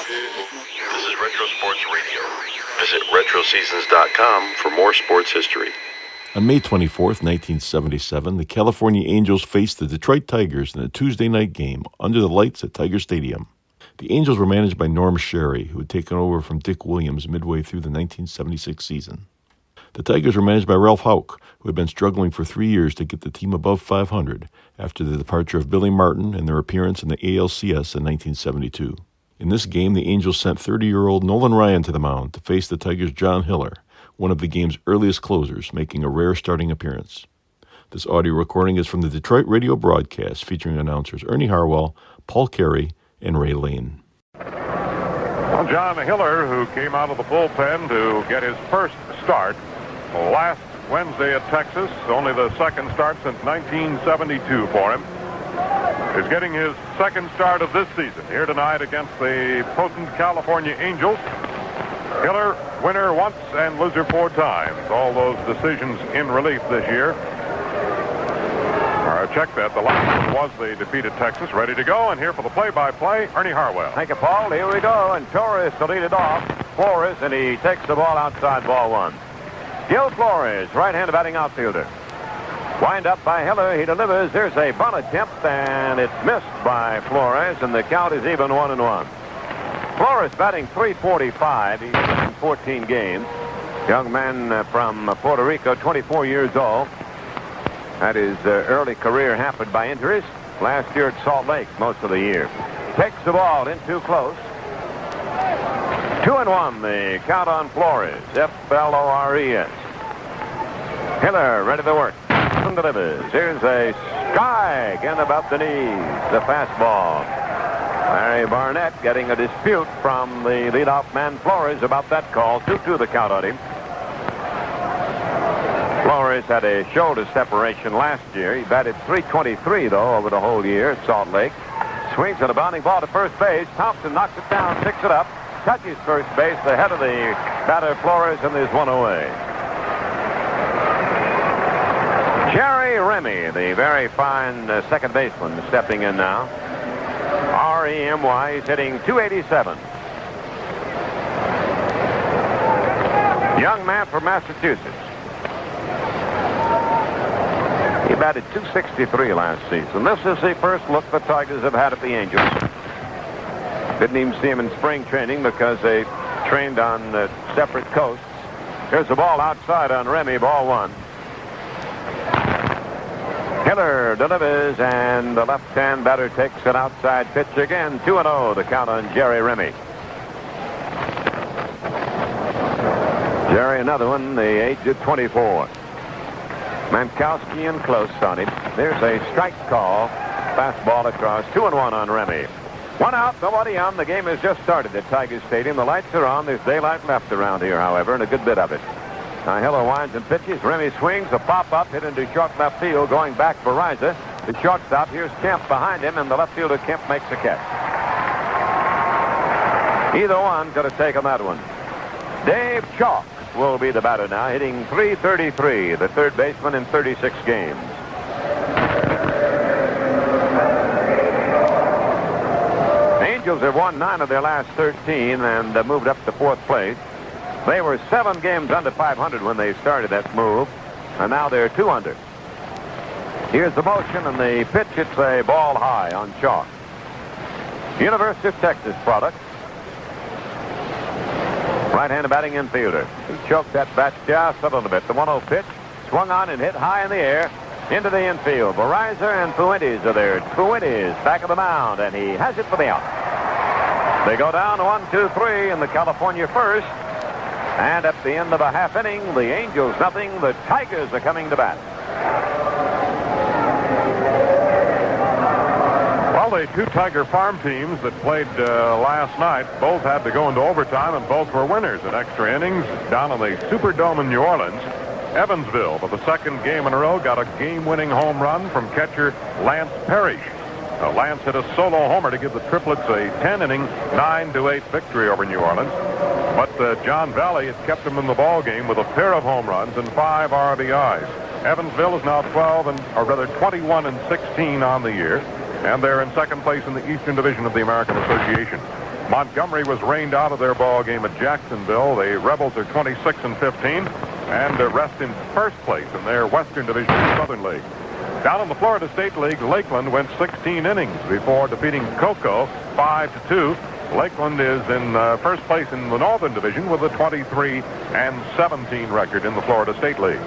This is Retro Sports Radio. Visit RetroSeasons.com for more sports history. On May 24th, 1977, the California Angels faced the Detroit Tigers in a Tuesday night game under the lights at Tiger Stadium. The Angels were managed by Norm Sherry, who had taken over from Dick Williams midway through the 1976 season. The Tigers were managed by Ralph Houck, who had been struggling for 3 years to get the team above 500 after the departure of Billy Martin and their appearance in the ALCS in 1972. In this game, the Angels sent 30-year-old Nolan Ryan to the mound to face the Tigers' John Hiller, one of the game's earliest closers, making a rare starting appearance. This audio recording is from the Detroit radio broadcast featuring announcers Ernie Harwell, Paul Carey, and Ray Lane. Well, John Hiller, who came out of the bullpen to get his first start last Wednesday at Texas, only the second start since 1972 for him, is getting his second start of this season here tonight against the potent California Angels. Hiller, winner once and loser 4 times. All those decisions in relief this year. Check that. The last one was they defeated Texas. Ready to go. And here for the play-by-play, Ernie Harwell. Thank you, Paul. Here we go. And Torres to lead it off. Flores, and he takes the ball outside, ball 1. Gil Flores, right-handed batting outfielder. Wind up by Hiller. He delivers. There's a bunt attempt, and it's missed by Flores, and the count is even 1-1. Flores batting .345. He's in 14 games. Young man from Puerto Rico, 24 years old. Had his early career hampered by injuries. Last year at Salt Lake most of the year. Takes the ball in too close. 2-1, the count on Flores. Flores. Hiller ready to work. Delivers. Here's a strike in about the knees. The fastball. Larry Barnett getting a dispute from the leadoff man Flores about that call. 2-2 the count on him. Flores had a shoulder separation last year. He batted .323, though, over the whole year at Salt Lake. Swings at a bounding ball to first base. Thompson knocks it down, picks it up, touches first base, the head of the batter Flores, and there's one away. Jerry Remy, the very fine second baseman, stepping in now. R-E-M-Y, he's hitting .287. Young man from Massachusetts. He batted .263 last season. This is the first look the Tigers have had at the Angels. Didn't even see him in spring training because they trained on separate coasts. Here's the ball outside on Remy, ball 1. Hiller delivers, and the left-hand batter takes an outside pitch again. 2-0, the count on Jerry Remy. Jerry, another one, the age of 24. Mankowski in close on him. There's a strike call. Fastball across. 2-1 on Remy. 1 out, nobody on. The game has just started at Tiger Stadium. The lights are on. There's daylight left around here, however, and a good bit of it. Now Hiller winds and pitches. Remy swings. A pop-up hit into short left field. Going back for Riza. The shortstop. Here's Kemp behind him, and the left fielder Kemp makes a catch. Either one could have taken that one. Dave Chalk will be the batter now, hitting .333, the third baseman in 36 games. The Angels have won 9 of their last 13 and moved up to 4th place. They were 7 games under 500 when they started that move, and now they're 2 under. Here's the motion, and the pitch, it's a ball high on Chalk. University of Texas product. Right-handed batting infielder. He choked that bat just a little bit. The 1-0 pitch swung on and hit high in the air into the infield. Verizon and Fuentes are there. Fuentes back of the mound, and he has it for the out. They go down 1-2-3 in the California first. And at the end of a half inning, the Angels nothing. The Tigers are coming to bat. Well, the 2 Tiger farm teams that played last night both had to go into overtime, and both were winners in extra innings down in the Superdome in New Orleans. Evansville, for the second game in a row, got a game-winning home run from catcher Lance Parrish. Lance hit a solo homer to give the Triplets a 10-inning, 9-8 victory over New Orleans. But John Valley had kept them in the ball game with a pair of home runs and 5 RBIs. Evansville is now 21 and 16 on the year, and they're in second place in the Eastern Division of the American Association. Montgomery was rained out of their ball game at Jacksonville. The Rebels are 26-15 and rest in first place in their Western Division Southern League. Down in the Florida State League, Lakeland went 16 innings before defeating Cocoa 5-2. Lakeland is in first place in the Northern Division with a 23-17 record in the Florida State League.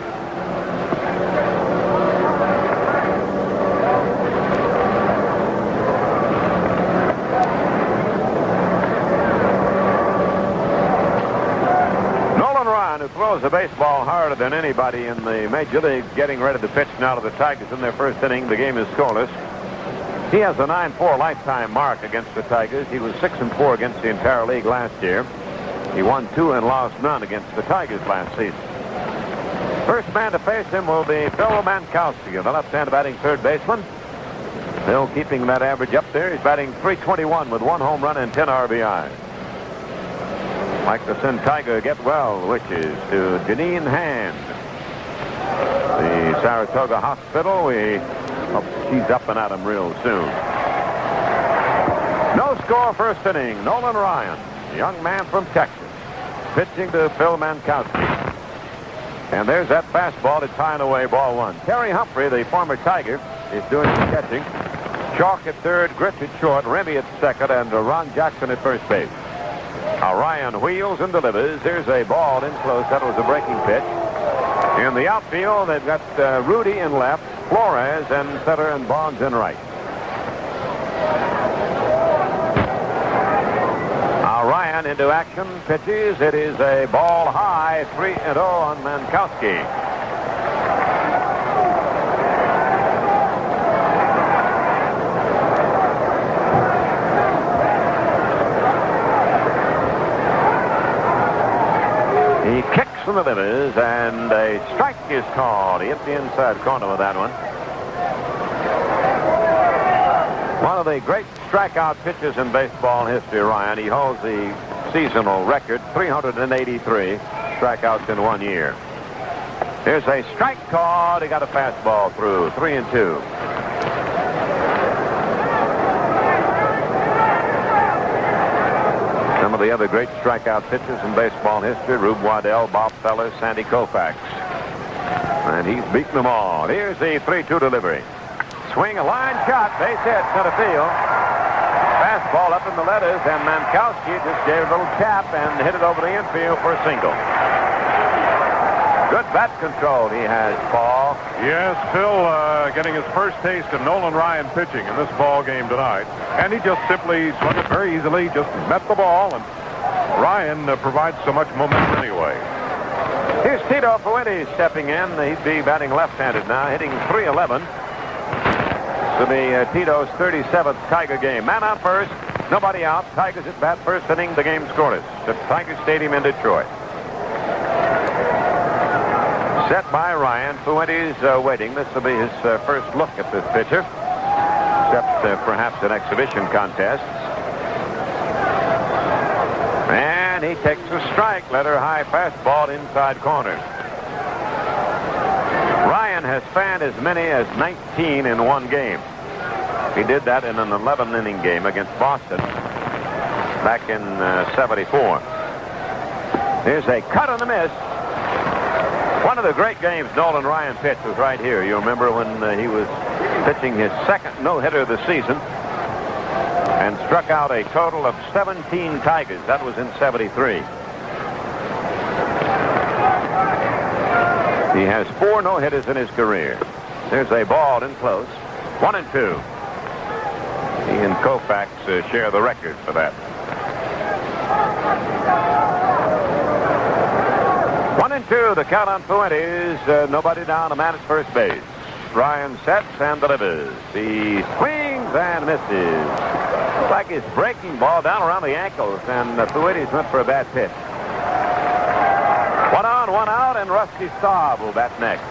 Nolan Ryan, who throws the baseball harder than anybody in the Major League, getting ready to pitch now to the Tigers in their first inning. The game is scoreless. He has a 9-4 lifetime mark against the Tigers. He was 6-4 against the entire league last year. He won 2 and lost none against the Tigers last season. First man to face him will be Phil Mankowski, the left-hand batting third baseman. Phil keeping that average up there. He's batting .321 with 1 home run and 10 RBIs. Like to send Tiger get well wishes to Janine Hand, the Saratoga Hospital. We hope she's up and at him real soon. No score first inning. Nolan Ryan, young man from Texas, pitching to Phil Mankowski. And there's that fastball to tie it away, ball 1. Terry Humphrey, the former Tiger, is doing the catching. Chalk at third, Grich at short, Remy at second, and Ron Jackson at first base. Now Ryan wheels and delivers. Here's a ball in close. That was a breaking pitch. In the outfield, they've got Rudi in left, Flores in center, and Bonds in right. Now Ryan into action, pitches. It is a ball high, 3-0 on Mankowski. He kicks and delivers, and a strike is called. He hit the inside corner with that one. One of the great strikeout pitchers in baseball history, Ryan. He holds the seasonal record, 383 strikeouts in 1 year. Here's a strike called. He got a fastball through, 3-2. Some of the other great strikeout pitchers in baseball history, Rube Waddell, Bob Feller, Sandy Koufax. And he's beaten them all. Here's the 3-2 delivery. Swing, a line shot, base hit, center field. Fastball up in the letters, and Mankowski just gave a little tap and hit it over the infield for a single. Good bat control he has, Paul. Yes, Phil getting his first taste of Nolan Ryan pitching in this ball game tonight. And he just simply swung it very easily, just met the ball, and Ryan provides so much momentum anyway. Here's Tito Fuentes stepping in. He'd be batting left-handed now, hitting .311. To be Tito's 37th Tiger game. Man on first, nobody out. Tigers at bat, first inning, the game scoreless at Tiger Stadium in Detroit. Set by Ryan. Fuentes waiting. This will be his first look at this pitcher, except perhaps an exhibition contest. And he takes a strike. Letter high fastball inside corner. Ryan has fanned as many as 19 in one game. He did that in an 11-inning game against Boston back in 74. Here's a cut on the miss. One of the great games Nolan Ryan pitched was right here. You remember when he was pitching his second no-hitter of the season and struck out a total of 17 Tigers. That was in 73. He has 4 no-hitters in his career. There's a ball in close. 1-2. He and Koufax share the record for that. 1-2, the count on Fuentes. Nobody down, a man at first base. Ryan sets and delivers. He swings and misses. Looks like his breaking ball down around the ankles, and Fuentes went for a bad pitch. 1 on, 1 out, and Rusty Staub will bat next.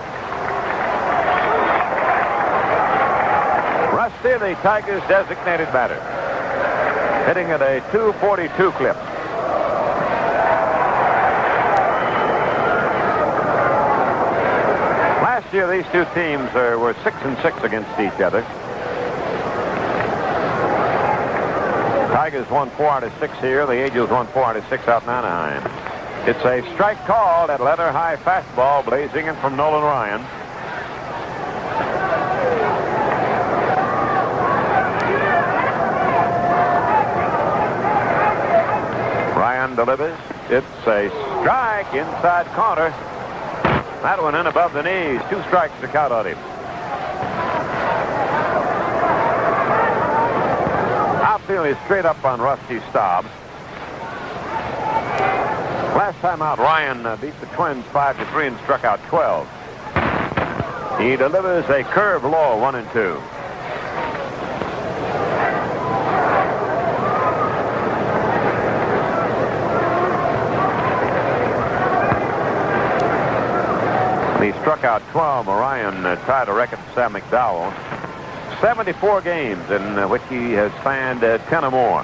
Rusty, the Tigers' designated batter, hitting at a .242 clip. Last year, these two teams were 6-6 against each other. Tigers won 4 out of 6 here. The Angels won 4 out of 6 out in Anaheim. It's a strike call. That leather-high fastball blazing in from Nolan Ryan. Ryan delivers. It's a strike inside corner. That one in above the knees. 2 strikes to count on him. Outfield is straight up on Rusty Staub. Last time out, Ryan beat the Twins 5-3 and struck out 12. He delivers a curve low, 1-2. He struck out 12. Ryan tied a record for Sam McDowell. 74 games in which he has fanned 10 or more.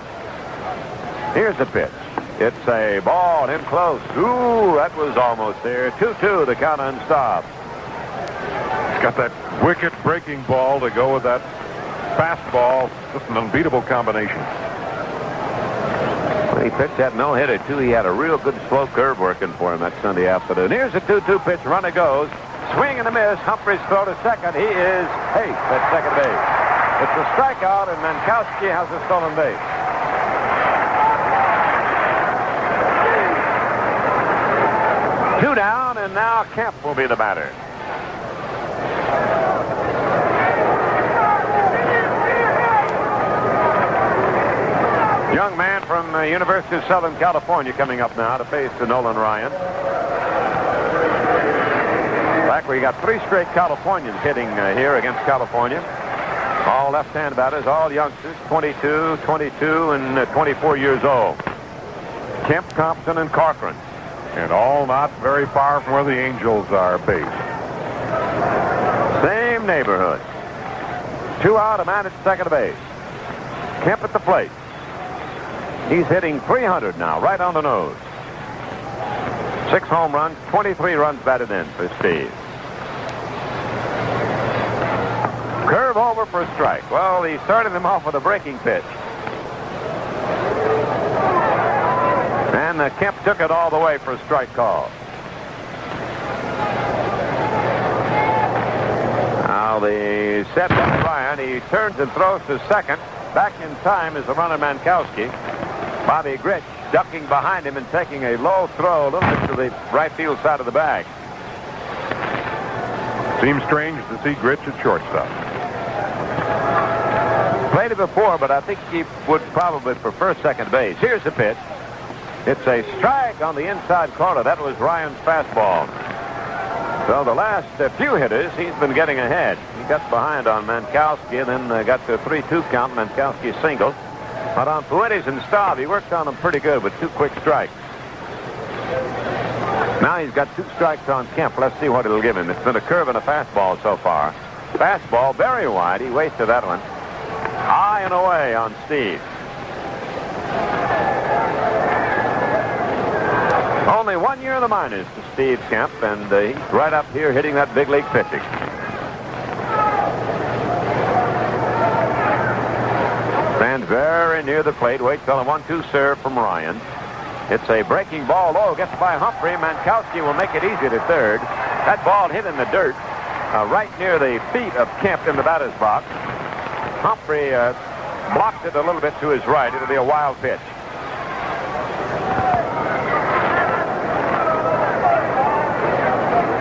Here's the pitch. It's a ball in close. Ooh, that was almost there. 2-2, the count on Staub. He's got that wicked breaking ball to go with that fastball. Just an unbeatable combination. When he pitched that no-hitter, too, he had a real good slow curve working for him that Sunday afternoon. Here's the 2-2 pitch. Runner goes. Swing and a miss. Humphries throw to second. He is safe at second base. It's a strikeout, and Mankowski has a stolen base. Two down, and now Kemp will be the batter. Young man from the University of Southern California coming up now to face the Nolan Ryan. Back where you got 3 straight Californians hitting here against California. All left-hand batters, all youngsters, 22, 22, and 24 years old. Kemp, Thompson, and Corcoran. And all not very far from where the Angels are based. Same neighborhood. 2 out, a man at second base. Kemp at the plate. He's hitting 300 now, right on the nose. 6 home runs, 23 runs batted in for Steve. Curve over for a strike. Well, he started him off with a breaking pitch. And Kemp took it all the way for a strike call. Now the set by Ryan. He turns and throws to second. Back in time is the runner Mankowski. Bobby Grich ducking behind him and taking a low throw a little bit to the right field side of the bag. Seems strange to see Grich at shortstop. Played it before, but I think he would probably prefer second base. Here's the pitch. It's a strike on the inside corner. That was Ryan's fastball. So the last few hitters, he's been getting ahead. He got behind on Mankowski and then got to a 3-2 count. Mankowski singled. But on Fuentes and Staub, he worked on them pretty good with 2 quick strikes. Now he's got 2 strikes on Kemp. Let's see what it'll give him. It's been a curve and a fastball so far. Fastball very wide. He wasted that one. High and away on Steve. Only 1 year in the minors to Steve Kemp, and he's right up here hitting that big league pitching. Stands very near the plate. Waits on a 1-2 serve from Ryan. It's a breaking ball low. Gets by Humphrey. Mankowski will make it easy to third. That ball hit in the dirt right near the feet of Kemp in the batter's box. Humphrey blocked it a little bit to his right. It'll be a wild pitch.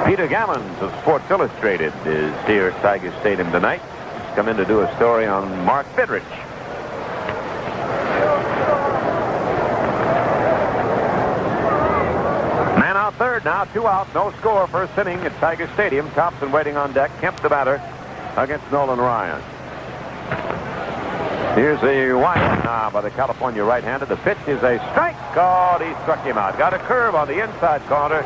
Peter Gammons of Sports Illustrated is here at Tiger Stadium tonight. He's come in to do a story on Mark Fidrich. Man out third now, 2 out, no score, first inning at Tiger Stadium. Thompson waiting on deck. Kemp the batter against Nolan Ryan. Here's the windup now by the California right-hander. The pitch is a strike called. He struck him out. Got a curve on the inside corner,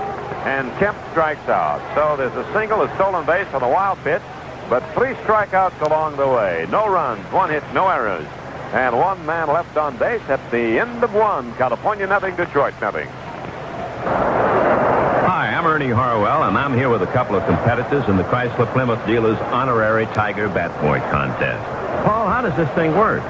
and Kemp strikes out. So there's a single, a stolen base on a wild pitch, but 3 strikeouts along the way. No runs, 1 hit, no errors, and 1 man left on base at the end of 1. California nothing, Detroit nothing. Hi, I'm Ernie Harwell, and I'm here with a couple of competitors in the Chrysler Plymouth Dealers Honorary Tiger Bat Boy Contest. Paul, how does this thing work?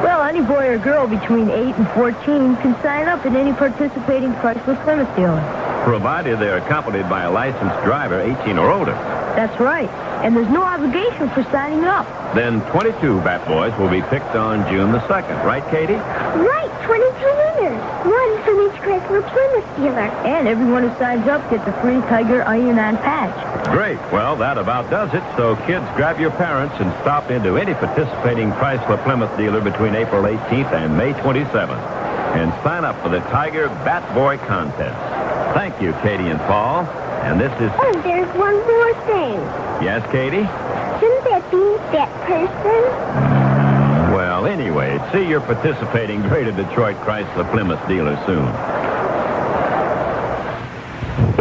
Well, any boy or girl between 8 and 14 can sign up at any participating Chrysler Plymouth dealer. Provided they're accompanied by a licensed driver 18 or older. That's right. And there's no obligation for signing up. Then 22 Bat Boys will be picked on June the 2nd. Right, Katie? Right, 22 winners. One from each Chrysler Plymouth dealer. And everyone who signs up gets a free Tiger Iron-On patch. Great. Well, that about does it. So, kids, grab your parents and stop into any participating Chrysler Plymouth dealer between April 18th and May 27th. And sign up for the Tiger Bat Boy contest. Thank you, Katie and Paul. And this is... Oh, there's one more thing. Yes, Katie? Shouldn't that be that person? Well, anyway, see your participating Greater Detroit Chrysler Plymouth dealer soon.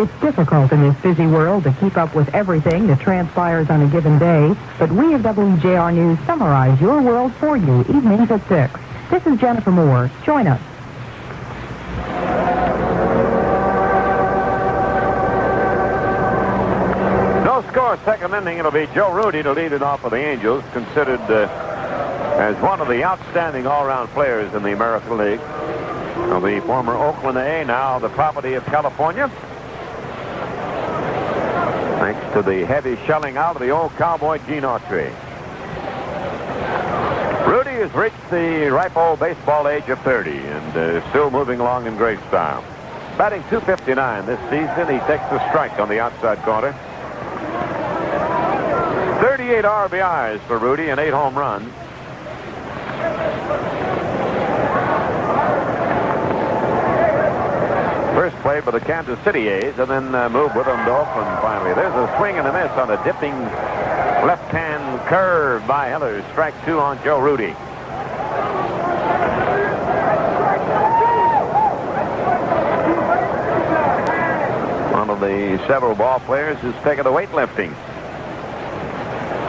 It's difficult in this busy world to keep up with everything that transpires on a given day, but we at WJR News summarize your world for you evenings at 6. This is Jennifer Moore. Join us. Score second inning, it'll be Joe Rudi to lead it off for the Angels, considered as one of the outstanding all-around players in the American League. The former Oakland A, now the property of California, thanks to the heavy shelling out of the old cowboy Gene Autry. Rudi has reached the ripe old baseball age of 30 and still moving along in great style. Batting .259 this season, he takes the strike on the outside corner. 38 RBIs for Rudi and 8 home runs. First played by the Kansas City A's and then moved with them to Oakland finally. There's a swing and a miss on a dipping left-hand curve by Heller. Strike 2 on Joe Rudi. One of the several ball players who's taken to weightlifting.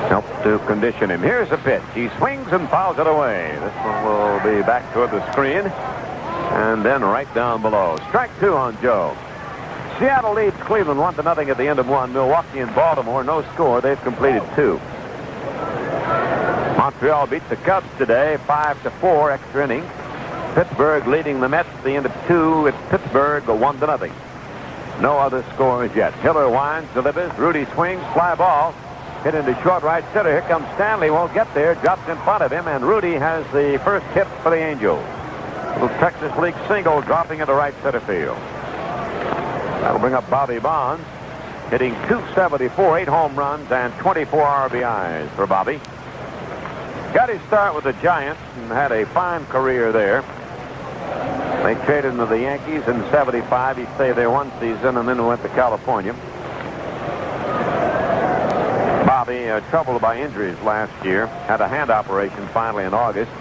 Helped to condition him. Here's a pitch. He swings and fouls it away. This one will be back toward the screen and then right down below. Strike 2 on Joe. Seattle leads Cleveland 1-0 at the end of 1. Milwaukee and Baltimore, no score. They've completed 2. Montreal beats the Cubs today 5-4 extra innings. Pittsburgh leading the Mets at the end of 2 at Pittsburgh 1-0. No other scores yet. Hiller winds, delivers. Rudi swings, fly ball. Hit into short right center. Here comes Stanley. Won't get there. Drops in front of him. And Rudi has the first hit for the Angels. Little Texas League single dropping into right center field. That'll bring up Bobby Bonds. Hitting .274, 8 home runs, and 24 RBIs for Bobby. Got his start with the Giants and had a fine career there. They traded him to the Yankees in '75. He stayed there one season and then went to California. Bobby, troubled by injuries last year, had a hand operation finally in August.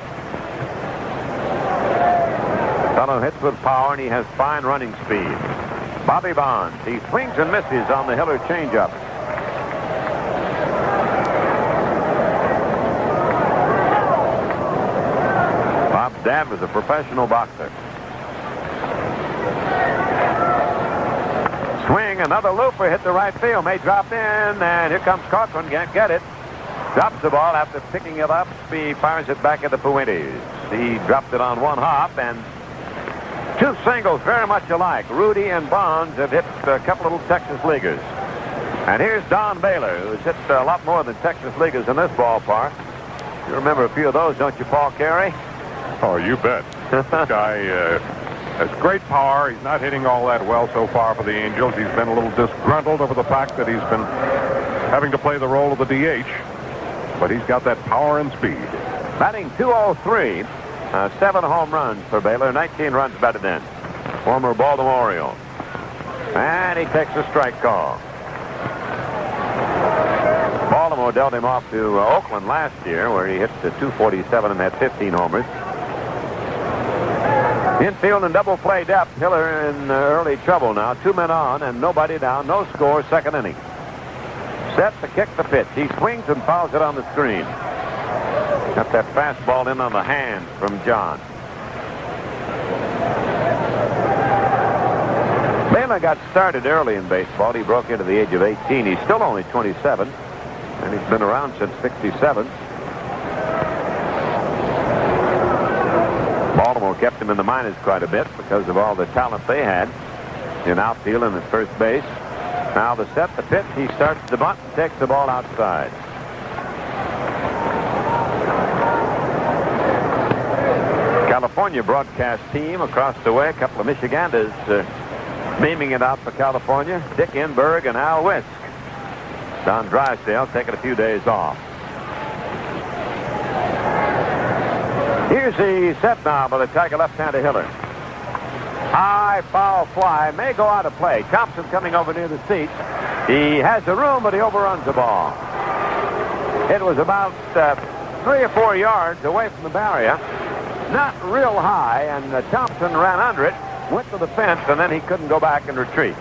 Fellow hits with power, and he has fine running speed. Bobby Bonds, he swings and misses on the Hiller changeup. Bob's dad was a professional boxer. Swing, another looper, hit the right field. May drop in, and here comes Cochran. Can't get it. Drops the ball after picking it up. He fires it back at the Fuentes. He dropped it on one hop, and 2 singles very much alike. Rudi and Bonds have hit a couple of little Texas leaguers. And here's Don Baylor, who's hit a lot more than Texas leaguers in this ballpark. You remember a few of those, don't you, Paul Carey? Oh, you bet. This guy has great power. He's not hitting all that well so far for the Angels. He's been a little disgruntled over the fact that he's been having to play the role of the DH. But he's got that power and speed. Batting .203. 7 home runs for Baylor, 19 runs batted in. Former Baltimore Oriole. And he takes a strike call. Baltimore dealt him off to Oakland last year, where he hit the .247 and had 15 homers. Infield and double play depth. Hiller in early trouble now. 2 men on and nobody down. No score, second inning. Set to kick the pitch. He swings and fouls it on the screen. Got that fastball in on the hand from John. Baylor got started early in baseball. He broke into the age of 18. He's still only 27, and he's been around since '67. kept him in the minors quite a bit because of all the talent they had in outfield and at first base. Now the set, the pitch, he starts the bunt and takes the ball outside. California broadcast team across the way, a couple of Michiganders beaming it out for California. Dick Enberg and Al Wisk. Don Drysdale taking a few days off. Here's the set now by the Tiger left-hander Hiller. High foul fly, may go out of play. Thompson coming over near the seats. He has the room, but he overruns the ball. It was about 3 or 4 yards away from the barrier. Not real high, and Thompson ran under it, went to the fence, and then he couldn't go back and retreat.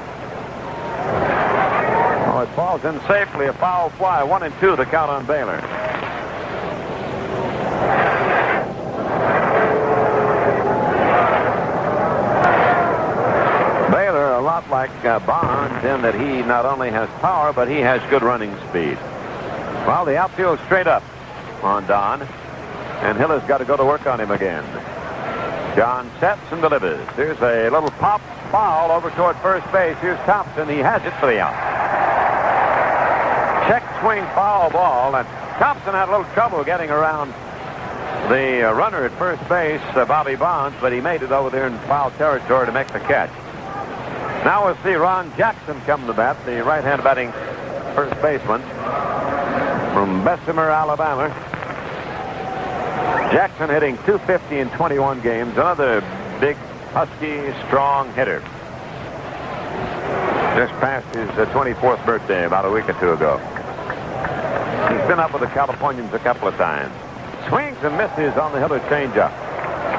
Oh, it falls in safely, a foul fly, 1-2, the count on Baylor. Baylor, a lot like Bonds, in that he not only has power, but he has good running speed. Well, the outfield straight up on Don. And Hiller's got to go to work on him again. John sets and delivers. Here's a little pop foul over toward first base. Here's Thompson. He has it for the out. Check swing foul ball. And Thompson had a little trouble getting around the runner at first base, Bobby Bonds, but he made it over there in foul territory to make the catch. Now we'll see Ron Jackson come to bat, the right-hand batting first baseman from Bessemer, Alabama. Jackson hitting .250 in 21 games. Another big, husky, strong hitter. Just passed his 24th birthday about a week or two ago. He's been up with the Californians a couple of times. Swings and misses on the Hiller changeup.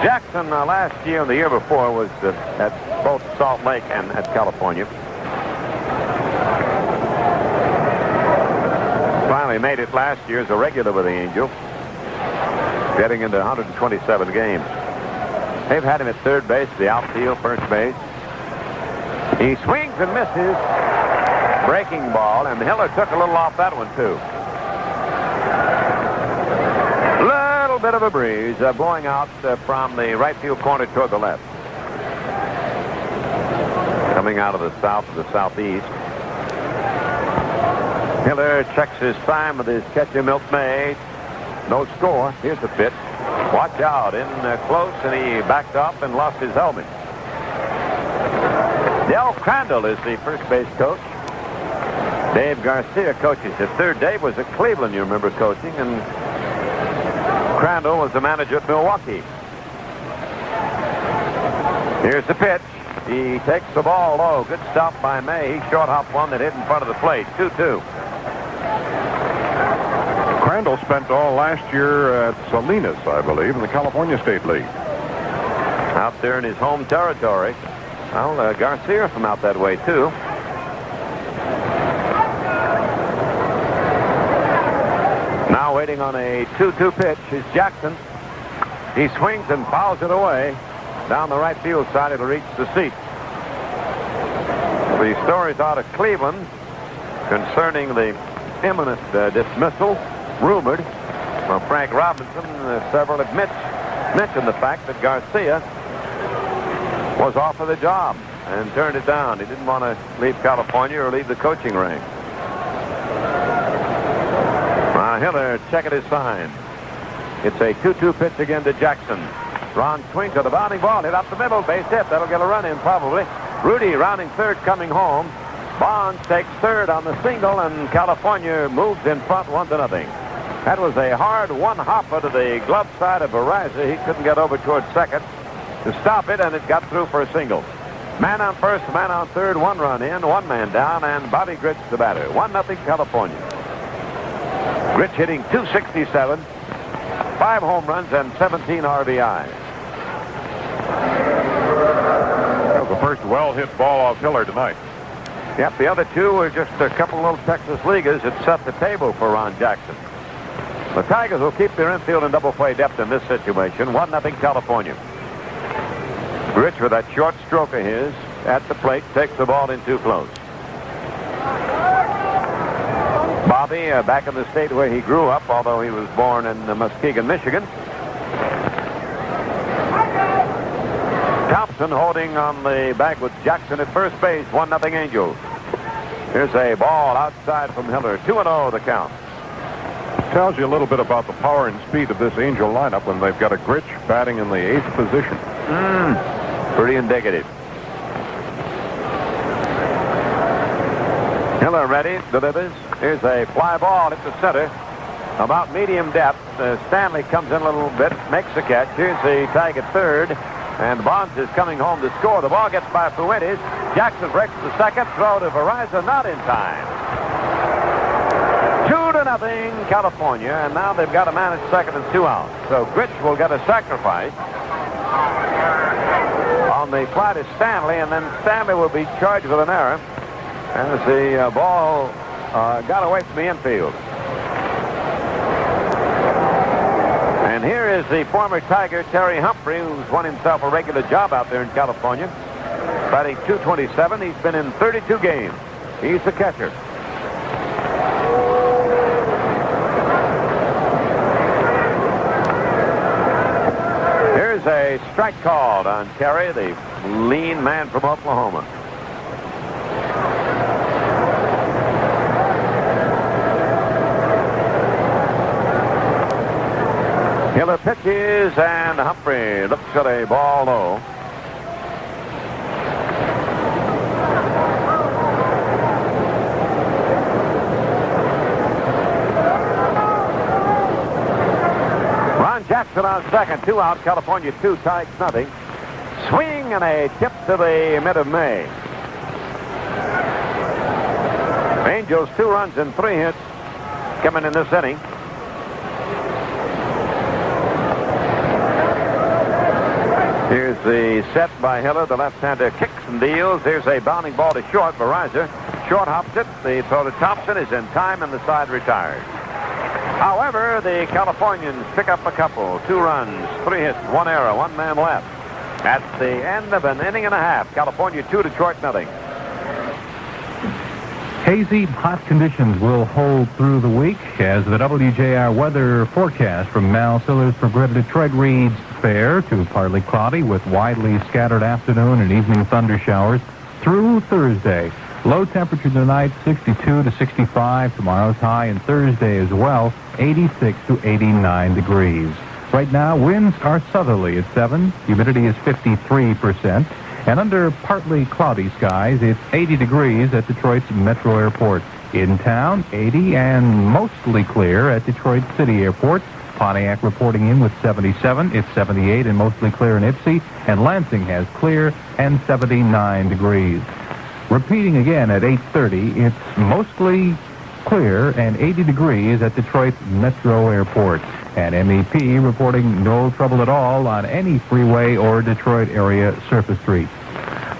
Jackson last year and the year before was at both Salt Lake and at California. Finally made it last year as a regular with the Angels, getting into 127 games. They've had him at third base, the outfield, first base. He swings and misses. Breaking ball, and Hiller took a little off that one, too. Little bit of a breeze blowing out from the right field corner toward the left. Coming out of the south to the southeast. Hiller checks his time with his catcher, Milt May. No score. Here's the pitch. Watch out. In close, and he backed up and lost his helmet. Del Crandall is the first base coach. Dave Garcia coaches at third. Dave was at Cleveland, you remember, coaching, and Crandall was the manager at Milwaukee. Here's the pitch. He takes the ball low. Good stop by May. He short hopped one that hit in front of the plate. 2-2. Crandall spent all last year at Salinas, I believe, in the California State League. Out there in his home territory. Well, Garcia from out that way, too. Now waiting on a 2-2 pitch is Jackson. He swings and fouls it away. Down the right field side, it'll reach the seats. The stories out of Cleveland concerning the imminent dismissal, rumored from Frank Robinson. Several have mentioned the fact that Garcia was offered the job and turned it down. He didn't want to leave California or leave the coaching ring. Hiller checking his sign. It's a 2-2 pitch again to Jackson. Ron swings at the bounding ball, hit up the middle, base hit. That'll get a run in probably. Rudi rounding third, coming home. Bonds takes third on the single, and California moves in front 1-0. That was a hard one-hopper to the glove side of Barraza. He couldn't get over towards second to stop it, and it got through for a single. Man on first, man on third, 1 run in, 1 man down, and Bobby Grich the batter. 1-0 California. Grich hitting .267, 5 home runs, and 17 RBIs. That was the first well-hit ball off Hiller tonight. Yep, the other two were just a couple little Texas leaguers that set the table for Ron Jackson. The Tigers will keep their infield and double play depth in this situation. 1-0 California. Grich with that short stroke of his at the plate takes the ball in too close. Bobby back in the state where he grew up, although he was born in Muskegon, Michigan. Thompson holding on the bag with Jackson at first base. 1-0 Angels. Here's a ball outside from Hiller. 2-0 the count. Tells you a little bit about the power and speed of this Angel lineup when they've got a Grich batting in the 8th position. Pretty indicative. Hiller ready, delivers. Here's a fly ball at the center. About medium depth. Stanley comes in a little bit, makes the catch. Here's the tag at third. And Bonds is coming home to score. The ball gets by Fuentes. Jackson breaks the second. Throw to Verizon, not in time. 2-0 California. And now they've got a man at second and 2 out. So Grich will get a sacrifice on the fly to Stanley. And then Stanley will be charged with an error as the ball got away from the infield. And here is the former Tiger, Terry Humphrey, who's won himself a regular job out there in California. Batting .227. He's been in 32 games. He's the catcher. Here's a strike called on Terry, the lean man from Oklahoma. Hiller pitches, and Humphrey looks at a ball low. Ron Jackson on second, 2 out. California 2, Tigers nothing. Swing and a tip to the mid of May. Angels 2 runs and 3 hits coming in this inning. Here's the set by Hiller. The left-hander kicks and deals. Here's a bounding ball to short. Verizon short hops it. The throw to Thompson is in time, and the side retires. However, the Californians pick up a couple. 2 runs, 3 hits, 1 error, 1 man left. At the end of an inning and a half, California 2, Detroit nothing. Hazy, hot conditions will hold through the week as the WJR weather forecast from Mal Sillers from Grid Detroit reads fair to partly cloudy with widely scattered afternoon and evening thunder showers through Thursday. Low temperature tonight 62 to 65. Tomorrow's high, and Thursday as well 86 to 89 degrees. Right now winds are southerly at 7. Humidity is 53%. And under partly cloudy skies, it's 80 degrees at Detroit's Metro Airport. In town, 80 and mostly clear at Detroit City Airport. Pontiac reporting in with 77. It's 78 and mostly clear in Ypsi. And Lansing has clear and 79 degrees. Repeating again at 8:30, it's mostly clear and 80 degrees at Detroit Metro Airport. And MEP reporting no trouble at all on any freeway or Detroit area surface streets.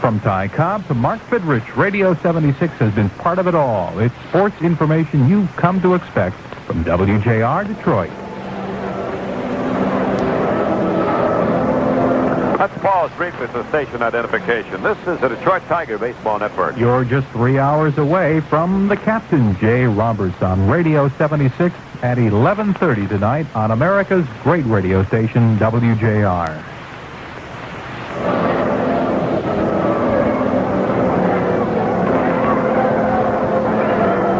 From Ty Cobb to Mark Fidrich, Radio 76 has been part of it all. It's sports information you've come to expect from WJR Detroit. Let's pause briefly for station identification. This is the Detroit Tiger Baseball Network. You're just 3 hours away from the captain, Jay Roberts, on Radio 76 at 11:30 tonight on America's great radio station, WJR.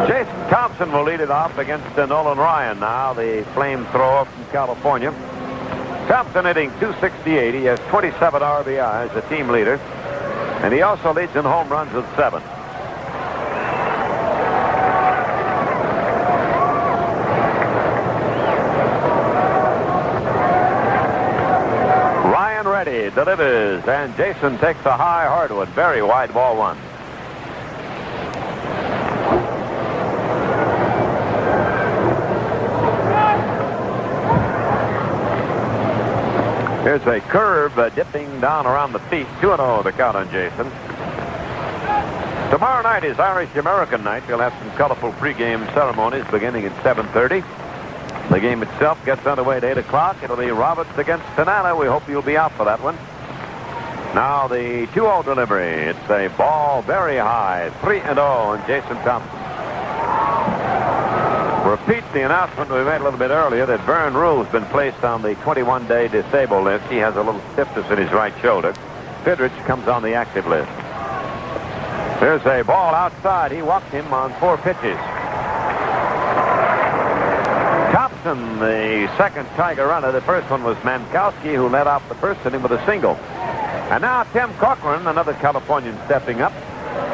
Jason Thompson will lead it off against Nolan Ryan now, the flamethrower from California. Thompson hitting .268. He has 27 RBIs, the team leader. And he also leads in home runs with 7. Ryan ready, delivers, and Jason takes a high hardwood, very wide ball 1. Here's a curve dipping down around the feet. 2-0 the count on Jason. Tomorrow night is Irish-American night. We'll have some colorful pregame ceremonies beginning at 7:30. The game itself gets underway at 8 o'clock. It'll be Roberts against Tanana. We hope you'll be out for that one. Now the 2-0 delivery. It's a ball very high. 3-0 and Jason Thompson. Repeat the announcement we made a little bit earlier that Vern Rule's been placed on the 21-day disabled list. He has a little stiffness in his right shoulder. Fidrich comes on the active list. There's a ball outside. He walked him on 4 pitches. Thompson, the second Tiger runner. The first one was Mankowski, who led off the first inning with a single. And now Tim Corcoran, another Californian, stepping up,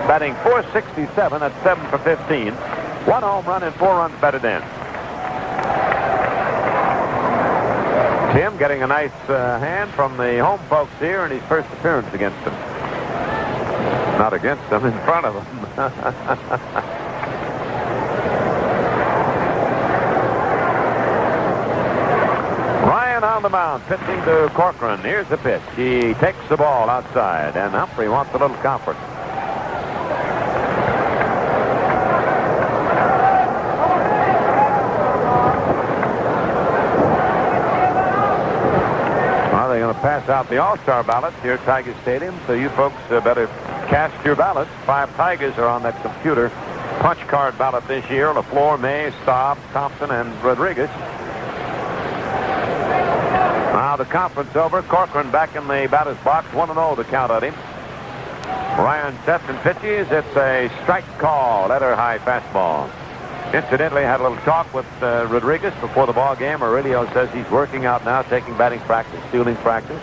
batting .467 at 7 for 15. 1 home run and 4 runs batted in. Tim getting a nice hand from the home folks here in his first appearance against them. Not against them, in front of them. Ryan on the mound, pitching to Corcoran. Here's the pitch. He takes the ball outside, and Humphrey wants a little comfort. Pass out the All-Star ballots here at Tiger Stadium, so you folks better cast your ballots. 5 Tigers are on that computer punch card ballot this year. LaFleur, May, Staub, Thompson, and Rodriguez. Now the conference over. Corcoran back in the batter's box. 1-0 the count on him. Ryan sets and pitches. It's a strike call. Letter high fastball. Incidentally, had a little talk with Rodriguez before the ball game. Aurelio says he's working out now, taking batting practice, fielding practice,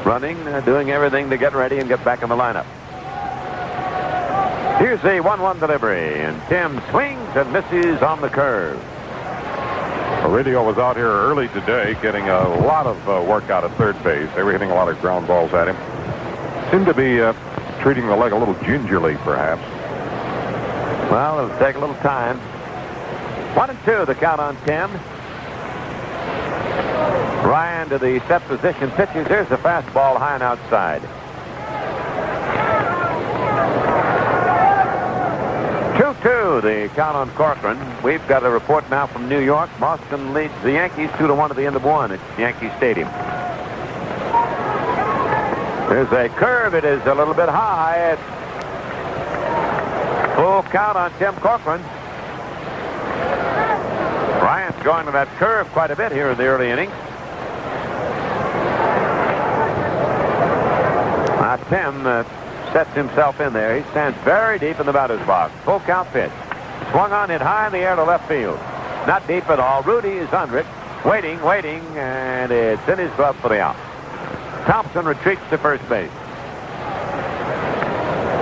running, doing everything to get ready and get back in the lineup. Here's the 1-1 delivery, and Tim swings and misses on the curve. Aurelio was out here early today getting a lot of work out at third base. They were hitting a lot of ground balls at him. Seemed to be treating the leg a little gingerly, perhaps. Well, it'll take a little time. 1-2 the count on Tim. Ryan to the set position pitches. Here's the fastball high and outside. 2-2 the count on Corcoran. We've got a report now from New York. Boston leads the Yankees 2-1 at the end of 1 at Yankee Stadium. There's a curve. It is a little bit high. It's full count on Tim Corcoran. Ryan's going to that curve quite a bit here in the early innings. Now Tim sets himself in there. He stands very deep in the batter's box. Full count pitch. Swung on it high in the air to left field. Not deep at all. Rudi is under it. Waiting, and it's in his glove for the out. Thompson retreats to first base.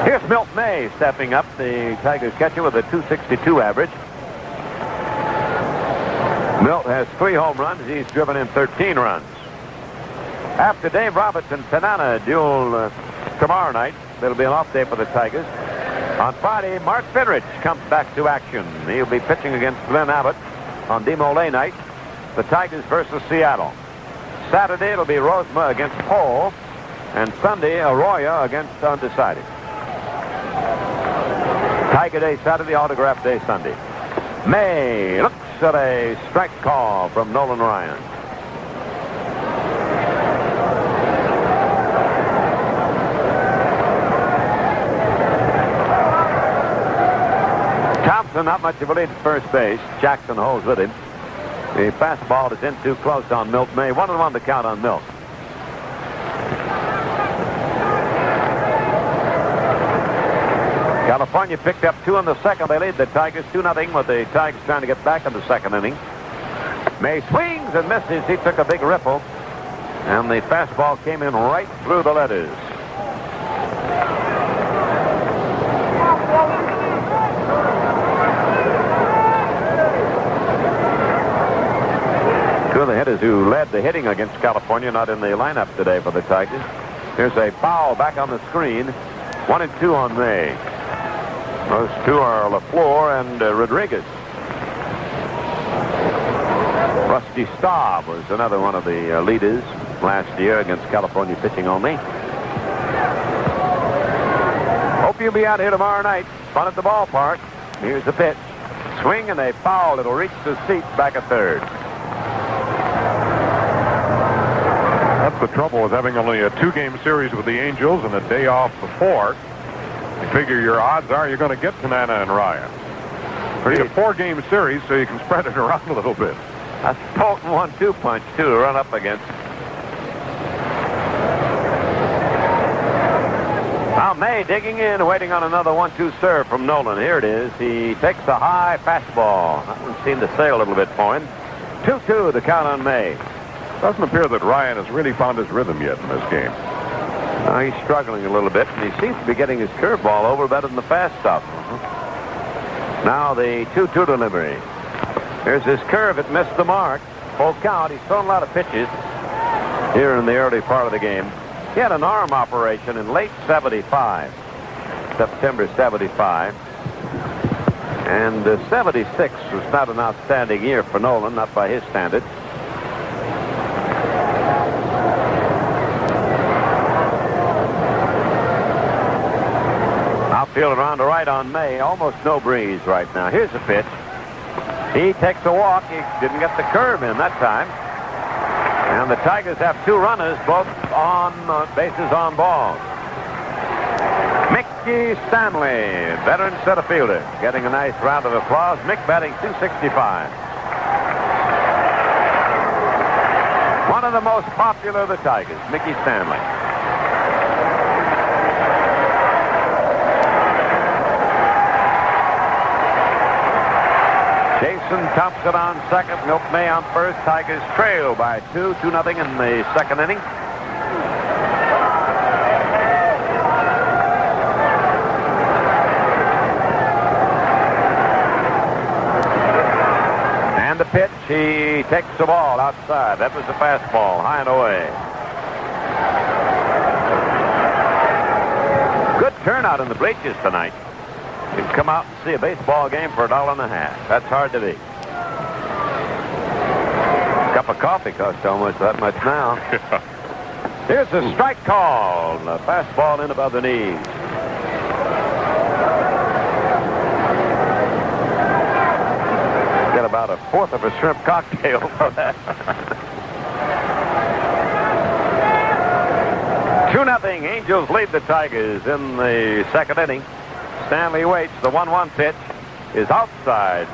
Here's Milt May stepping up, the Tigers catcher, with a .262 average. Milt has 3 home runs. He's driven in 13 runs. After Dave Roberts and Tanana duel tomorrow night, it'll be an off day for the Tigers. On Friday, Mark Fidrich comes back to action. He'll be pitching against Glenn Abbott on DeMolay night. The Tigers versus Seattle. Saturday, it'll be Rosema against Pohl. And Sunday, Arroyo against Undecided. Tiger Day Saturday, Autograph Day Sunday. May looks at a strike call from Nolan Ryan. Thompson, not much of a lead at first base. Jackson holds with him. The fastball is in too close on Milt May. 1-1 to count on Milt. California picked up 2 in the second. They lead the Tigers 2-0 with the Tigers trying to get back in the second inning. May swings and misses. He took a big ripple. And the fastball came in right through the letters. Two of the hitters who led the hitting against California not in the lineup today for the Tigers. Here's a foul back on the screen. 1-2 on May. Those two are LaFleur and Rodriguez. Rusty Staub was another one of the leaders last year against California pitching only. Hope you'll be out here tomorrow night. Fun at the ballpark. Here's the pitch. Swing and a foul. It'll reach the seats back at third. That's the trouble with having only a 2-game series with the Angels and a day off before. You figure your odds are you're going to get Tanana and Ryan. But it's a 4-game series, so you can spread it around a little bit. A potent 1-2 punch, too, to run up against. Now May digging in, waiting on another 1-2 serve from Nolan. Here it is. He takes a high fastball. That one seemed to sail a little bit for him. 2-2 the count on May. Doesn't appear that Ryan has really found his rhythm yet in this game. He's struggling a little bit, and he seems to be getting his curveball over better than the fast stuff. Now the 2-2 delivery. Here's his curve. It missed the mark. Full count. He's thrown a lot of pitches here in the early part of the game. He had an arm operation in late 75, September 75. And 76 was not an outstanding year for Nolan, not by his standards. Outfield around to right on May. Almost no breeze right now. Here's the pitch. He takes a walk. He didn't get the curve in that time. And the Tigers have 2 runners, both on bases on balls. Mickey Stanley, veteran center fielder, getting a nice round of applause. Mick batting .265. One of the most popular of the Tigers, Mickey Stanley. Jason Thompson on second, Milt May on first. Tigers trail by 2-0 in the second inning. And the pitch, he takes the ball outside. That was the fastball, high and away. Good turnout in the bleachers tonight. You can come out and see a baseball game for $1.50. That's hard to beat. A cup of coffee costs almost that much now. Here's a strike call. A fastball in above the knees. Get about a fourth of a shrimp cocktail for that. 2-0. Angels lead the Tigers in the second inning. Stanley waits. The 1-1 pitch is outside.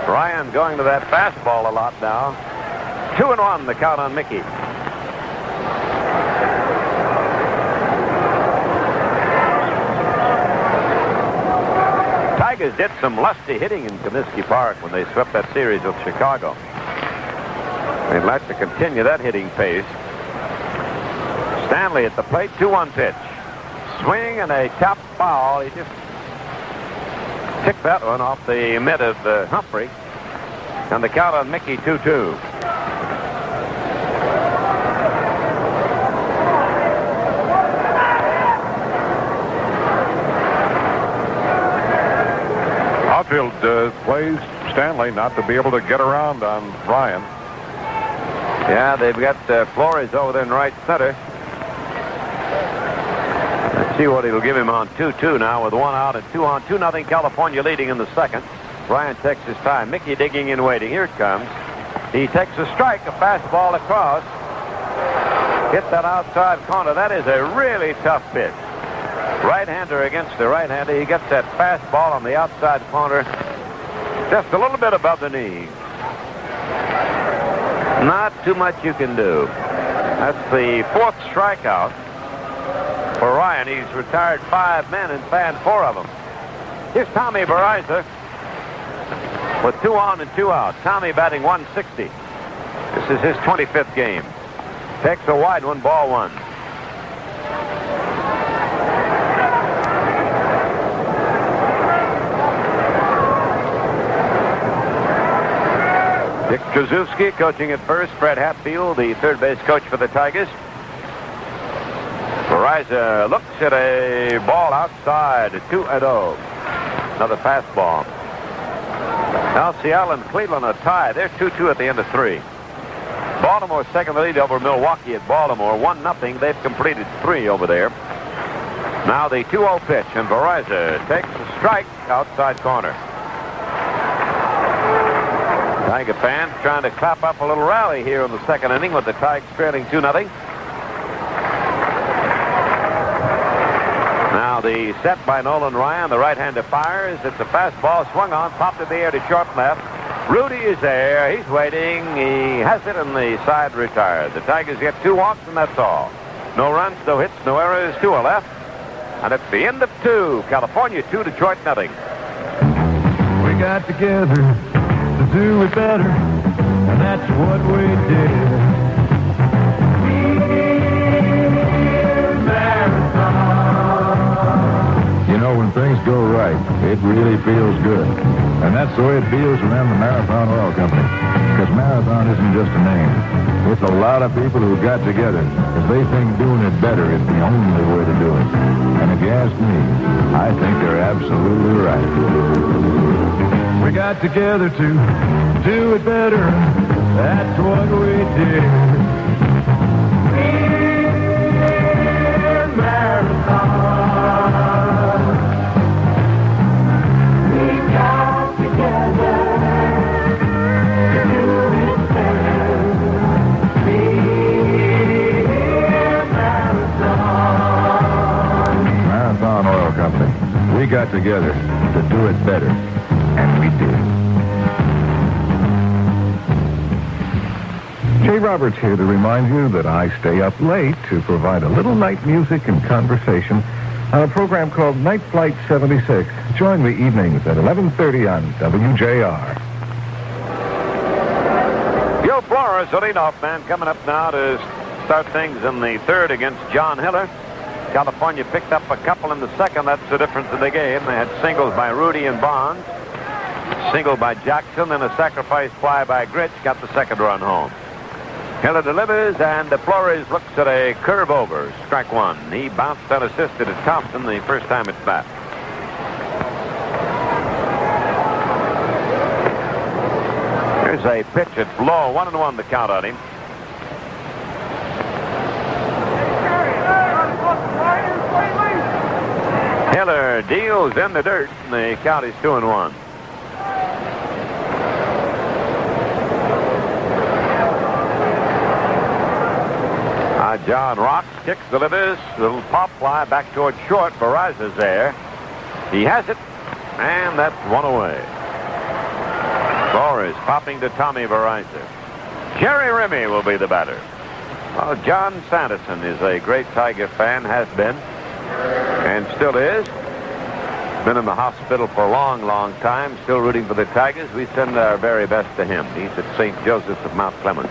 Ryan going to that fastball a lot now. 2-1 the count on Mickey. Tigers did some lusty hitting in Comiskey Park when they swept that series with Chicago. They'd like to continue that hitting pace. Stanley at the plate. 2-1 pitch. Swing and a top foul. He just ticked that one off the mitt of Humphrey. And the count on Mickey, 2-2. Outfield plays Stanley not to be able to get around on Ryan. Yeah, they've got Flores over there in right center. See what he'll give him on 2-2 now with 1 out and 2 on. 2-0 California leading in the second. Ryan takes his time. Mickey digging in, waiting. Here it comes. He takes a strike, a fastball across. Hit that outside corner. That is a really tough pitch. Right-hander against the right-hander. He gets that fastball on the outside corner. Just a little bit above the knee. Not too much you can do. That's the 4th strikeout for Ryan. He's retired 5 men and fanned 4 of them. Here's Tommy Baraiza with 2 on and 2 out. Tommy batting .160. This is his 25th game. Takes a wide one, ball 1. Dick Trzaskowski coaching at first. Fred Hatfield, the third base coach for the Tigers. Baraiza looks at a ball outside, 2-0. Another fastball. Now Seattle and Cleveland are tied. They're 2-2 at the end of 3. Baltimore second lead over Milwaukee at Baltimore, 1-0. They've completed 3 over there. Now the 2-0 pitch, and Baraiza takes a strike outside corner. Tiger fans trying to clap up a little rally here in the second inning with the Tigers trailing 2-0. Now the set by Nolan Ryan. The right-hander fires. It's a fastball swung on, popped in the air to short left. Rudi is there. He's waiting. He has it, and the side retired. The Tigers get 2 walks, and that's all. No runs, no hits, no errors. 2 are left. And it's the end of 2. California 2, Detroit nothing. We got together to do it better, and that's what we did. You know, when things go right, it really feels good. And that's the way it feels around the Marathon Oil Company. Because Marathon isn't just a name. It's a lot of people who got together because they think doing it better is the only way to do it. And if you ask me, I think they're absolutely right. We got together to do it better. That's what we did. Marathon. We got together to do it better. Marathon Oil Company. We got together to do it better. And we did. Jay Roberts here to remind you that I stay up late to provide a little night music and conversation on a program called Night Flight 76. Join me evenings at 11:30 on WJR. Gil Flores, the leadoff man, coming up now to start things in the 3rd against John Hiller. California picked up a couple in the 2nd. That's the difference in the game. They had singles by Rudi and Bonds, single by Jackson, and a sacrifice fly by Grich got the 2nd run home. Hiller delivers, and Flores looks at a curve over. Strike 1. He bounced unassisted at Thompson the first time at bat. Here's a pitch at low. 1-1 the count on him. Hiller deals in the dirt, and the count is 2-1. John rocks, kicks, delivers. Little pop fly back towards short. Barraza's there. He has it, and that's one away. Flores popping to Tommy Barraza. Jerry Remy will be the batter. Well, John Sanderson is a great Tiger fan, has been, and still is. Been in the hospital for a long, long time, still rooting for the Tigers. We send our very best to him. He's at St. Joseph's of Mount Clemens.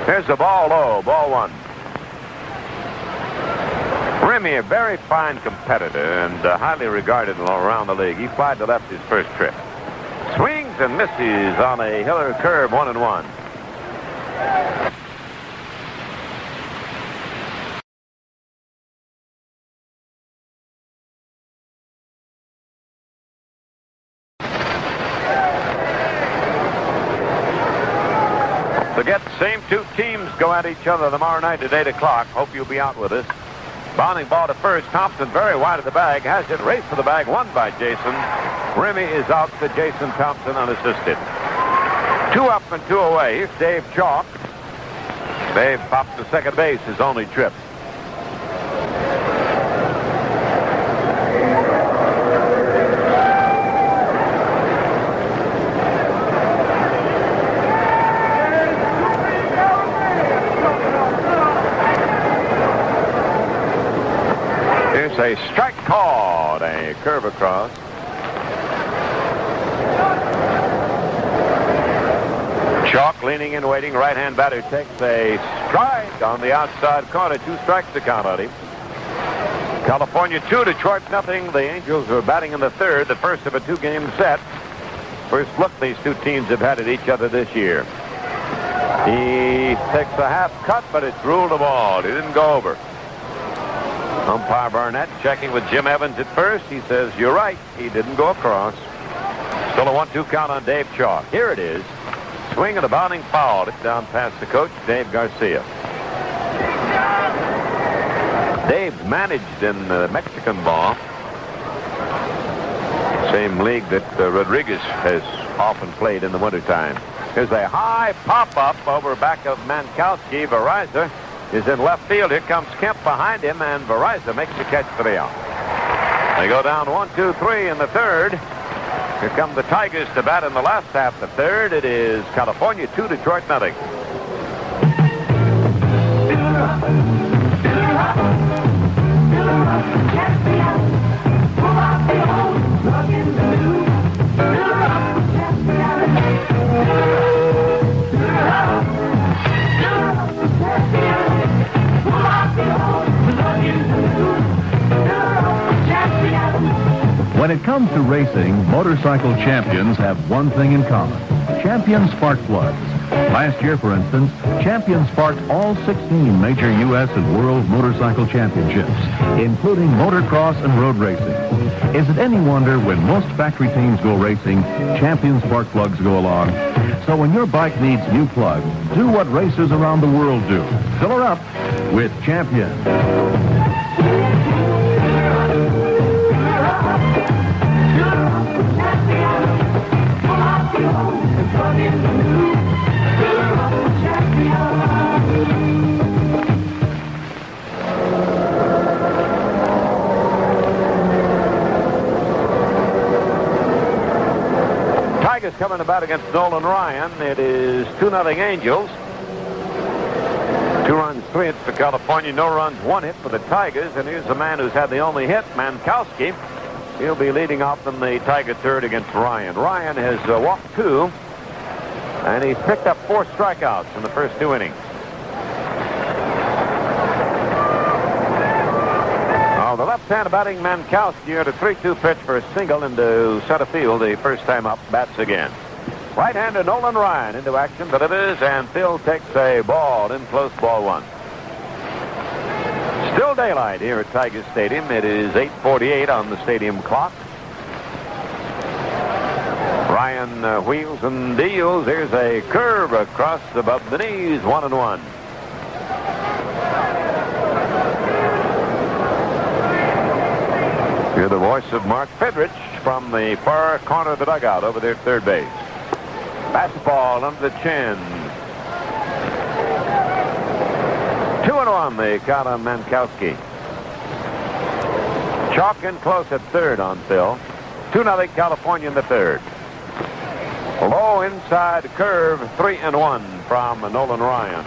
Here's the ball low, ball 1. Remy, a very fine competitor and highly regarded around the league. He flied to left his first trip. Swings and misses on a Hiller curve, 1-1. Forget the same 2 teams go at each other tomorrow night at 8 o'clock. Hope you'll be out with us. Bounding ball to first. Thompson very wide of the bag. Has it. Race for the bag. Won by Jason. Remy is out to Jason Thompson unassisted. 2 up and 2 away. Here's Dave Chalk. Dave popped to second base. His only trip. A strike called, a curve across. Chalk leaning in, waiting. Right-hand batter takes a strike on the outside corner. 2 strikes to count on him. California 2, Detroit nothing. The Angels are batting in the 3rd, the first of a 2-game set. First look these 2 teams have had at each other this year. He takes a half cut, but it's ruled a ball. He didn't go over. Umpire Barnett checking with Jim Evans at first. He says, you're right. He didn't go across. Still a 1-2 count on Dave Chalk. Here it is. Swing and a bounding foul. It's down past the coach, Dave Garcia. Dave's managed in Mexican ball. Same league that Rodriguez has often played in the wintertime. Here's a high pop-up over back of Mankowski. Barraza is in left field. Here comes Kemp behind him, and Barraza makes the catch for the out. They go down 1-2-3 in the 3rd. Here come the Tigers to bat in the last half of the 3rd. It is California 2, Detroit nothing. When it comes to racing, motorcycle champions have one thing in common. Champion spark plugs. Last year, for instance, Champion sparked all 16 major U.S. and World Motorcycle Championships, including motocross and road racing. Is it any wonder when most factory teams go racing, Champion spark plugs go along? So when your bike needs new plugs, do what racers around the world do. Fill her up with Champion. Tigers coming to bat against Nolan Ryan. It is 2-0 Angels. 2 runs, 3 hits for California. No runs, 1 hit for the Tigers. And here's the man who's had the only hit, Mankowski. He'll be leading off in the Tiger third against Ryan. Ryan has walked 2, and he's picked up 4 strikeouts in the first 2 innings. On the left-hand batting, Mankowski had a 3-2 pitch for a single into center field. The first time up, bats again. Right-hander Nolan Ryan into action, delivers, and Phil takes a ball in close, ball 1. Still daylight here at Tiger Stadium. It is 8:48 on the stadium clock. Ryan wheels and deals. Here's a curve across above the knees, 1-1. Hear the voice of Mark Fidrich from the far corner of the dugout over there at third base. Fastball under the chin. 2-1, the count on Mankowski. Chalk in close at third on Phil. 2-0 California in the third. Low inside curve, 3-1 from Nolan Ryan.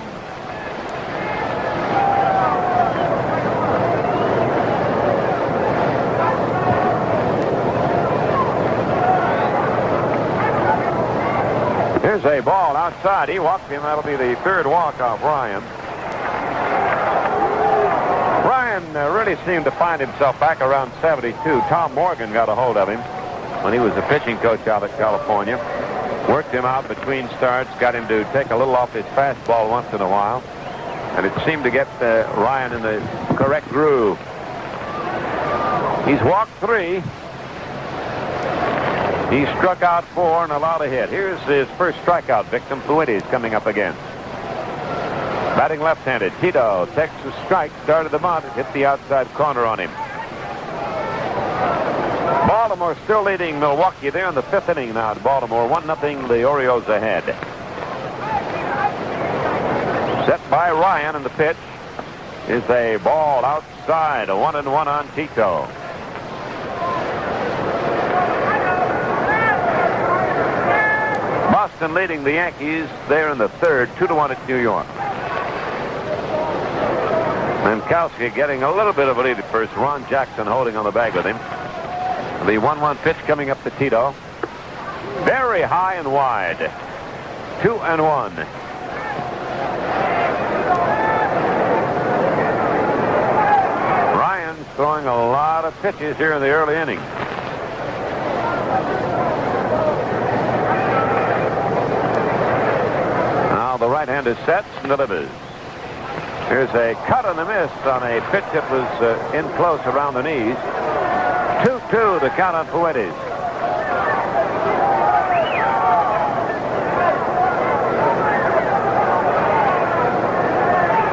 Here's a ball outside. He walked him. That'll be the third walk off Ryan. Ryan really seemed to find himself back around 72. Tom Morgan got a hold of him when he was a pitching coach out at California. Worked him out between starts, got him to take a little off his fastball once in a while. And it seemed to get Ryan in the correct groove. He's walked 3. He struck out 4 and allowed a hit. Here's his first strikeout victim, Thwarted, coming up again. Batting left-handed, Tito takes a strike, started the bunt, hit the outside corner on him. Baltimore still leading Milwaukee there in the 5th inning now at Baltimore. 1-0, the Orioles ahead. Set by Ryan, and the pitch is a ball outside, a 1-1 on Tito. Boston leading the Yankees there in the third, 2-1 at New York. Mankowski getting a little bit of a lead at first. Ron Jackson holding on the bag with him. The 1-1 pitch coming up to Tito. Very high and wide. 2-1. Ryan's throwing a lot of pitches here in the early innings. Now the right-hander sets and delivers. Here's a cut and a miss on a pitch that was in close around the knees. 2-2, the count on Fuentes.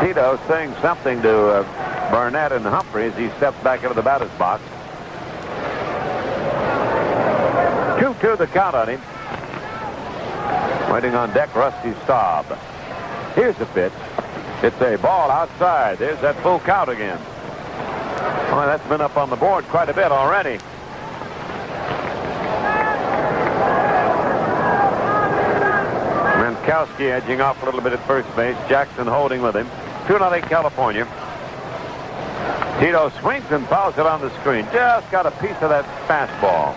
Tito saying something to Barnett and Humphrey as he steps back into the batter's box. 2-2, the count on him. Waiting on deck, Rusty Staub. Here's the pitch. It's a ball outside. There's that full count again. Well, that's been up on the board quite a bit already. Mankowski edging off a little bit at first base. Jackson holding with him. 2-0 California. Tito swings and fouls it on the screen. Just got a piece of that fastball.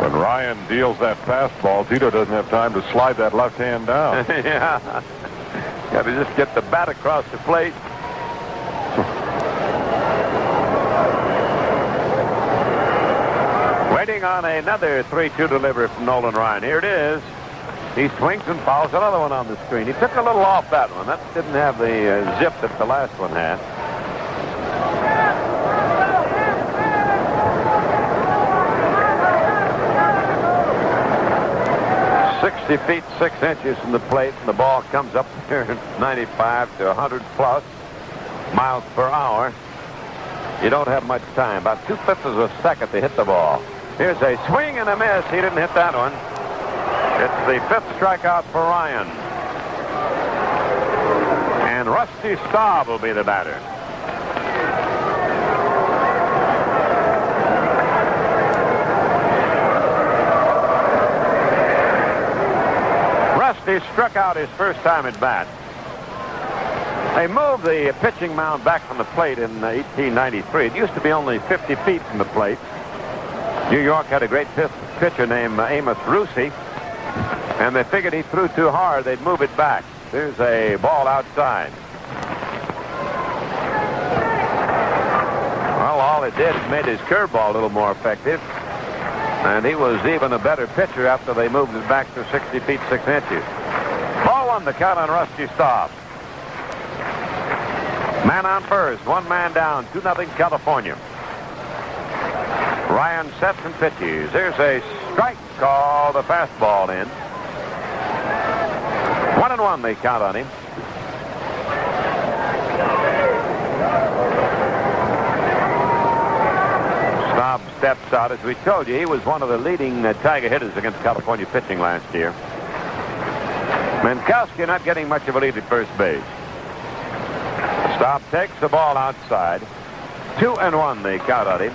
When Ryan deals that fastball, Tito doesn't have time to slide that left hand down. Yeah. Got to just get the bat across the plate. Waiting on another 3-2 delivery from Nolan Ryan. Here it is. He swings and fouls another one on the screen. He took a little off that one. That didn't have the zip that the last one had. "60 feet 6 inches from the plate, and the ball comes up here 95 to 100 plus miles per hour. You don't have much time. About 2/5 of a second to hit the ball. Here's a swing and a miss. He didn't hit that one. It's the 5th strikeout for Ryan. And Rusty Staub will be the batter. Rusty struck out his first time at bat. They moved the pitching mound back from the plate in 1893. It used to be only 50 feet from the plate. New York had a great pitcher named Amos Rusi, and they figured he threw too hard, they'd move it back. There's a ball outside. Well, all it did made his curveball a little more effective, and he was even a better pitcher after they moved it back to 60 feet 6 inches. Ball 1, the count on Rusty Staub. Man on first, 1 man down, 2-0 California. Ryan sets and pitches. There's a strike call, the fastball in. 1-1 they count on him. Staub steps out. As we told you, he was one of the leading Tiger hitters against California pitching last year. Minkowski not getting much of a lead at first base. Staub takes the ball outside. 2-1 they count on him.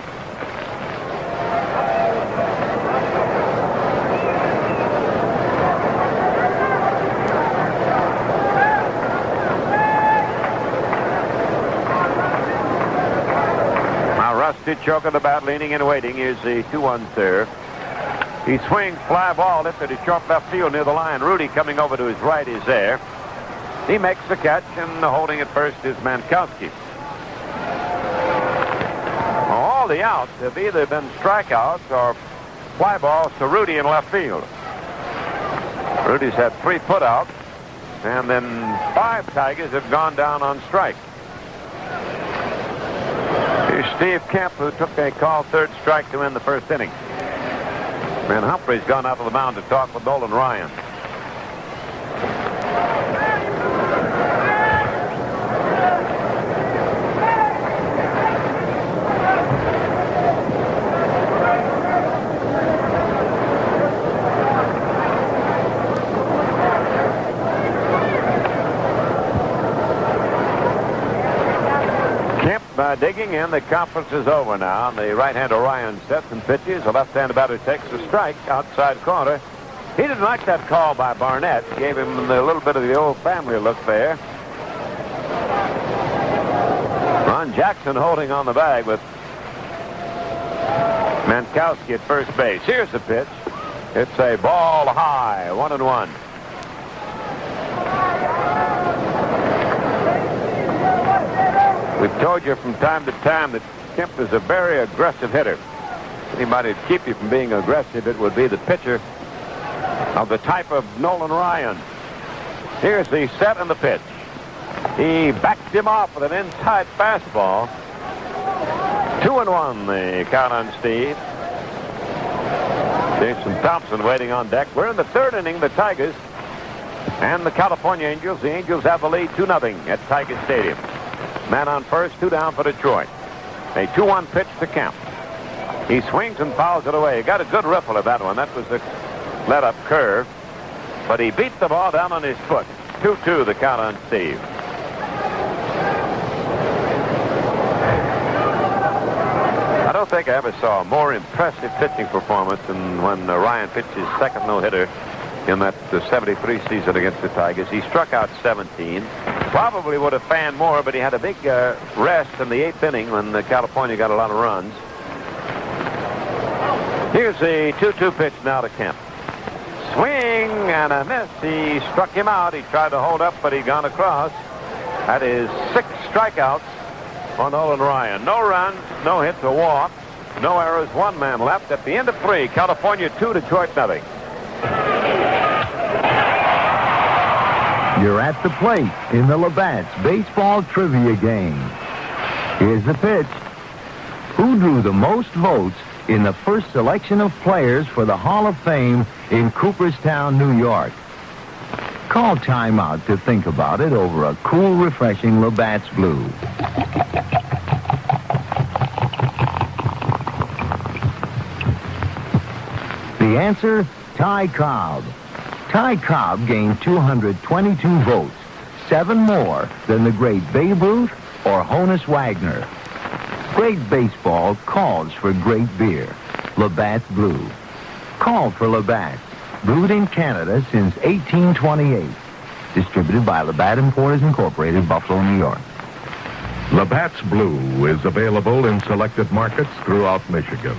Rusty choking the bat, leaning and waiting. Here's the 2-1 serve. He swings, fly ball lifted to short left field near the line. Rudi coming over to his right is there. He makes the catch, and holding at first is Minkowski. All the outs have either been strikeouts or fly balls to Rudi in left field. Rudi's had 3 putouts, and then 5 Tigers have gone down on strike. Here's Steve Kemp, who took a call 3rd strike to end the first inning. And Humphrey's gone out of the mound to talk with Nolan Ryan. Digging in, the conference is over now. The right-hander Ryan sets and pitches. The left-hander batter takes a strike outside corner. He didn't like that call by Barnett. Gave him a little bit of the old family look there. Ron Jackson holding on the bag with Minkowski at first base. Here's the pitch. It's a ball high, 1-1. We've told you from time to time that Kemp is a very aggressive hitter. Anybody to keep you from being aggressive, it would be the pitcher of the type of Nolan Ryan. Here's the set and the pitch. He backed him off with an inside fastball. 2-1 the count on Steve. Jason Thompson waiting on deck. We're in the 3rd inning, the Tigers and the California Angels. The Angels have the lead 2-0 at Tiger Stadium. Man on first, 2 down for Detroit. A 2-1 pitch to Kemp. He swings and fouls it away. He got a good ripple of that one. That was a let-up curve. But he beat the ball down on his foot. 2-2 the count on Steve. I don't think I ever saw a more impressive pitching performance than when Ryan pitched his 2nd no-hitter in that 73 season against the Tigers. He struck out 17. Probably would have fanned more, but he had a big rest in the 8th inning when California got a lot of runs. Here's the 2-2 pitch now to Kemp. Swing and a miss. He struck him out. He tried to hold up, but he'd gone across. That is 6 strikeouts on Nolan Ryan. No runs, no hits, a walk, no errors, 1 man left. At the end of 3, California 2, Detroit nothing. You're at the plate in the Labatt's baseball trivia game. Here's the pitch. Who drew the most votes in the first selection of players for the Hall of Fame in Cooperstown, New York? Call timeout to think about it over a cool, refreshing Labatt's Blue. The answer, Ty Cobb. Ty Cobb gained 222 votes, 7 more than the great Babe Ruth or Honus Wagner. Great baseball calls for great beer. Labatt's Blue. Call for Labatt's. Brewed in Canada since 1828. Distributed by Labatt Importers Incorporated, Buffalo, New York. Labatt's Blue is available in selected markets throughout Michigan.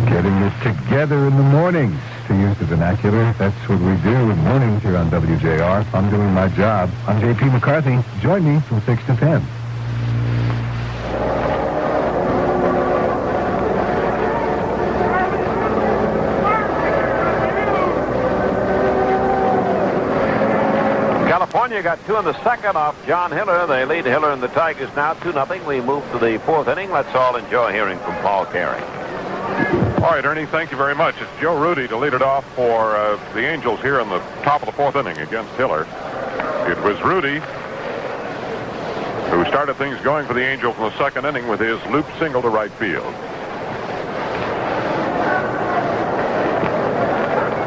Getting it together in the mornings, to use the vernacular. That's what we do in mornings here on WJR. I'm doing my job. I'm J.P. McCarthy. Join me from 6 to 10. California got 2 in the 2nd off John Hiller. They lead Hiller and the Tigers now 2-0. We move to the 4th inning. Let's all enjoy hearing from Paul Carey. All right, Ernie, thank you very much. It's Joe Rudi to lead it off for the Angels here in the top of the 4th inning against Hiller. It was Rudi who started things going for the Angels in the 2nd inning with his loop single to right field.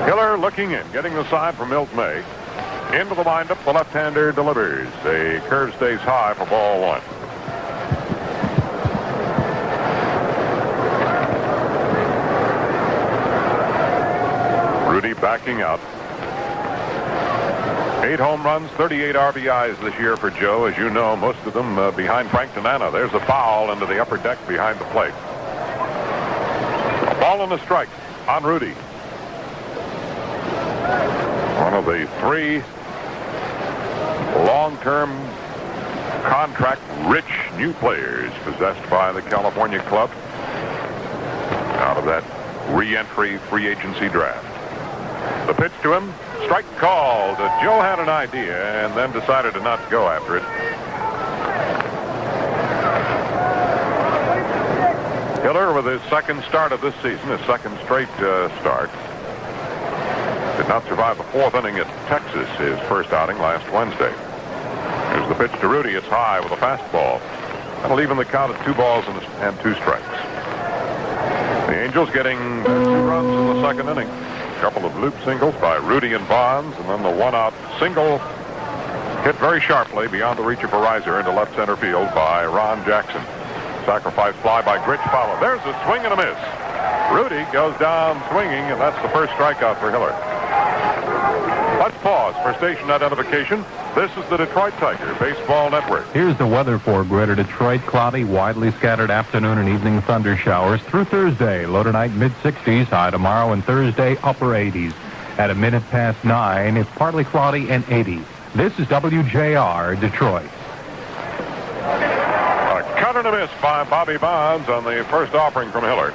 Hiller looking in, getting the side from Milt May. Into the windup, the left-hander delivers. A curve stays high for ball 1. Rudi backing out. 8 home runs, 38 RBIs this year for Joe. As you know, most of them behind Frank Tanana. There's a foul into the upper deck behind the plate. A ball and a strike on Rudi. One of the 3 long-term contract-rich new players possessed by the California club out of that re-entry free agency draft. The pitch to him, strike called. Joe had an idea and then decided to not go after it. Hiller with his 2nd start of this season, his 2nd straight start. Did not survive the 4th inning at Texas, his first outing last Wednesday. Here's the pitch to Rudi. It's high with a fastball. That'll even the count at 2 balls and 2 strikes. The Angels getting 2 runs in the 2nd inning. A couple of loop singles by Rudi and Bonds, and then the 1-out single hit very sharply beyond the reach of Arizer into left center field by Ron Jackson. Sacrifice fly by Grich followed. There's a swing and a miss. Rudi goes down swinging, and that's the first strikeout for Hiller. Let's pause for station identification. This is the Detroit Tiger Baseball Network. Here's the weather for Greater Detroit. Cloudy, widely scattered afternoon and evening thunder showers through Thursday. Low tonight, mid-60s. High tomorrow and Thursday, upper 80s. At a minute past 9, it's partly cloudy and 80. This is WJR Detroit. A cut and a miss by Bobby Bonds on the first offering from Hiller.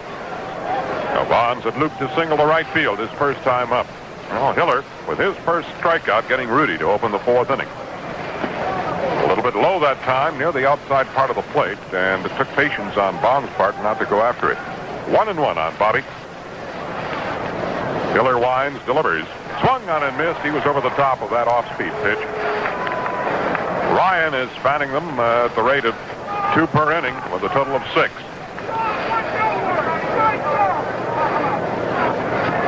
Now Bonds had looped a single to right field his first time up. Well, Hiller, with his first strikeout, getting Rudi to open the 4th inning. A little bit low that time, near the outside part of the plate, and it took patience on Bonds' part not to go after it. 1-1 on Bobby. Hiller winds, delivers. Swung on and missed. He was over the top of that off-speed pitch. Ryan is spanning them at the rate of 2 per inning with a total of 6.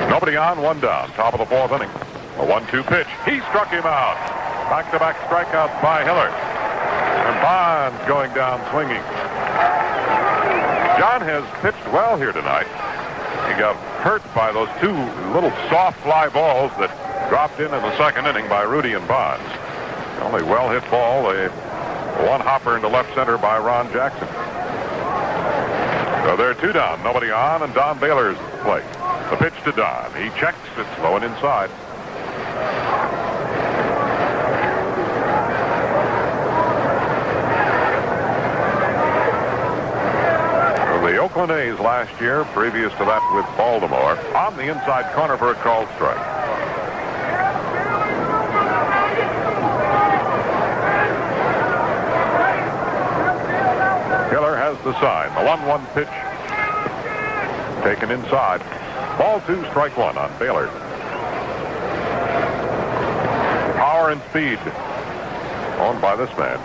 Nobody on, 1 down. Top of the 4th inning. A 1-2 pitch. He struck him out. Back-to-back strikeouts by Hiller. And Bonds going down swinging. John has pitched well here tonight. He got hurt by those 2 little soft fly balls that dropped in the 2nd inning by Rudi and Bonds. Only well-hit ball. A one hopper into left center by Ron Jackson. So they're 2 down, nobody on, and Don Baylor is at the plate. The pitch to Don. He checks. It's low and inside. The Oakland A's last year, previous to that with Baltimore, on the inside corner for a called strike. Hiller has the sign. The 1-1 pitch taken inside. Ball 2, strike 1 on Baylor. Power and speed owned by this man.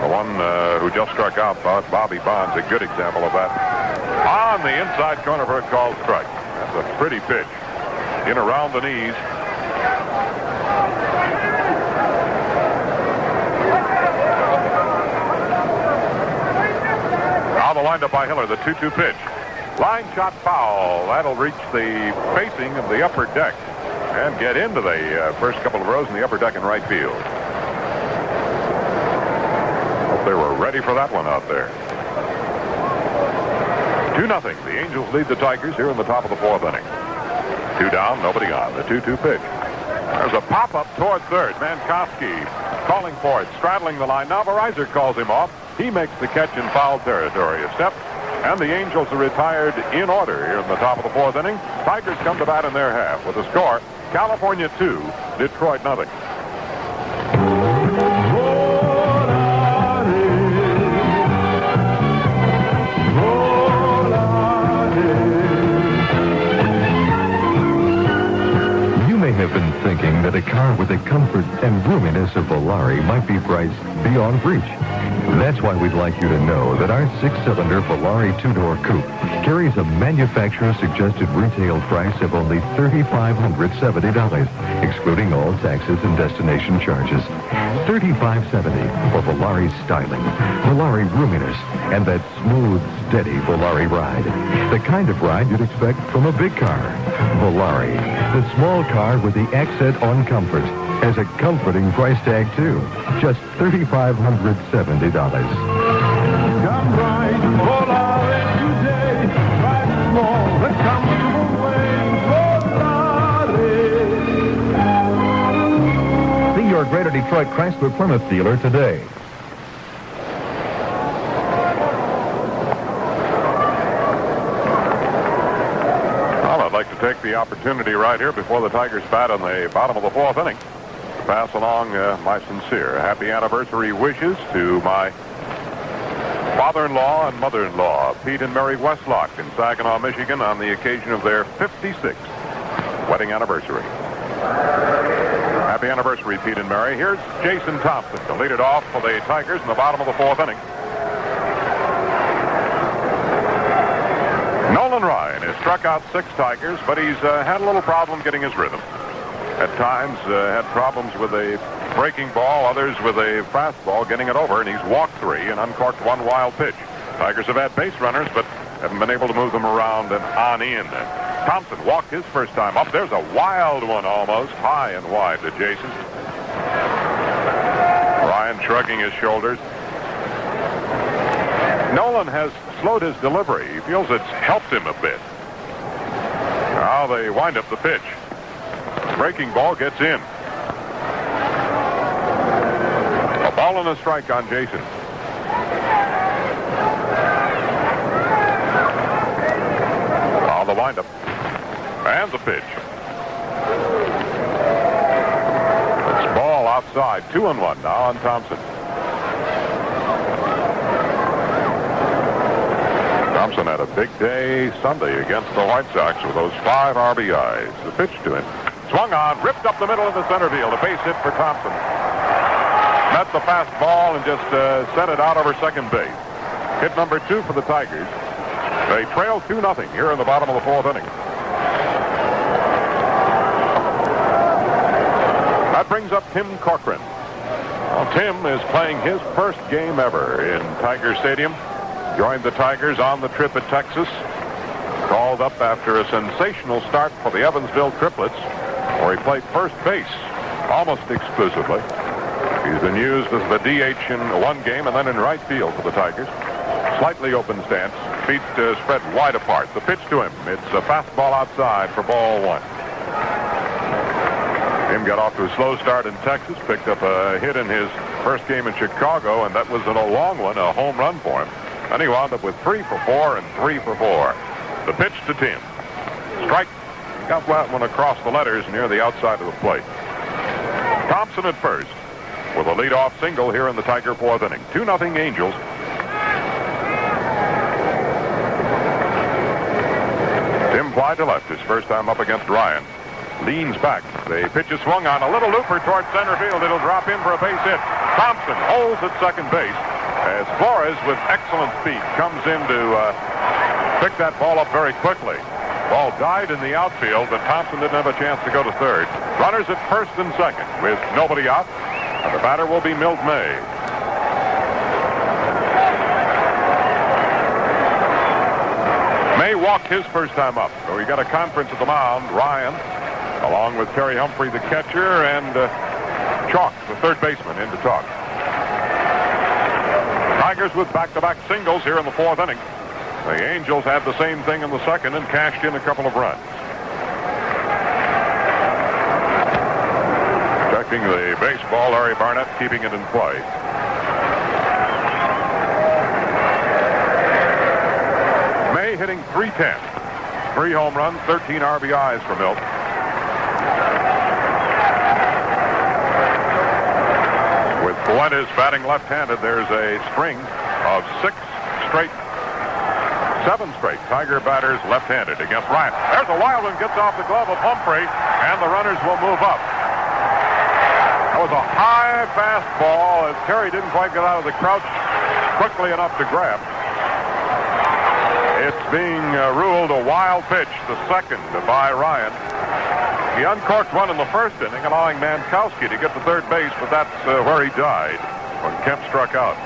The one who just struck out, Bobby Bonds, a good example of that. On the inside corner for a called strike. That's a pretty pitch. In around the knees. Now the windup by Hiller, the 2-2 pitch. Line shot foul. That'll reach the facing of the upper deck and get into the first couple of rows in the upper deck in right field. Hope they were ready for that one out there. 2-0. The Angels lead the Tigers here in the top of the 4th inning. 2 down, nobody on. The 2-2 pitch. There's a pop-up toward third. Mankowski calling for it, straddling the line. Now Verizon calls him off. He makes the catch in foul territory. A step, and the Angels are retired in order here in the top of the 4th inning. Tigers come to bat in their half with a score: California 2, Detroit 0. Have been thinking that a car with the comfort and roominess of Volare might be priced beyond reach. That's why we'd like you to know that our 6-cylinder Volare 2-door coupe carries a manufacturer-suggested retail price of only $3,570, excluding all taxes and destination charges. $3,570 for Volare styling, Volare roominess, and that smooth, steady Volare ride. The kind of ride you'd expect from a big car. Volare, the small car with the accent on comfort, has a comforting price tag, too. Just $3,570. Come ride Volare today. Ride small, the comfortable way. Volare. See your Greater Detroit Chrysler Plymouth dealer today. Take the opportunity right here before the Tigers bat in the bottom of the 4th inning to pass along my sincere happy anniversary wishes to my father-in-law and mother-in-law, Pete and Mary Westlock, in Saginaw, Michigan, on the occasion of their 56th wedding anniversary. Happy anniversary, Pete and Mary. Here's Jason Thompson to lead it off for the Tigers in the bottom of the 4th inning. Nolan Ryan has struck out 6 Tigers, but he's had a little problem getting his rhythm. At times, had problems with a breaking ball, others with a fastball, getting it over, and he's walked 3 and uncorked 1 wild pitch. Tigers have had base runners, but haven't been able to move them around and on in. Thompson walked his first time up. There's a wild one almost, high and wide to Jason. Ryan shrugging his shoulders. Nolan has slowed his delivery. He feels it's helped him a bit. Now they wind up the pitch. Breaking ball gets in. A ball and a strike on Jason. Now the windup. And the pitch. It's ball outside. 2-1 now on Thompson. Thompson had a big day Sunday against the White Sox with those 5 RBIs. The pitch to him. Swung on, ripped up the middle of the center field. A base hit for Thompson. Met the fastball and just sent it out over second base. Hit number 2 for the Tigers. They trail 2-0 here in the bottom of the 4th inning. That brings up Tim Corcoran. Well, Tim is playing his first game ever in Tiger Stadium. Joined the Tigers on the trip at Texas. Called up after a sensational start for the Evansville Triplets, where he played first base almost exclusively. He's been used as the DH in one game and then in right field for the Tigers. Slightly open stance, feet spread wide apart. The pitch to him, it's a fastball outside for ball one. Tim got off to a slow start in Texas, picked up a hit in his first game in Chicago, and that was a long one, a home run for him. And he wound up with 3 for 4 and 3 for 4. The pitch to Tim. Strike. Got that one across the letters near the outside of the plate. Thompson at first with a leadoff single here in the Tiger fourth inning. 2-0 Angels. Tim fly to left his first time up against Ryan. Leans back. The pitch is swung on. A little looper towards center field. It'll drop in for a base hit. Thompson holds at second base as Flores, with excellent speed, comes in to pick that ball up very quickly. Ball died in the outfield, but Thompson didn't have a chance to go to third. Runners at first and second with nobody out. And the batter will be Milt May. May walked his first time up. So we got a conference at the mound. Ryan, along with Terry Humphrey, the catcher, and Chalk, the third baseman, in to talk. Tigers with back-to-back singles here in the fourth inning. The Angels had the same thing in the second and cashed in a couple of runs. Checking the baseball, Larry Barnett keeping it in play. May hitting .310. 3 home runs, 13 RBIs for Milt. With Fuentes batting left-handed, there's a string of 7 straight Tiger batters left-handed against Ryan. There's a wild one, gets off the glove of Humphrey, and the runners will move up. That was a high fastball as Terry didn't quite get out of the crouch quickly enough to grab. It's being ruled a wild pitch, the second by Ryan. He uncorked one in the first inning, allowing Mankowski to get to third base, but that's where he died when Kemp struck out.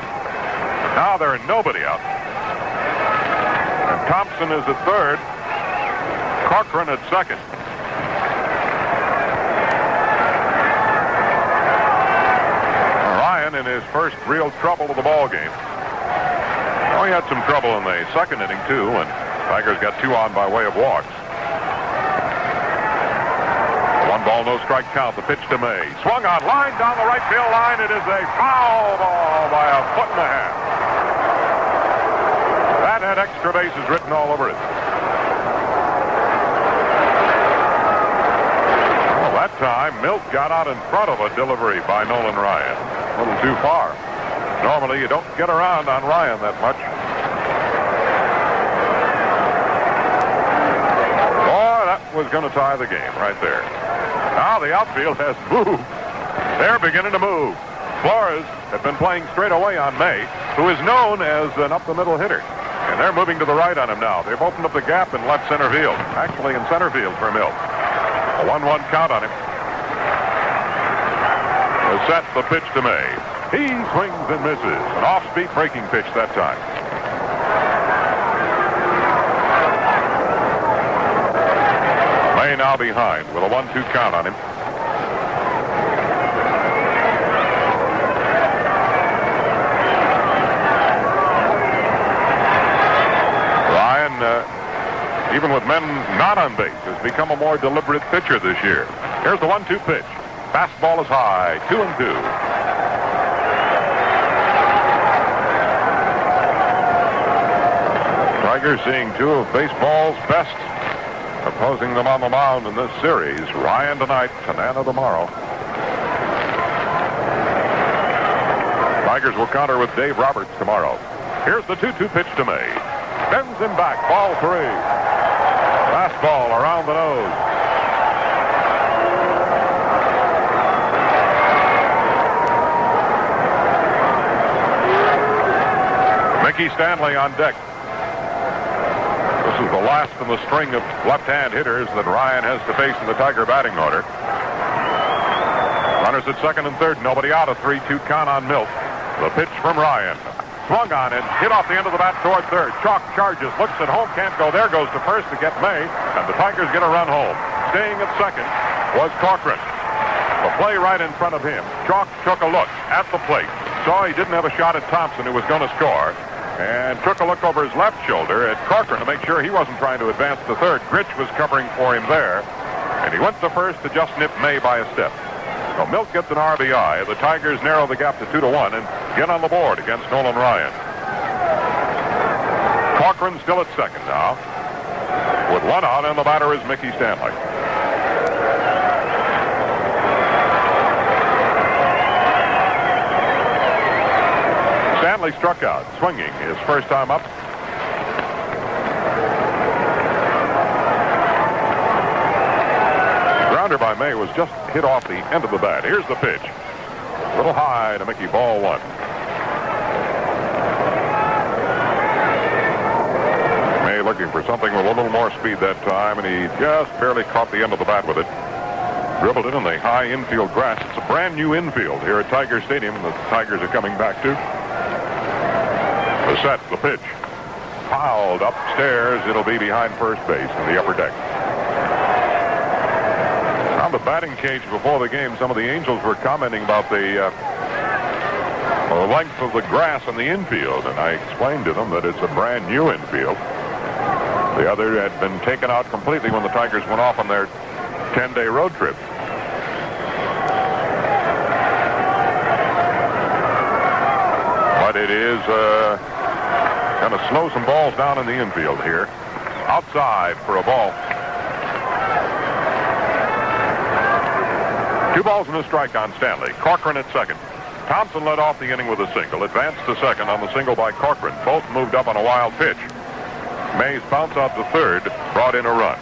Now there are nobody out. And Thompson is at third. Cochran at second. Ryan in his first real trouble of the ball game. Oh, he had some trouble in the second inning, too, and Tigers got 2 on by way of walks. 1 ball, no strike count. The pitch to May. Swung on, line down the right field line. It is a foul ball by a foot and a half. That had extra bases written all over it. Well, that time, Milt got out in front of a delivery by Nolan Ryan. A little too far. Normally, you don't get around on Ryan that much. Boy, that was going to tie the game right there. Now the outfield has moved. They're beginning to move. Flores had been playing straight away on May, who is known as an up-the-middle hitter. And they're moving to the right on him now. They've opened up the gap in left center field. Actually in center field for Milt. A 1-1 count on him. Set the pitch to May. He swings and misses. An off-speed breaking pitch that time. May now behind with a 1-2 count on him. Ryan, even with men not on base, has become a more deliberate pitcher this year. Here's the 1-2 pitch. Fastball is high, 2-2. Tigers seeing 2 of baseball's best opposing them on the mound in this series. Ryan tonight, Tanana tomorrow. Tigers will counter with Dave Roberts tomorrow. Here's the 2-2 pitch to May. Bends him back, ball 3. Fastball around the nose. Mickey Stanley on deck. This is the last in the string of left-hand hitters that Ryan has to face in the Tiger batting order. Runners at second and third. Nobody out. A 3-2 count on Milt. The pitch from Ryan. Swung on and hit off the end of the bat toward third. Chalk charges. Looks at home. Can't go there. Goes to first to get May. And the Tigers get a run home. Staying at second was Cochran. The play right in front of him. Chalk took a look at the plate. Saw he didn't have a shot at Thompson, who was going to score, and took a look over his left shoulder at Corcoran to make sure he wasn't trying to advance to third. Grich was covering for him there, and he went to first to just nip May by a step. So Milt gets an RBI. The Tigers narrow the gap to 2-1 and get on the board against Nolan Ryan. Corcoran still at second now, with one out, and the batter is Mickey Stanley. Stanley struck out, swinging his first time up. Grounder by May was just hit off the end of the bat. Here's the pitch. A little high to Mickey, ball one. May looking for something with a little more speed that time, and he just barely caught the end of the bat with it. Dribbled it in the high infield grass. It's a brand new infield here at Tiger Stadium that the Tigers are coming back to. The set, the pitch. Fouled upstairs. It'll be behind first base in the upper deck. On the batting cage before the game, some of the Angels were commenting about the length of the grass in the infield, and I explained to them that it's a brand new infield. The other had been taken out completely when the Tigers went off on their 10-day road trip. But it is going to slow some balls down in the infield here. Outside for a ball. 2 balls and a strike on Stanley. Corcoran at second. Thompson led off the inning with a single. Advanced to second on the single by Corcoran. Both moved up on a wild pitch. May's bounce out to third brought in a run.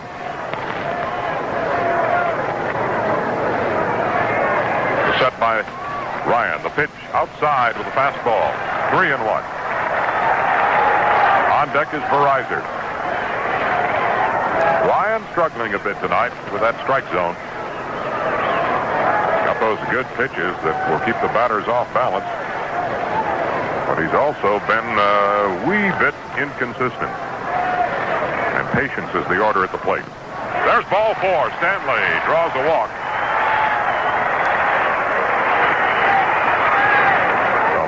Set by Ryan. The pitch outside with a fastball. 3-1. On deck is Verizon. Ryan struggling a bit tonight with that strike zone. Got those good pitches that will keep the batters off balance. But he's also been a wee bit inconsistent. And patience is the order at the plate. There's ball 4. Stanley draws a walk.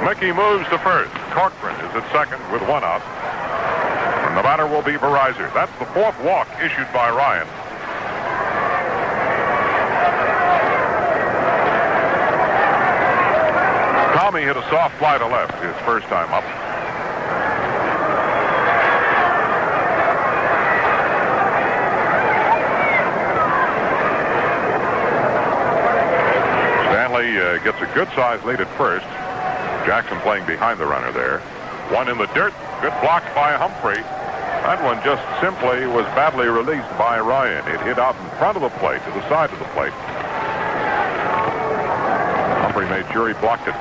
Mickey moves to first. Corcoran is at second with 1 out. And the batter will be Verizon. That's the 4th walk issued by Ryan. Tommy hit a soft fly to left his first time up. Stanley gets a good-sized lead at first. Jackson playing behind the runner there. One in the dirt. Good block by Humphrey. That one just simply was badly released by Ryan. It hit out in front of the plate, to the side of the plate. Humphrey made sure he blocked it.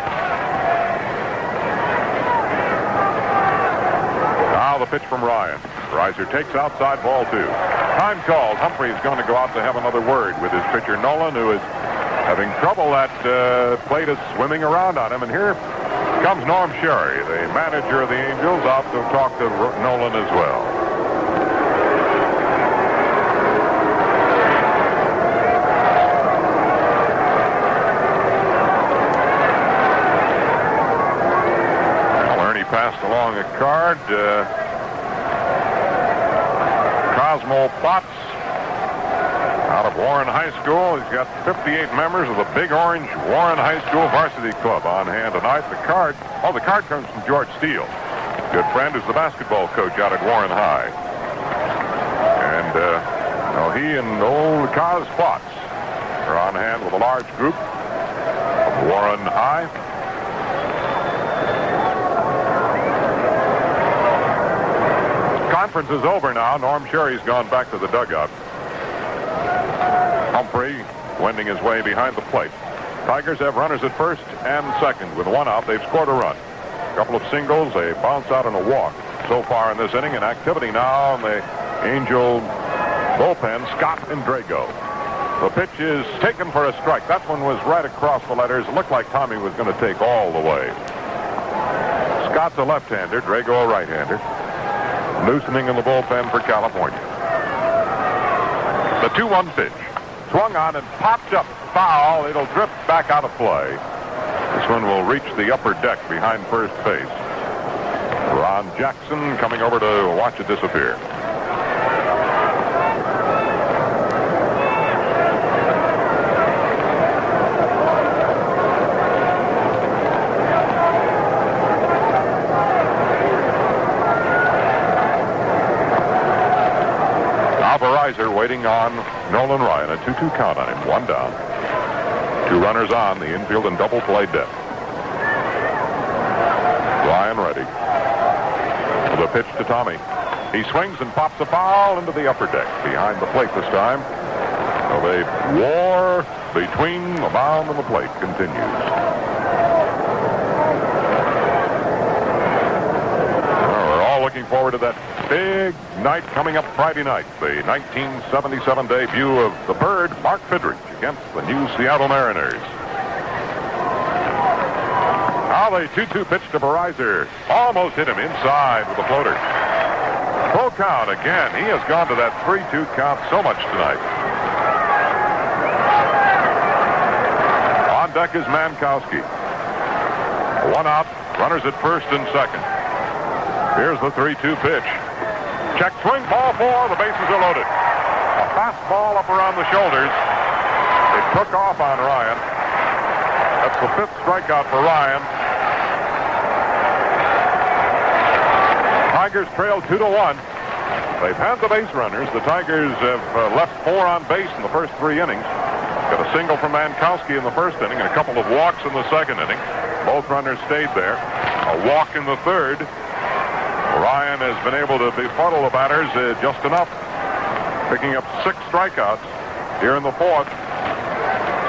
Now the pitch from Ryan. Riser takes outside, ball 2. Time called. Humphrey is going to go out to have another word with his pitcher Nolan, who is having trouble. That plate is swimming around on him. And here comes Norm Sherry, the manager of the Angels, out to talk to Nolan as well. Well, Ernie passed along a card. Cosmo Potts, out of Warren High School. He's got 58 members of the Big Orange Warren High School Varsity Club on hand tonight. The card comes from George Steele, good friend who's the basketball coach out at Warren High. And he and old Cos Potts are on hand with a large group of Warren High. Conference is over now. Norm Sherry's gone back to the dugout. Humphrey wending his way behind the plate. Tigers have runners at first and second with 1 out. They've scored a run. A couple of singles, a bounce out, and a walk so far in this inning. And activity now in the Angel bullpen, Scott and Drago. The pitch is taken for a strike. That one was right across the letters. It looked like Tommy was going to take all the way. Scott's a left-hander, Drago a right-hander. Loosening in the bullpen for California. The 2-1 pitch. Swung on and popped up. Foul. It'll drift back out of play. This one will reach the upper deck behind first base. Ron Jackson coming over to watch it disappear. Waiting on Nolan Ryan. A 2-2 count on him. One down. Two runners on the infield and double play depth. Ryan ready. With a pitch to Tommy. He swings and pops a foul into the upper deck behind the plate this time. So the war between the mound and the plate continues. We're all looking forward to that big night coming up Friday night. The 1977 debut of the Bird, Mark Fidrich, against the new Seattle Mariners. Now the 2-2 pitch to Verizon. Almost hit him inside with a floater. Full count again. He has gone to that 3-2 count so much tonight. On deck is Mankowski. One out. Runners at first and second. Here's the 3-2 pitch. Check swing, ball four. The bases are loaded. A fastball up around the shoulders. It took off on Ryan. That's the fifth strikeout for Ryan. Tigers trail 2-1. They've had the base runners. The Tigers have left four on base in the first three innings. Got a single from Mankowski in the first inning and a couple of walks in the second inning. Both runners stayed there. A walk in the third. Ryan has been able to befuddle the batters just enough, picking up 6 strikeouts here in the fourth.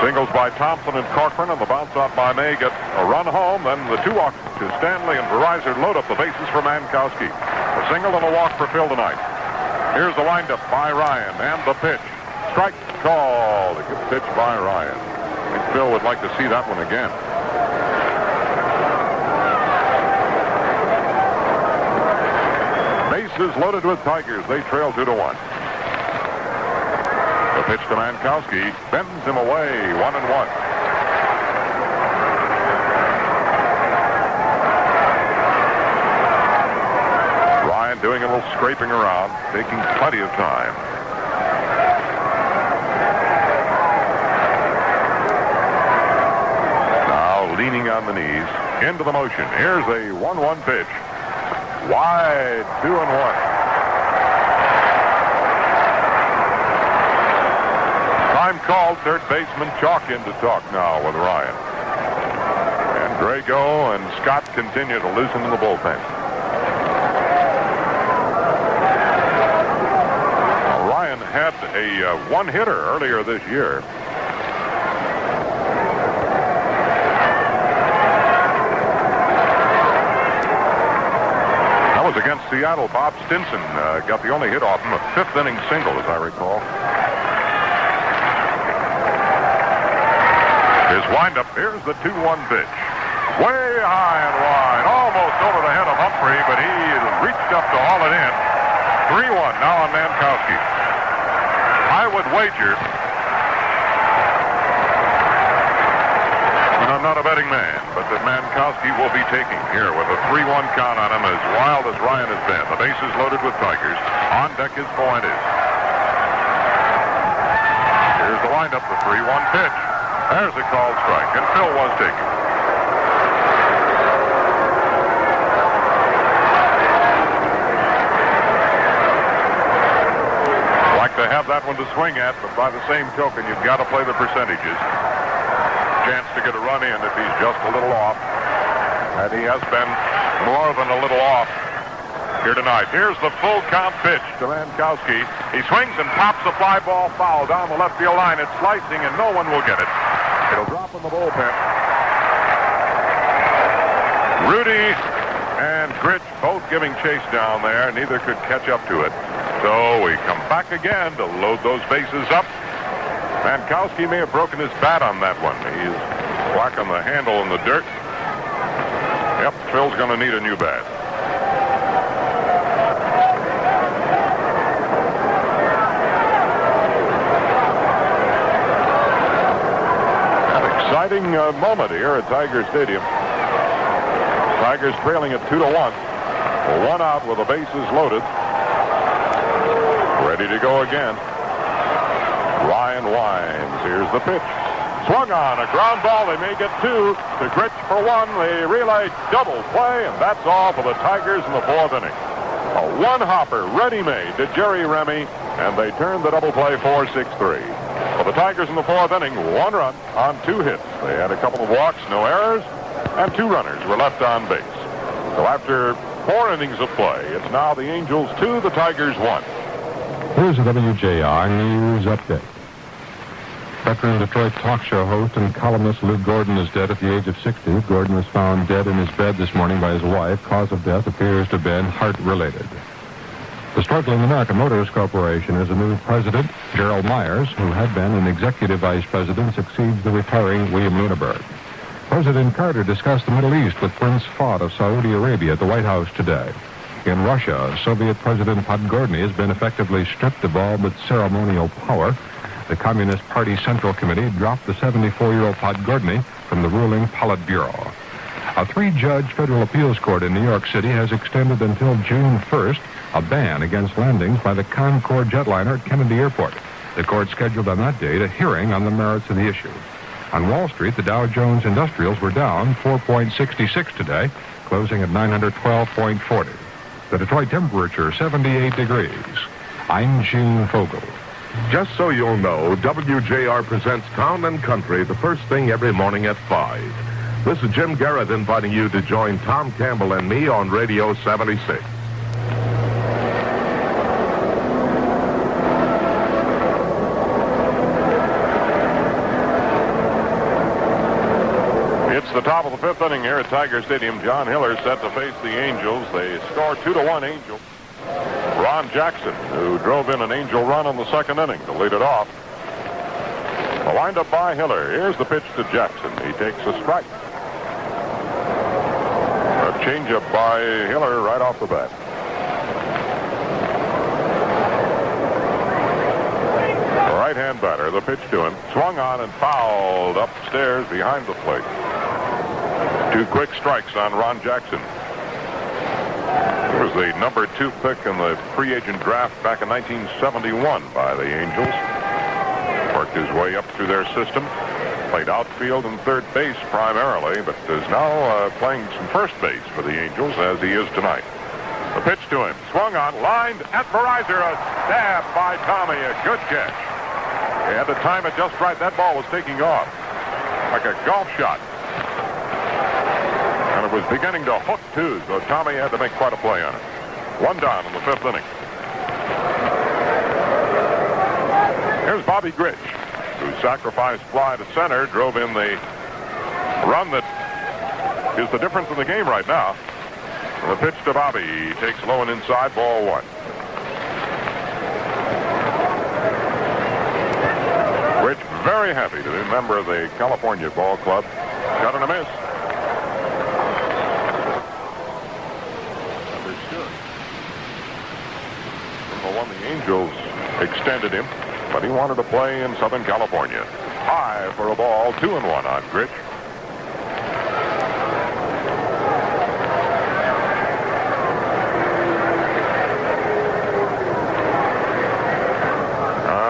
Singles by Thompson and Corcoran, and the bounce out by May get a run home. Then the two walks to Stanley and Verizon load up the bases for Mankowski. A single and a walk for Phil tonight. Here's the windup by Ryan and the pitch. Strike called. A good pitch by Ryan. I think Phil would like to see that one again. Bases loaded with Tigers. They trail 2-1. The pitch to Mankowski bends him away. 1-1. Ryan doing a little scraping around, taking plenty of time. Now leaning on the knees, into the motion. Here's a 1-1 pitch. Wide, 2-1. Time called. Third baseman Chalk in to talk now with Ryan. And Drago and Scott continue to loosen in the bullpen. Now, Ryan had a one-hitter earlier this year. Against Seattle, Bob Stinson got the only hit off him, a fifth-inning single, as I recall. His windup. Here's the 2-1 pitch. Way high and wide, almost over the head of Humphrey, but he reached up to haul it in. 3-1 now on Mankowski. I would wager, and I'm not a betting man, but that Mankowski will be taking here with a 3-1 count on him, as wild as Ryan has been. The bases loaded with Tigers. On deck is Fuentes. Here's the windup, the 3-1 pitch. There's a called strike, and Phil was taken. Like to have that one to swing at, but by the same token, you've got to play the percentages. Chance to get a run in if he's just a little off. And he has been more than a little off here tonight. Here's the full count pitch to Mankowski. He swings and pops a fly ball foul down the left field line. It's slicing and no one will get it. It'll drop in the bullpen. Rudi and Grich both giving chase down there. Neither could catch up to it. So we come back again to load those bases up. Mankowski may have broken his bat on that one. He's whacking the handle in the dirt. Yep, Phil's going to need a new bat. exciting moment here at Tiger Stadium. Tigers trailing at 2-1. One out with the bases loaded. Ready to go again. Ryan winds. Here's the pitch. Swung on. A ground ball. They may get two. To Grich for one. The relay double play, and that's all for the Tigers in the fourth inning. A one-hopper ready-made to Jerry Remy, and they turned the double play 4-6-3. For the Tigers in the fourth inning, 1 run on 2 hits. They had a couple of walks, no errors, and 2 runners were left on base. So after 4 innings of play, it's now the Angels 2, the Tigers 1. Here's a WJR News Update. Veteran Detroit talk show host and columnist Lou Gordon is dead at the age of 60. Gordon was found dead in his bed this morning by his wife. Cause of death appears to have been heart-related. The struggling American Motors Corporation has a new president. Gerald Myers, who had been an executive vice president, succeeds the retiring William Lundberg. President Carter discussed the Middle East with Prince Fahd of Saudi Arabia at the White House today. In Russia, Soviet President Podgorny has been effectively stripped of all but ceremonial power. The Communist Party Central Committee dropped the 74-year-old Podgorny from the ruling Politburo. A 3-judge federal appeals court in New York City has extended until June 1st a ban against landings by the Concorde jetliner at Kennedy Airport. The court scheduled on that date a hearing on the merits of the issue. On Wall Street, the Dow Jones Industrials were down 4.66 today, closing at 912.40. The Detroit temperature, 78 degrees. I'm Gene Fogel. Just so you'll know, WJR presents Town and Country the first thing every morning at 5. This is Jim Garrett inviting you to join Tom Campbell and me on Radio 76. It's the top of the 5th inning here at Tiger Stadium. John Hiller set to face the Angels. They score 2-1 Angels. Ron Jackson, who drove in an Angel run on the 2nd inning to lead it off. A windup by Hiller. Here's the pitch to Jackson. He takes a strike. A changeup by Hiller right off the bat. The right-hand batter, the pitch to him. Swung on and fouled upstairs behind the plate. 2 quick strikes on Ron Jackson. He was the number 2 pick in the free agent draft back in 1971 by the Angels. Worked his way up through their system. Played outfield and third base primarily, but is now playing some first base for the Angels as he is tonight. The pitch to him. Swung on, lined at Verizon. A stab by Tommy. A good catch. He had to time it just right. That ball was taking off like a golf shot. And it was beginning to hook, too, so Tommy had to make quite a play on it. 1 down in the 5th inning. Here's Bobby Grich, who sacrificed fly to center, drove in the run that is the difference in the game right now. And the pitch to Bobby. He takes low and inside, ball 1. Grich very happy to be a member of the California Ball Club. Got in a miss. The Angels extended him, but he wanted to play in Southern California. High for a ball, 2-1 on Grich.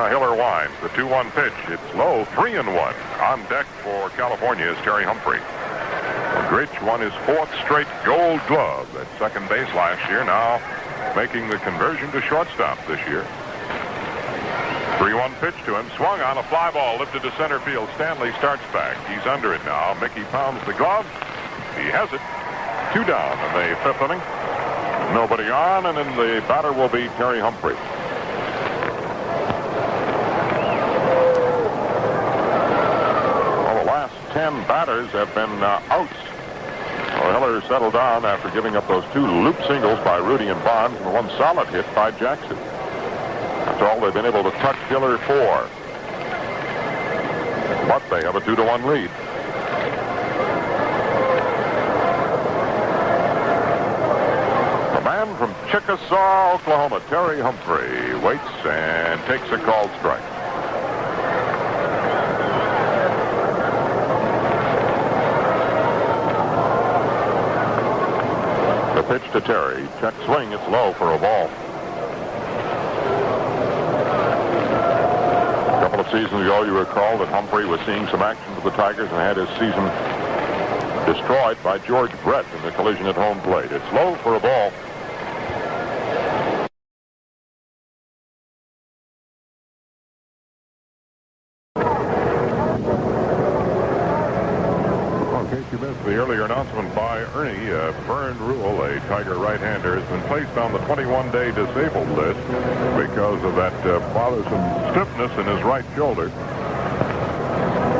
Hiller winds, the 2-1 pitch. It's low, 3-1. On deck for California is Terry Humphrey. Grich won his 4th straight Gold Glove at second base last year. Now making the conversion to shortstop this year. 3-1 pitch to him. Swung on a fly ball, lifted to center field. Stanley starts back. He's under it now. Mickey pounds the glove. He has it. 2 down in the 5th inning. Nobody on, and then the batter will be Terry Humphrey. Well, the last 10 batters have been outs. Hiller settled down after giving up those 2 loop singles by Rudi and Bonds and 1 solid hit by Jackson. That's all they've been able to touch Hiller for. But they have a 2-1 lead. The man from Chickasaw, Oklahoma, Terry Humphrey, waits and takes a called strike. pitch to Terry. Check swing. It's low for a ball. A couple of seasons ago, you recall that Humphrey was seeing some action for the Tigers and had his season destroyed by George Brett in the collision at home plate. It's low for a ball. The earlier announcement by Ernie, Vern Rule, a Tiger right-hander, has been placed on the 21-day disabled list because of that bothersome stiffness in his right shoulder.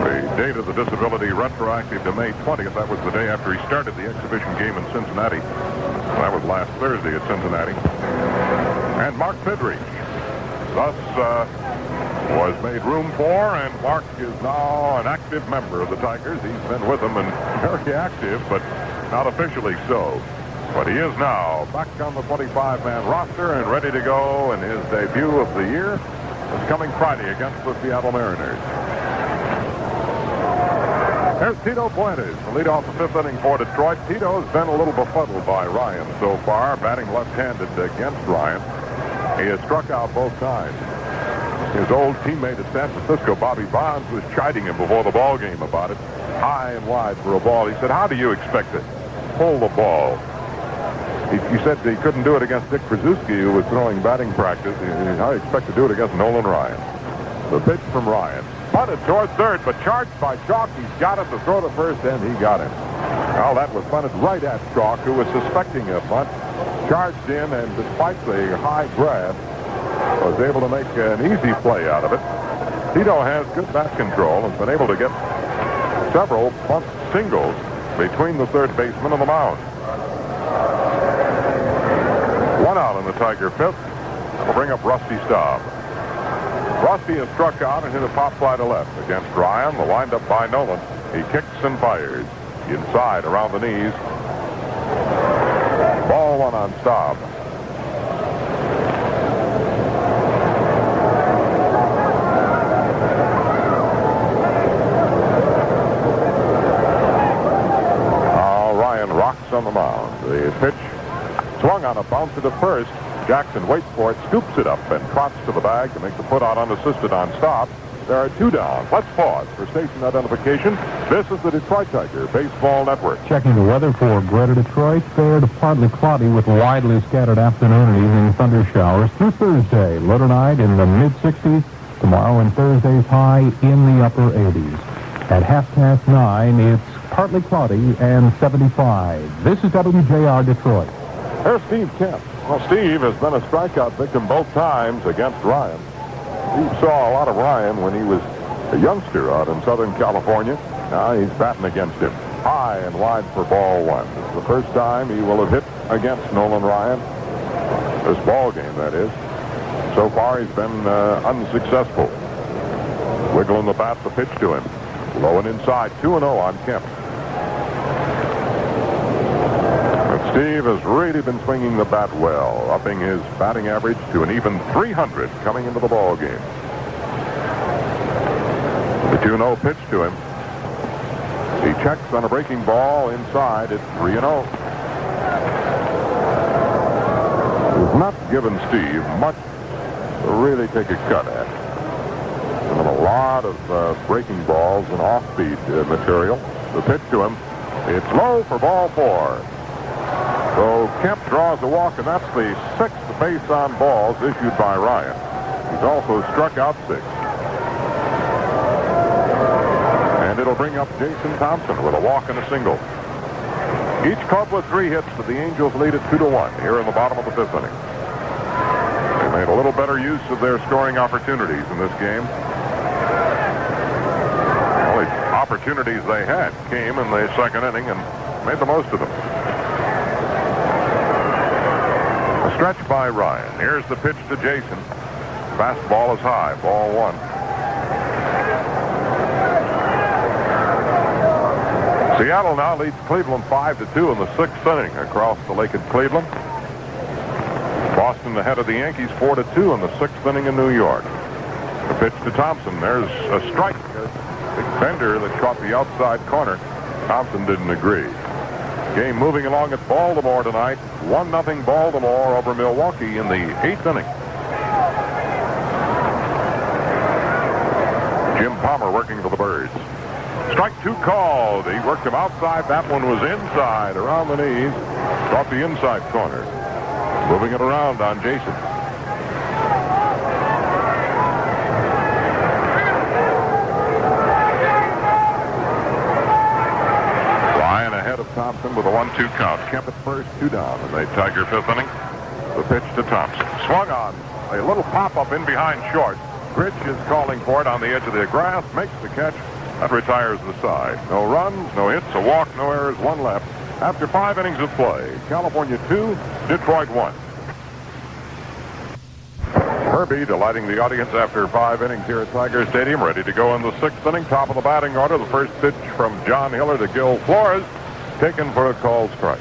The date of the disability retroactive to May 20th. That was the day after he started the exhibition game in Cincinnati. That was last Thursday at Cincinnati. And Mark Fidrich thus was made room for, and Mark is now an active member of the Tigers. He's been with them and very active, but not officially so. But he is now back on the 25-man roster and ready to go in his debut of the year. It's coming Friday against the Seattle Mariners. There's Tito Fuentes to lead off the fifth inning for Detroit. Tito's been a little befuddled by Ryan so far, batting left-handed against Ryan. He has struck out both times. His old teammate at San Francisco, Bobby Bonds, was chiding him before the ball game about it. High and wide for a ball. He said, how do you expect to pull the ball? He said he couldn't do it against Dick Krasuski, who was throwing batting practice. How do you expect to do it against Nolan Ryan? The pitch from Ryan. Bunted toward third, but charged by Chalk. He's got it to throw to first, and he got him. Well, that was bunted right at Chalk, who was suspecting a bunt. Charged in, and despite the high grass, was able to make an easy play out of it. Tito has good bat control and has been able to get several bunt singles between the third baseman and the mound. One out in the Tiger fifth. That'll bring up Rusty Staub. Rusty has struck out and hit a pop fly to left against Ryan. The windup by Nolan. He kicks and fires. Inside, around the knees. Ball one on Staub. On the mound. The pitch swung on a bouncer to first. Jackson waits for it, scoops it up, and trots to the bag to make the put out unassisted on Stop. There are two down. Let's pause for station identification. This is the Detroit Tiger Baseball Network. Checking the weather for Greater Detroit. Fair to partly cloudy with widely scattered afternoon and evening thunder showers through Thursday. Low tonight in the mid-60s. Tomorrow and Thursday's high in the upper 80s. At 9:30, it's partly cloudy and 75. This is WJR Detroit. Here's Steve Kemp. Well, Steve has been a strikeout victim both times against Ryan. Steve saw a lot of Ryan when he was a youngster out in Southern California. Now he's batting against him. High and wide for ball one. It's the first time he will have hit against Nolan Ryan. This ball game, that is. So far, he's been unsuccessful. Wiggling the bat, the pitch to him. Low and inside, 2-0 on Kemp. But Steve has really been swinging the bat well, upping his batting average to an even 300 coming into the ball game. The 2-0 pitch to him. He checks on a breaking ball inside. It's 3-0. He's not given Steve much to really take a cut at. And a lot of breaking balls and off-speed material. The pitch to him. It's low for ball four. So Kemp draws a walk, and that's the sixth base on balls issued by Ryan. He's also struck out 6. And it'll bring up Jason Thompson with a walk and a single. Each club with 3 hits, but the Angels lead at 2-1 here in the bottom of the 5th inning. They made a little better use of their scoring opportunities in this game. The only opportunities they had came in the 2nd inning and made the most of them. A stretch by Ryan. Here's the pitch to Jason. Fastball is high. Ball 1. Seattle now leads Cleveland 5-2 in the 6th inning across the lake at Cleveland. Boston ahead of the Yankees 4-2 in the 6th inning in New York. The pitch to Thompson. There's a strike. A big bender that caught the outside corner. Thompson didn't agree. Game moving along at Baltimore tonight. 1-0 Baltimore over Milwaukee in the 8th inning. Jim Palmer working for the Birds. Strike 2 called. He worked him outside. That one was inside, around the knees. Caught the inside corner. Moving it around on Jason. Ryan ahead of Thompson with a 1-2 count. Kemp at first, 2 down in the Tiger 5th inning. The pitch to Thompson. Swung on. A little pop-up in behind short. Grich is calling for it on the edge of the grass. Makes the catch. That retires the side. No runs, no hits, a walk, no errors, 1 left. After 5 innings of play, California 2, Detroit 1. Herbie delighting the audience after 5 innings here at Tiger Stadium. Ready to go in the 6th inning. Top of the batting order. The first pitch from John Hiller to Gil Flores. Taken for a called strike.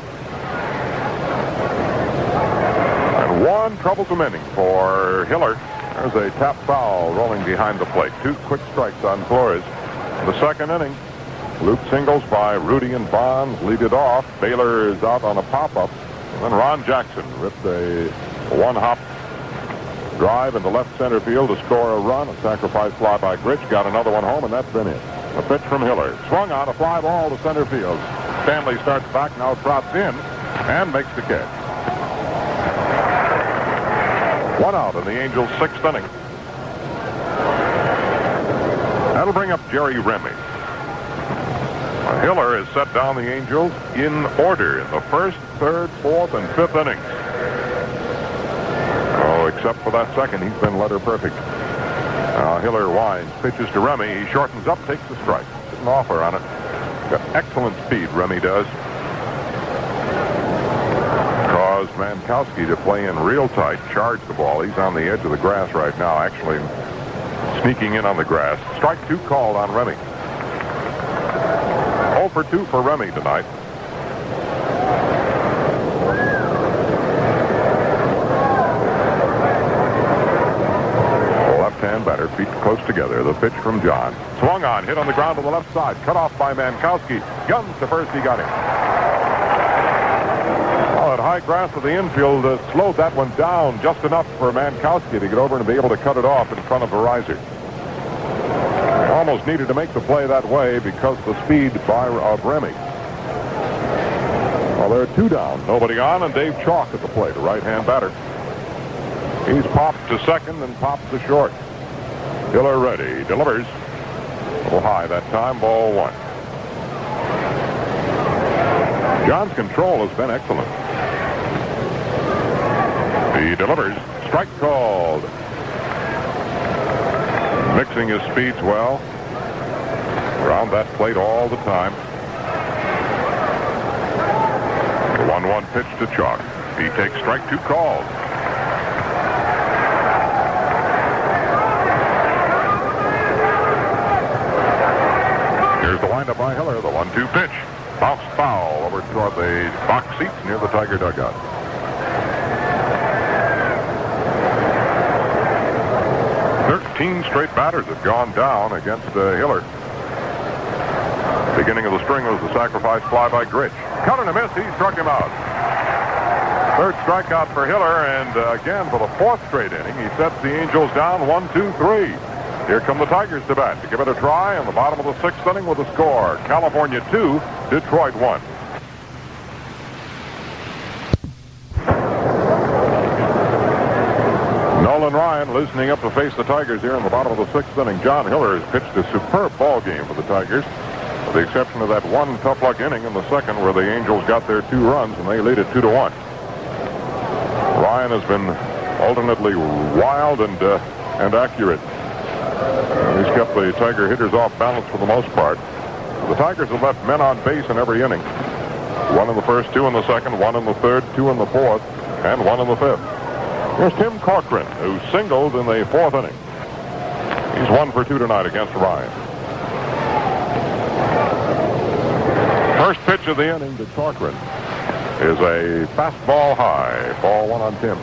And 1 troublesome inning for Hiller. There's a tap foul rolling behind the plate. 2 quick strikes on Flores. In the 2nd inning, Luke singles by Rudi and Bonds lead it off. Baylor is out on a pop-up. And then Ron Jackson ripped a 1-hop drive into left center field to score a run. A sacrifice fly by Grich. Got another one home, and that's been it. A pitch from Hiller. Swung on a fly ball to center field. Stanley starts back, now trots in, and makes the catch. 1 out in the Angels' 6th inning. That'll bring up Jerry Remy. Hiller has set down the Angels in order in the 1st, 3rd, 4th, and 5th innings. Oh, except for that 2nd, he's been letter perfect. Hiller winds, pitches to Remy. He shortens up, takes the strike. Didn't offer on it. Got excellent speed, Remy does. Caused Mankowski to play in real tight, charge the ball. He's on the edge of the grass right now, actually sneaking in on the grass. Strike 2 called on Remy. 0 for 2 for Remy tonight. Left-hand batter, feet close together. The pitch from John. Swung on, hit on the ground to the left side. Cut off by Mankowski. Guns to first, he got him. Oh, that high grass of the infield slowed that one down just enough for Mankowski to get over and be able to cut it off in front of the riser. Almost needed to make the play that way because the speed of Remy. Well, there are 2 down. Nobody on, and Dave Chalk at the plate, a right-hand batter. He's popped to second and pops to short. Hiller ready. Delivers. A little high that time. Ball 1. John's control has been excellent. He delivers. Strike called. Mixing his speeds well. Around that plate all the time. The 1-1 pitch to Chalk. He takes strike 2 called. Here's the windup by Hiller. The 1-2 pitch. Bounced foul over toward the box seats near the Tiger dugout. Straight batters have gone down against Hiller. Beginning of the string was the sacrifice fly by Grich. Cut and a miss. He struck him out. 3rd strikeout for Hiller, and again for the 4th straight inning, he sets the Angels down 1-2-3. Here come the Tigers to bat to give it a try in the bottom of the 6th inning with a score. California 2, Detroit 1. Nolan Ryan loosening up to face the Tigers here in the bottom of the 6th inning. John Hiller has pitched a superb ball game for the Tigers, with the exception of that 1 tough luck inning in the 2nd where the Angels got their 2 runs and they lead it 2-1. Ryan has been alternately wild and accurate. He's kept the Tiger hitters off balance for the most part. The Tigers have left men on base in every inning. 1 in the 1st, 2 in the 2nd, 1 in the 3rd, 2 in the 4th, and 1 in the 5th. Here's Tim Corcoran, who singled in the 4th inning. He's 1 for 2 tonight against Ryan. First pitch of the inning to Corcoran is a fastball high. Ball 1 on Tim.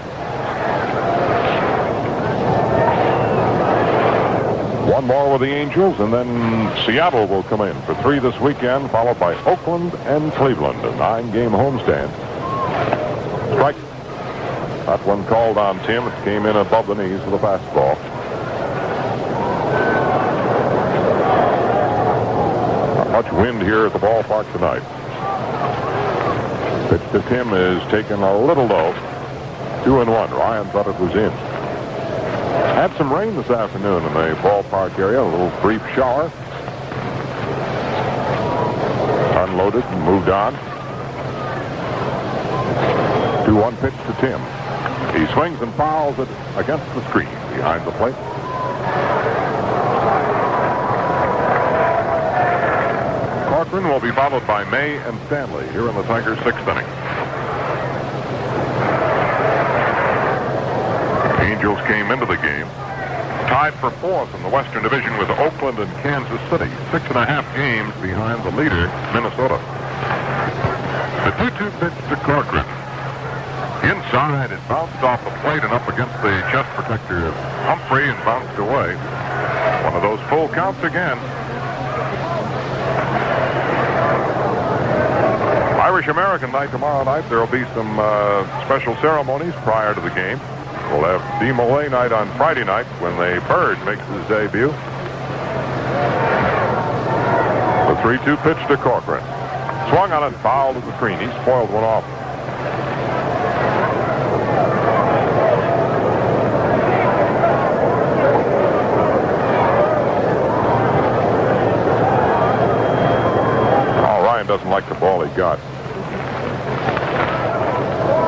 One more with the Angels, and then Seattle will come in for 3 this weekend, followed by Oakland and Cleveland, a 9-game homestand. Strike. That one called on Tim. It came in above the knees with a fastball. Not much wind here at the ballpark tonight. Pitch to Tim is taken a little low. 2-1. Ryan thought it was in. Had some rain this afternoon in the ballpark area. A little brief shower. Unloaded and moved on. 2-1 pitch to Tim. He swings and fouls it against the screen behind the plate. Corcoran will be followed by May and Stanley here in the Tigers' 6th inning. The Angels came into the game tied for 4th in the Western Division with Oakland and Kansas City, 6.5 games behind the leader, Minnesota. The 2-2 pitch to Corcoran. Inside, it bounced off the plate and up against the chest protector of Humphrey and bounced away. One of those full counts again. Irish-American night tomorrow night. There will be some special ceremonies prior to the game. We'll have D. Millay night on Friday night when the Bird makes his debut. The 3-2 pitch to Corcoran. Swung on it, fouled to the screen. He spoiled one off. Oh, Ryan doesn't like the ball he got.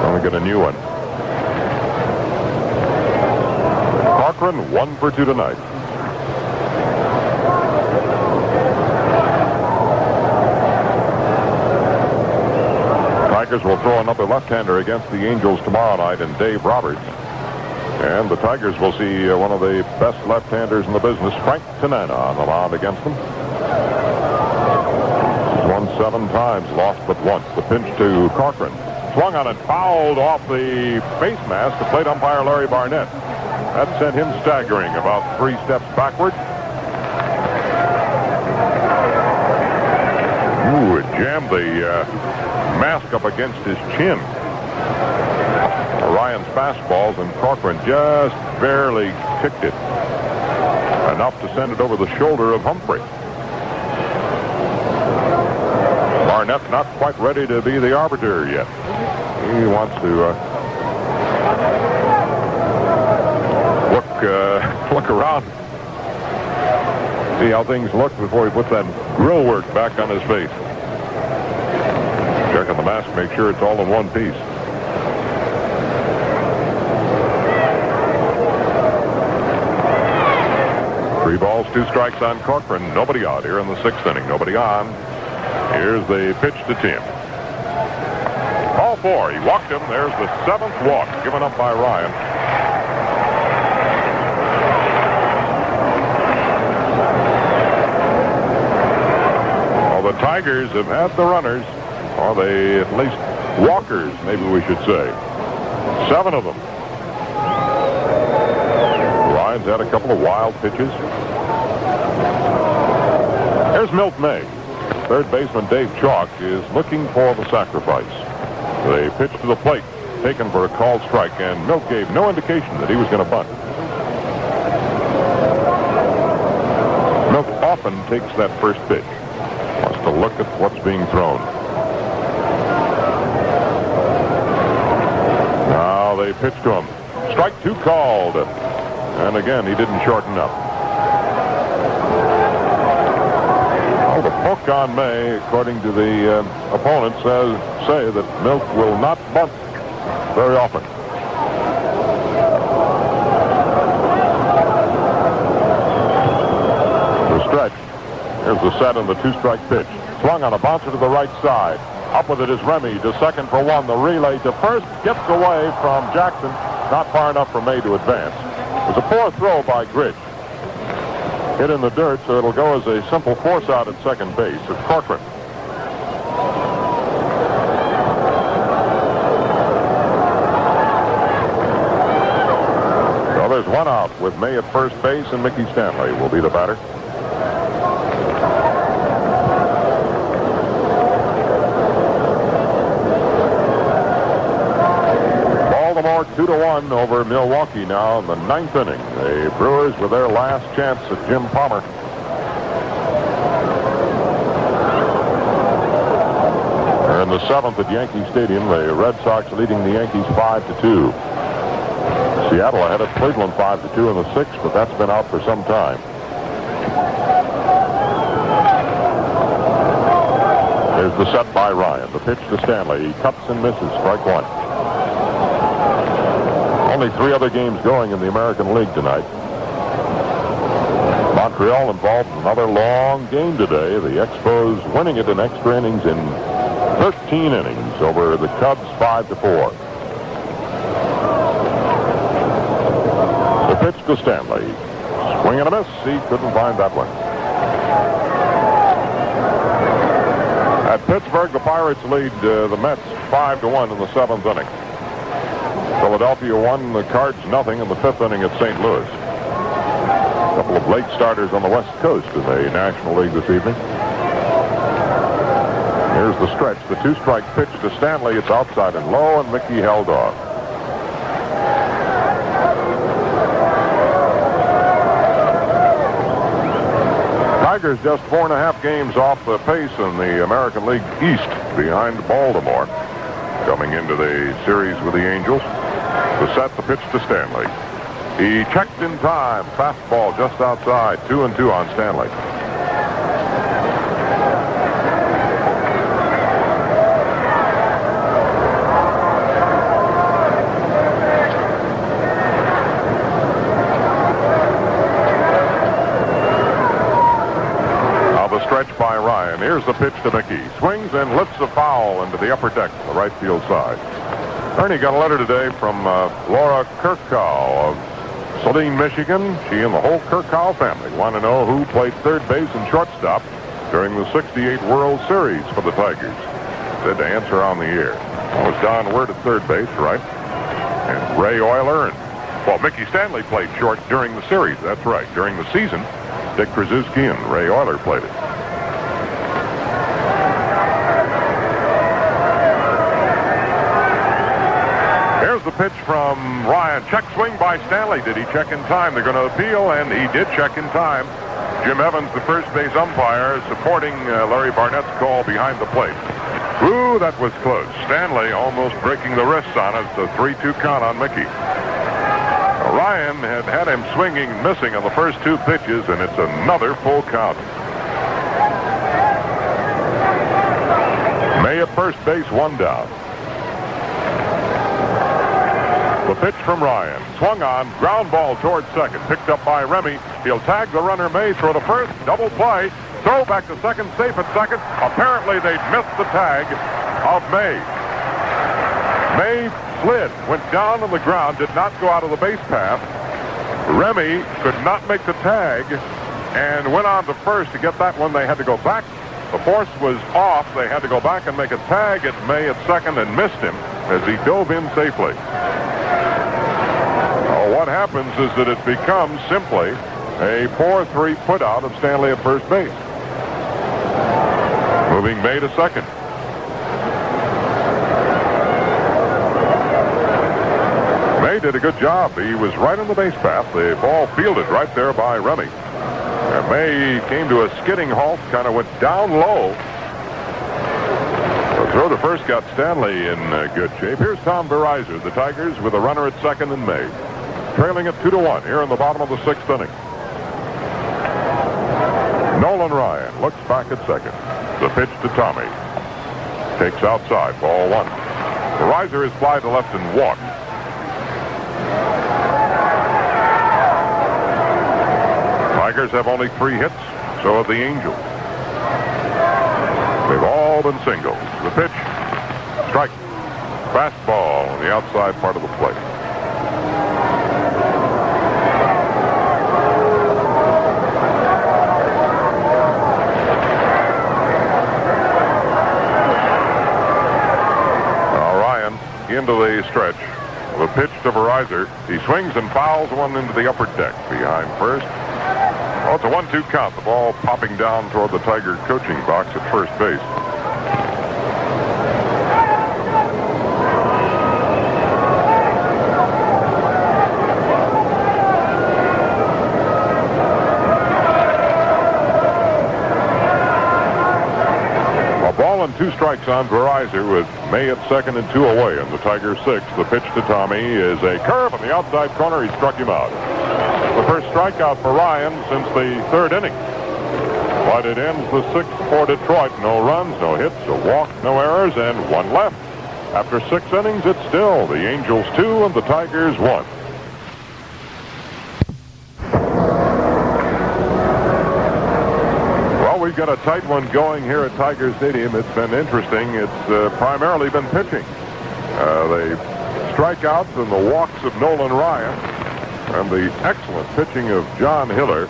Gonna get a new one. Corcoran 1 for 2 tonight. Tigers will throw another left-hander against the Angels tomorrow night in Dave Roberts. And the Tigers will see one of the best left-handers in the business, Frank Tanana, on the mound against them. He's won 7 times, lost but once. The pinch to Corcoran. Swung on it, fouled off the face mask to plate umpire Larry Barnett. That sent him staggering about 3 steps backward. Ooh, it jammed the mask up against his chin. Ryan's fastballs, and Corcoran just barely kicked it. Enough to send it over the shoulder of Humphrey. Barnett not quite ready to be the arbiter yet. He wants to look around, see how things look before he puts that grill work back on his face. Check on the mask, make sure it's all in one piece. Three balls, 2 strikes on Corcoran. Nobody out here in the 6th inning. Nobody on. Here's the pitch to Tim. Ball 4. He walked him. There's the 7th walk given up by Ryan. The Tigers have had the runners, or they at least walkers, maybe we should say. 7 of them. Ryan's had a couple of wild pitches. Here's Milt May. Third baseman Dave Chalk is looking for the sacrifice. They pitch to the plate, taken for a called strike, and Milt gave no indication that he was going to bunt. Milt often takes that first pitch. Wants to look at what's being thrown. Now they pitch to him. Strike 2 called. And again, he didn't shorten up. Well, the book on May, according to the opponents, say that Milt will not bunt very often. The stretch. Here's the set and the 2-strike pitch. Swung on a bouncer to the right side. Up with it is Remy to second for 1. The relay to first gets away from Jackson. Not far enough for May to advance. It was a poor throw by Grich. Hit in the dirt, so it'll go as a simple force out at second base of Corcoran. So there's one out with May at first base, and Mickey Stanley will be the batter. Baltimore 2-1 over Milwaukee now in the 9th inning. The Brewers with their last chance at Jim Palmer. They're in the 7th at Yankee Stadium. The Red Sox leading the Yankees 5-2. Seattle ahead of Cleveland 5-2 in the 6th, but that's been out for some time. Here's the set by Ryan. The pitch to Stanley. He cuts and misses. Strike one. Only 3 other games going in the American League tonight. Montreal involved in another long game today. The Expos winning it in extra innings in 13 innings over the Cubs 5-4. The pitch to Stanley. Swing and a miss. He couldn't find that one. At Pittsburgh, the Pirates lead the Mets 5-1 in the 7th inning. Philadelphia won the Cards nothing in the 5th inning at St. Louis. A couple of late starters on the West Coast in the National League this evening. Here's the stretch. The 2-strike pitch to Stanley. It's outside and low, and Mickey held off. Tigers just 4.5 games off the pace in the American League East behind Baltimore. Coming into the series with the Angels. The set, the pitch to Stanley. He checked in time. Fastball just outside. 2-2 on Stanley. Now the stretch by Ryan. Here's the pitch to Mickey. Swings and lifts a foul into the upper deck on the right field side. Ernie got a letter today from Laura Kirkhow of Saline, Michigan. She and the whole Kirkhow family want to know who played third base and shortstop during the '68 World Series for the Tigers. Said to answer on the air. It was Don Word at third base, right? And Ray Euler. Well, Mickey Stanley played short during the series. That's right. During the season, Dick Krasuski and Ray Euler played it. The pitch from Ryan. Check swing by Stanley. Did he check in time? They're going to appeal, and he did check in time. Jim Evans, the first base umpire, supporting Larry Barnett's call behind the plate. Ooh, that was close. Stanley almost breaking the wrists on it. It's a 3-2 count on Mickey. Ryan had him swinging and missing on the first 2 pitches, and it's another full count. May at first base, 1 down. The pitch from Ryan. Swung on. Ground ball towards second. Picked up by Remy. He'll tag the runner May. Throw to first. Double play. Throw back to second. Safe at second. Apparently they'd missed the tag of May. May slid. Went down on the ground. Did not go out of the base path. Remy could not make the tag and went on to first. To get that one, they had to go back. The force was off. They had to go back and make a tag at May at second and missed him as he dove in safely. What happens is that it becomes simply a 4-3 putout of Stanley at first base. Moving May to second. May did a good job. He was right on the base path. The ball fielded right there by Remy. And May came to a skidding halt, kind of went down low. The throw to first got Stanley in good shape. Here's Tom Verizon, the Tigers, with a runner at second in May. Trailing at 2-1 here in the bottom of the 6th inning. Nolan Ryan looks back at second. The pitch to Tommy. Takes outside, ball 1. The riser is fly to left and walked. Tigers have only 3 hits, so have the Angels. They've all been singles. The pitch, strike, fastball on the outside part of the plate. Into the stretch. The pitch to Verizon. He swings and fouls one into the upper deck behind first. Well, it's a 1-2 count. The ball popping down toward the Tiger coaching box at first base. Ball and 2 strikes on Verizon with May at second and 2 away in the Tiger 6th. The pitch to Tommy is a curve on the outside corner. He struck him out. The first strikeout for Ryan since the 3rd inning. But it ends the 6th for Detroit. No runs, no hits, a walk, no errors, and 1 left. After 6 innings, it's still the Angels 2 and the Tigers 1. We've got a tight one going here at Tiger Stadium. It's been interesting. It's primarily been pitching. The strikeouts and the walks of Nolan Ryan and the excellent pitching of John Hiller,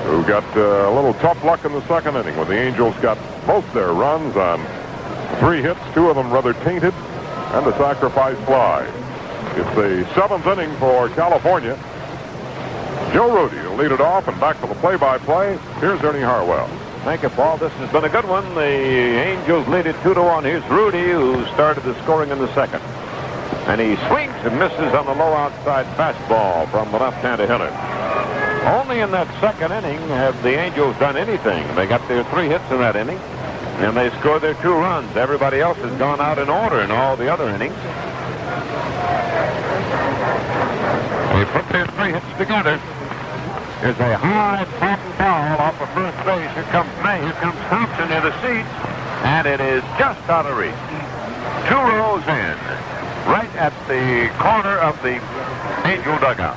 who got a little tough luck in the 2nd inning when the Angels got both their runs on 3 hits, 2 of them rather tainted, and a sacrifice fly. It's the 7th inning for California. Joe Rudi will lead it off, and back to the play-by-play. Here's Ernie Harwell. Thank you, Paul. This has been a good one. The Angels lead it 2-1. Here's Rudi, who started the scoring in the 2nd. And he swings and misses on the low outside fastball from the left-handed hitter. Only in that 2nd inning have the Angels done anything. They got their 3 hits in that inning, and they scored their 2 runs. Everybody else has gone out in order in all the other innings. They put their 3 hits together. There's a high pop foul off of first base. Here comes May. Here comes Thompson near the seats. And it is just out of reach. 2 rows in. Right at the corner of the Angel dugout.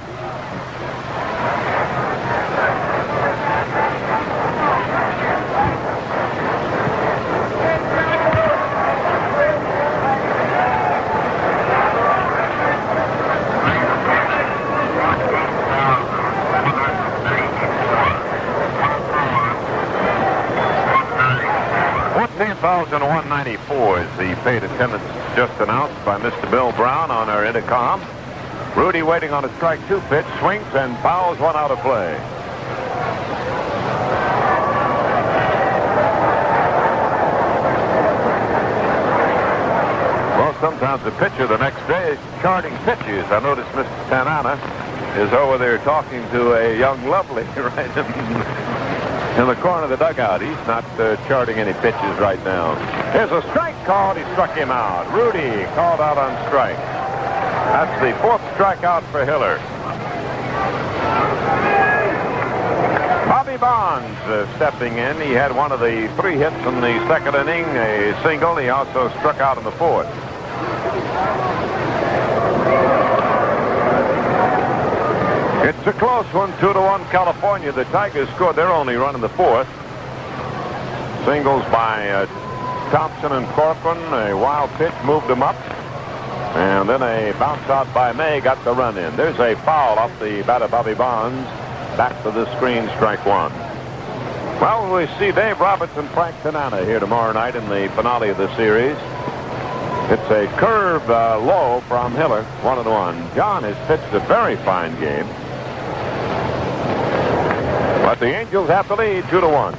$14,194 is the paid attendance just announced by Mr. Bill Brown on our intercom. Rudi waiting on a strike 2 pitch, swings and fouls one out of play. Well, sometimes the pitcher the next day is charting pitches. I noticed Mr. Tanana is over there talking to a young lovely right in the corner of the dugout. He's not charting any pitches right now. Here's a strike called. He struck him out. Rudi called out on strike. That's the 4th strikeout for Hiller. Bobby Bonds stepping in. He had one of the 3 hits in the 2nd inning, a single. He also struck out in the 4th. It's a close one, 2-1 California. The Tigers scored their only run in the 4th. Singles by Thompson and Corcoran. A wild pitch moved them up. And then a bounce out by May got the run in. There's a foul off the bat of Bobby Bonds. Back to the screen, strike 1. Well, we see Dave Roberts and Frank Tanana here tomorrow night in the finale of the series. It's a curve low from Hiller, 1-1. John has pitched a very fine game. But the Angels have the lead, 2-1.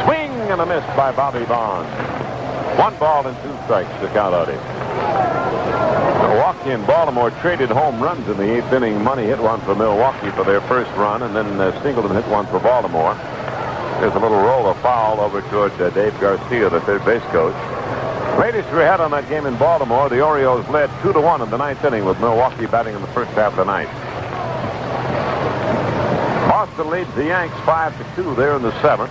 Swing and a miss by Bobby Bonds. 1 ball and 2 strikes to count on him. Milwaukee and Baltimore traded home runs in the 8th inning. Money hit one for Milwaukee for their first run, and then Singleton hit one for Baltimore. There's a little roll of foul over toward Dave Garcia, the third base coach. Latest we had on that game in Baltimore, the Orioles led 2-1 in the 9th inning with Milwaukee batting in the first half of the ninth. Boston leads the Yanks 5-2 there in the 7th.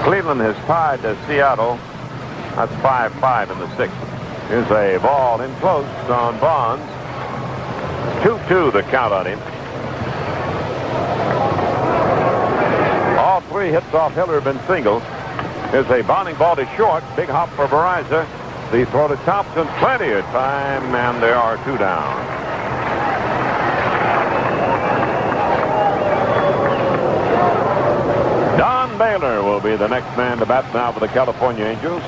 Cleveland has tied Seattle. That's 5-5 in the 6th. Here's a ball in close on Bonds. 2-2 the count on him. All 3 hits off Hiller have been singles. Here's a bounding ball to short. Big hop for Verizon. The throw to Thompson. Plenty of time, and there are 2 down. Don Baylor will be the next man to bat now for the California Angels.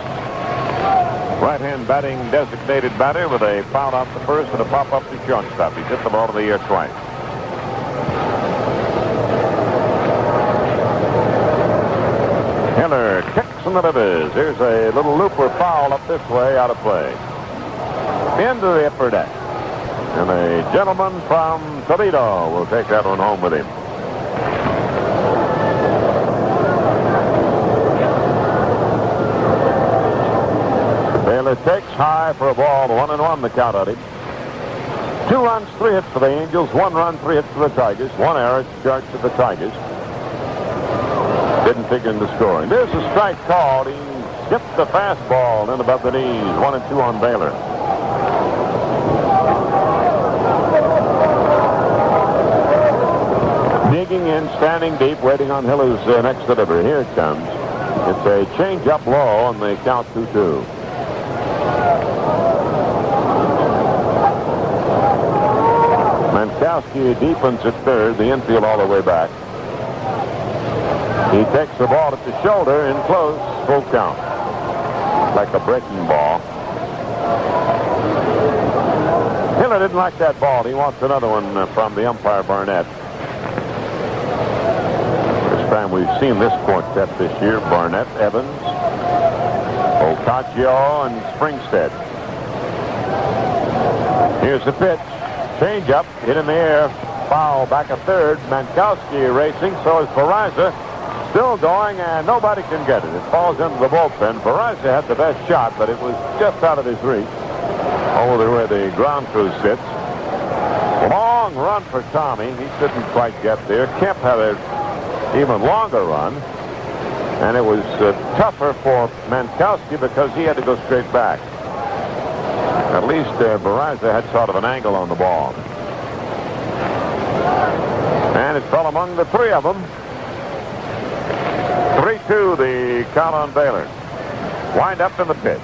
Right-hand batting designated batter with a foul out to first and a pop up to shortstop. He's hit the ball to the air twice. Hiller kicks and delivers. Here's a little looper foul up this way, out of play. Into the upper deck. And a gentleman from Toledo will take that one home with him. Baylor takes high for a ball, 1-1 the count on him. 2 runs, 3 hits for the Angels, 1 run, 3 hits for the Tigers, 1 error charged to the Tigers. Didn't figure in the scoring. There's a strike called. He skipped the fastball in above the knees. 1-2 on Baylor. Digging in, standing deep, waiting on Hiller's next delivery. Here it comes. It's a change-up low on the count 2-2. Mankowski deepens at third, the infield all the way back. He takes the ball at the shoulder in close, full count. Like a breaking ball. Hiller didn't like that ball. He wants another one from the umpire, Barnett. First time we've seen this quartet this year. Barnett, Evans, Ocasio, and Springstead. Here's the pitch. Change up, hit in the air, foul back a third. Mankowski racing, so is Peraza. Still going, and nobody can get it. It falls into the bullpen. Peraza had the best shot, but it was just out of his reach. Over where the ground crew sits. Long run for Tommy. He couldn't quite get there. Kemp had an even longer run. And it was tougher for Mankowski because he had to go straight back. At least Peraza had sort of an angle on the ball. And it fell among the 3 of them. 3-2 the count on Baylor. Wind up in the pitch.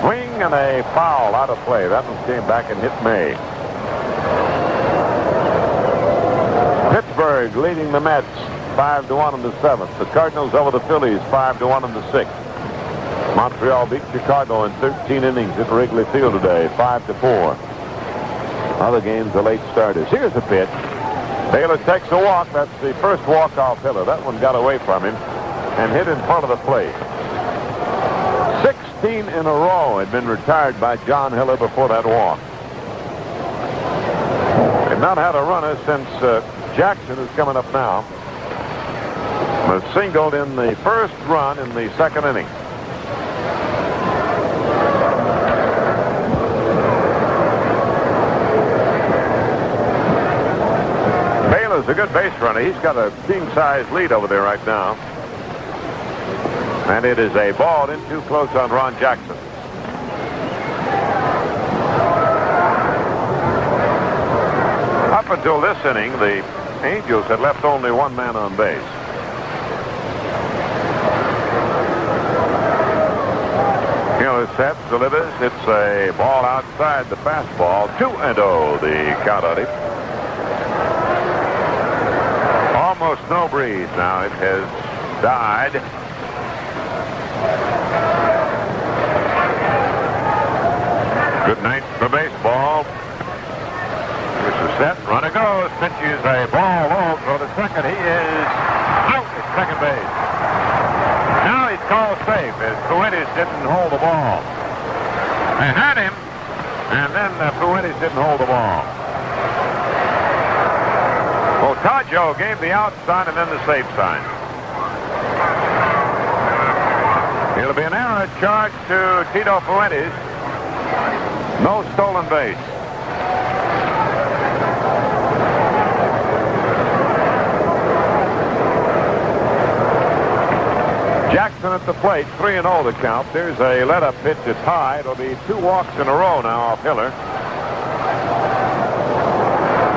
Swing and a foul out of play. That one came back and hit May. Pittsburgh leading the Mets 5-1 in the 7th. The Cardinals over the Phillies 5-1 in the 6th. Montreal beat Chicago in 13 innings at Wrigley Field today, 5-4. Other games are late starters. Here's the pitch. Baylor takes a walk. That's the first walk off Hiller. That one got away from him and hit in front of the plate. 16 in a row had been retired by John Hiller before that walk. They've not had a runner since Jackson, who's coming up now, was singled in the first run in the 2nd inning. Baylor's a good base runner. He's got a king-size lead over there right now. And it is a ball in too close on Ron Jackson. Up until this inning, the Angels had left only 1 man on base. Hiller sets, delivers. It's a ball outside the fastball. 2-0 the count on it. Almost no breeze now. It has died. Good night for baseball. Here's the set. Runner goes. Pitches a ball low for the second. He is out at second base. Now he's called safe as Fuentes didn't hold the ball. They had him, and then Fuentes didn't hold the ball. Ocasio gave the out sign and then the safe sign. It'll be an error charged to Tito Fuentes. No stolen base. Jackson at the plate, 3-0 the count. There's a let-up pitch that's high. It'll be 2 walks in a row now off Hiller.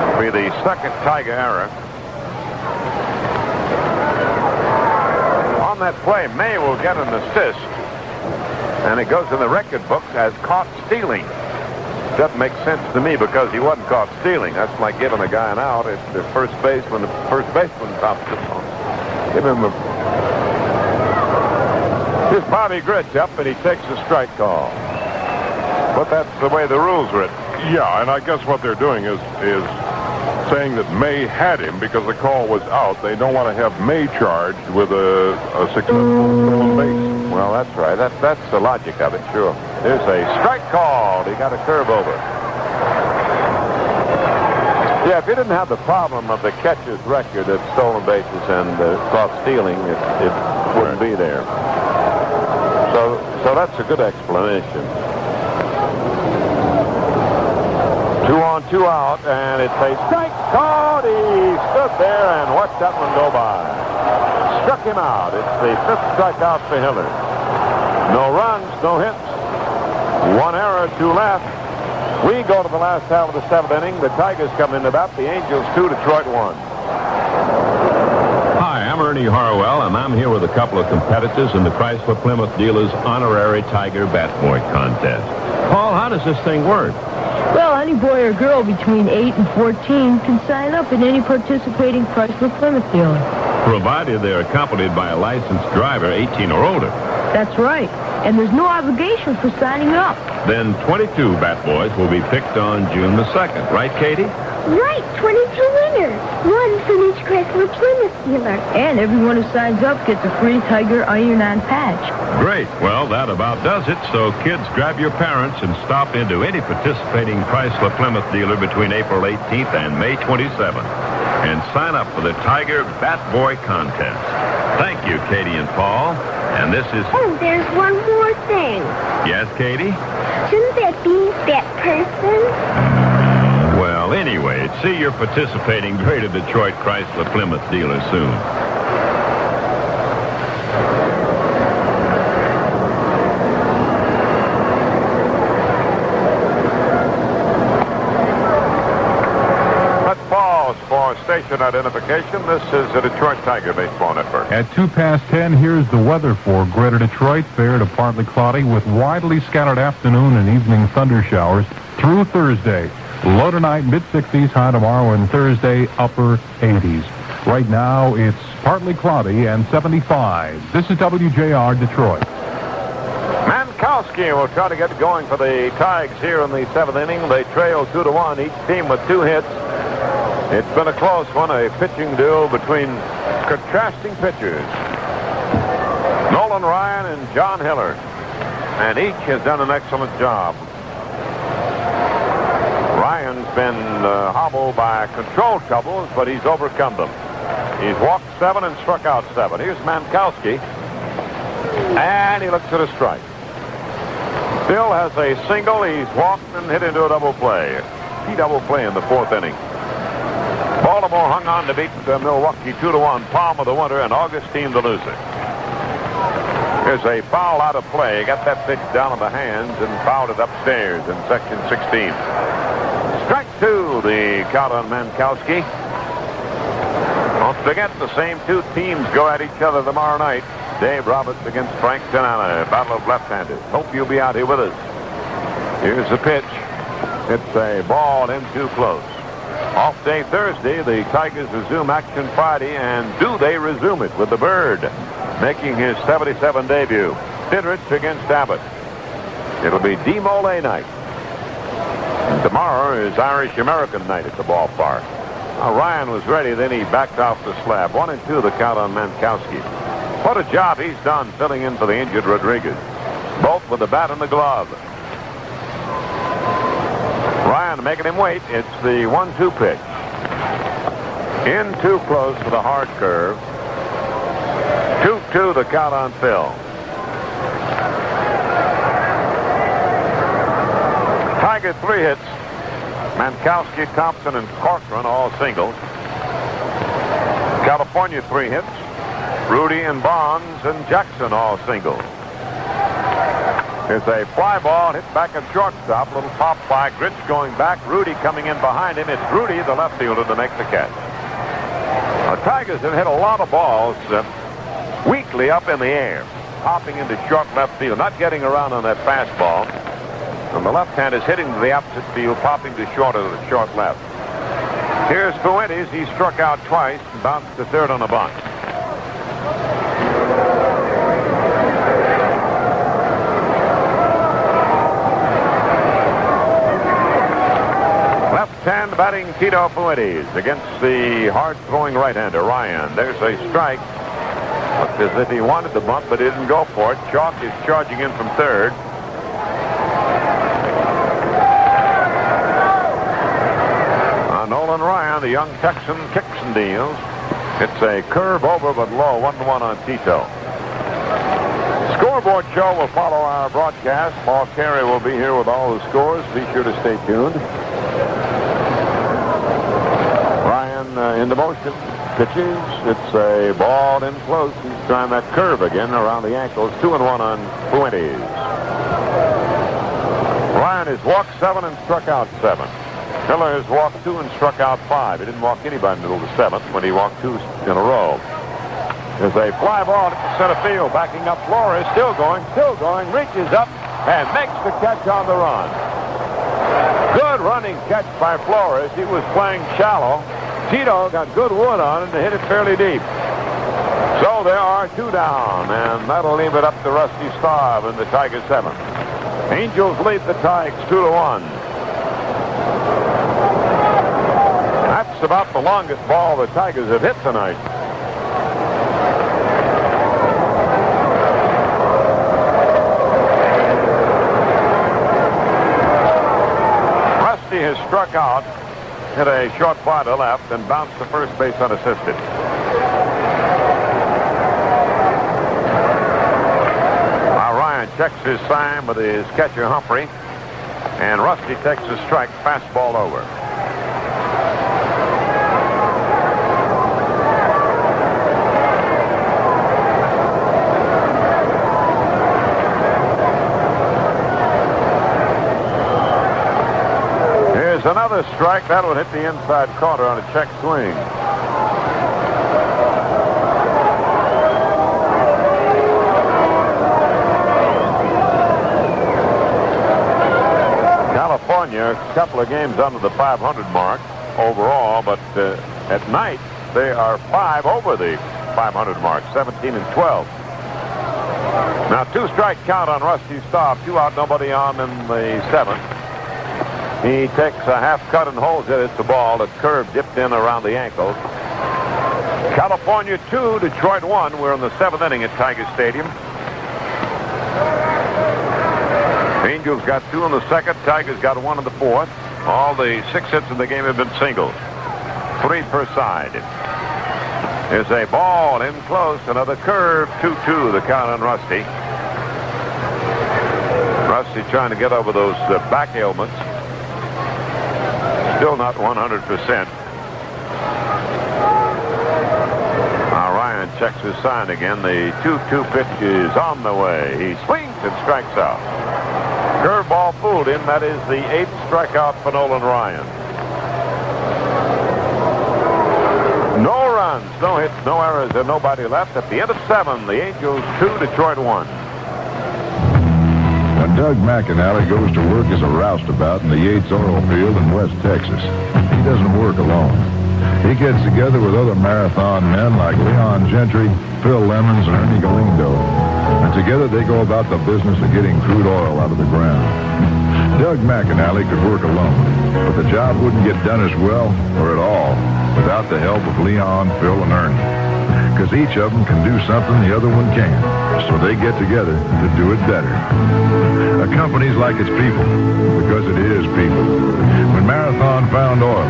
It'll be the 2nd Tiger error. On that play, May will get an assist. And it goes in the record books as caught stealing. Doesn't make sense to me because he wasn't caught stealing. That's like giving a guy an out at the first base when the first baseman drops it on. Give him a... Here's Bobby Grich up, and he takes a strike call. But that's the way the rules written. Yeah, and I guess what they're doing is saying that May had him because the call was out. They don't want to have May charged with a successful stolen base. Well, that's right. That's the logic of it, sure. There's a strike call. He got a curve over. Yeah, if he didn't have the problem of the catcher's record of stolen bases and caught stealing, it wouldn't be there. So that's a good explanation. 2 on, 2 out, and it's a strike called. He stood there and watched that one go by. Struck him out. It's the 5th strikeout for Hiller. No runs, no hits. 1 error, 2 left. We go to the last half of the 7th inning. The Tigers come into bat. The Angels 2, Detroit 1. Hi, I'm Ernie Harwell, and I'm here with a couple of competitors in the Chrysler Plymouth Dealers Honorary Tiger Bat Boy Contest. Paul, how does this thing work? Well, any boy or girl between 8 and 14 can sign up in any participating Chrysler Plymouth dealer. Provided they're accompanied by a licensed driver 18 or older. That's right. And there's no obligation for signing up. Then 22 Bat Boys will be picked on June the 2nd. Right, Katie? Right, 22 winners. 1 from each Chrysler Plymouth dealer. And everyone who signs up gets a free Tiger iron-on patch. Great. Well, that about does it. So, kids, grab your parents and stop into any participating Chrysler Plymouth dealer between April 18th and May 27th. And sign up for the Tiger Bat Boy Contest. Thank you, Katie and Paul. And this is... Oh, there's one more thing. Yes, Katie? Shouldn't that be that person? Well, anyway, see your participating Greater Detroit Chrysler Plymouth dealer soon. Let's pause for station identification. This is the Detroit Tiger Baseball Network. At 2:10, here's the weather for Greater Detroit. Fair to partly cloudy with widely scattered afternoon and evening thunder showers through Thursday. Low tonight, mid-60s, high tomorrow and Thursday, upper 80s. Right now, it's partly cloudy and 75. This is WJR Detroit. Mankowski will try to get going for the Tigers here in the 7th inning. They trail 2-1, each team with 2 hits. It's been a close one, a pitching duel between contrasting pitchers. Nolan Ryan and John Hiller. And each has done an excellent job. Ryan's been hobbled by control troubles, but he's overcome them. He's walked 7 and struck out 7. Here's Mankowski. And he looks at a strike. Still has a single. He's walked and hit into a double play. Key double play in the 4th inning. Baltimore hung on to beat Milwaukee 2-1. Palm of the winner and Augustine the loser. Here's a foul out of play. Got that pitch down in the hands and fouled it upstairs in section 16. Strike 2, the count on Mankowski. Don't forget, the same 2 teams go at each other tomorrow night. Dave Roberts against Frank Tanana, battle of left-handers. Hope you'll be out here with us. Here's the pitch. It's a ball in too close. Off day Thursday, the Tigers resume action Friday, and do they resume it with the Bird making his 77 debut. Didrich against Abbott. It'll be D-Mole night. And tomorrow is Irish-American night at the ballpark. Now, Ryan was ready, then he backed off the slab. 1-2 the count on Mankowski. What a job he's done filling in for the injured Rodriguez. Both with the bat and the glove. Ryan making him wait. It's the 1-2 pitch. In too close for the hard curve. 2-2 the count on Phil. Tiger 3 hits. Mankowski, Thompson, and Corcoran all singles. California 3 hits. Rudi and Bonds and Jackson all singles. Here's a fly ball hit back at shortstop. Little pop by Grich going back. Rudi coming in behind him. It's Rudi, the left fielder, to make the catch. The Tigers have hit a lot of balls weakly up in the air, popping into short left field, not getting around on that fastball. And the left hand is hitting to the opposite field, popping to short of the short left. Here's Fuentes. He struck out twice and bounced to third on a bunt. batting Tito Fuentes against the hard-throwing right-hander, Ryan. There's a strike. Looked as if he wanted the bunt, but didn't go for it. Chalk is charging in from third. Nolan Ryan, the young Texan, kicks and deals. It's a curve over but low, 1-1 on Tito. Scoreboard show will follow our broadcast. Paul Carey will be here with all the scores. Be sure to stay tuned. Ryan in the motion. Pitches. It's a ball in close. He's trying that curve again around the ankles. 2-1 on Fuentes. Ryan has walked 7 and struck out 7. Miller has walked 2 and struck out 5. He didn't walk anybody in the middle of the 7th when he walked 2 in a row. There's a fly ball at the center field. Backing up Flores. Still going. Reaches up and makes the catch on the run. Good running catch by Flores. He was playing shallow. Tito got good wood on it and hit it fairly deep. So there are 2 down, and that'll leave it up to Rusty Staub in the Tigers 7th. Angels lead the Tigers 2-1. That's about the longest ball the Tigers have hit tonight. Rusty has struck out, hit a short fly to left, and bounced to first base unassisted. Now Ryan checks his sign with his catcher Humphrey, and Rusty takes a strike, fastball over. Another strike. That would hit the inside corner on a check swing. California, a couple of games under the 500 mark overall, but at night they are 5 over the 500 mark, 17 and 12. Now 2-strike count on Rusty Staub, 2 out, nobody on in the 7th. He takes a half cut and holds it. It's a ball that curved, dipped in around the ankle. California 2, Detroit 1. We're in the 7th inning at Tiger Stadium. Angels got 2 in the 2nd. Tigers got 1 in the 4th. All the 6 hits in the game have been singles. 3 per side. There's a ball in close. Another curve. 2-2, the count on Rusty. Rusty trying to get over those back ailments. Still not 100%. Now Ryan checks his sign again. The 2-2 pitch is on the way. He swings and strikes out. Curveball fooled him. That is the 8th strikeout for Nolan Ryan. No runs, no hits, no errors, and nobody left. At the end of 7, the Angels 2, Detroit 1. Doug McAnally goes to work as a roustabout in the Yates oil field in West Texas. He doesn't work alone. He gets together with other marathon men like Leon Gentry, Phil Lemons, and Ernie Galindo. And together they go about the business of getting crude oil out of the ground. Doug McAnally could work alone, but the job wouldn't get done as well, or at all, without the help of Leon, Phil, and Ernie. Because each of them can do something the other one can't. So they get together to do it better. A company's like its people, because it is people. When Marathon found oil,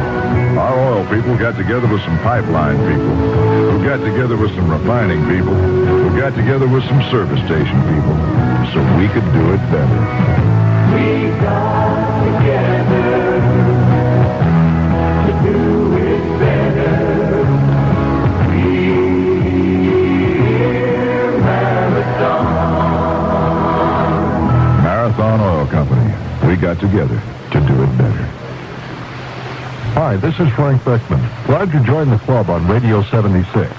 our oil people got together with some pipeline people, who got together with some refining people, who got together with some service station people, so we could do it better. We got together to do it better. Marathon Oil Company. We got together to do it better. Hi, this is Frank Beckman. Glad you joined the club on Radio 76.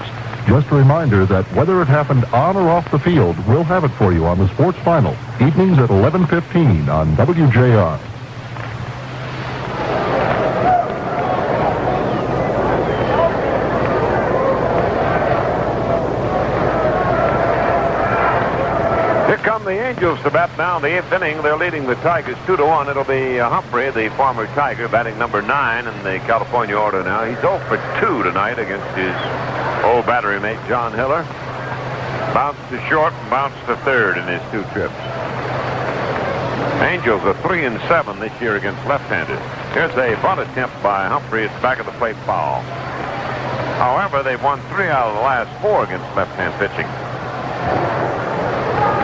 Just a reminder that whether it happened on or off the field, we'll have it for you on the Sports Final, evenings at 11:15 on WJR. come the Angels to bat now in the 8th inning. They're leading the Tigers 2-1. It'll be Humphrey, the former Tiger, batting number 9 in the California order now. He's 0 for 2 tonight against his old battery mate, John Hiller. Bounced to short and bounced to third in his 2 trips. Angels are 3-7 this year against left-handers. Here's a bunt attempt by Humphrey. It's back of the plate foul. However, they've won 3 out of the last 4 against left-hand pitching.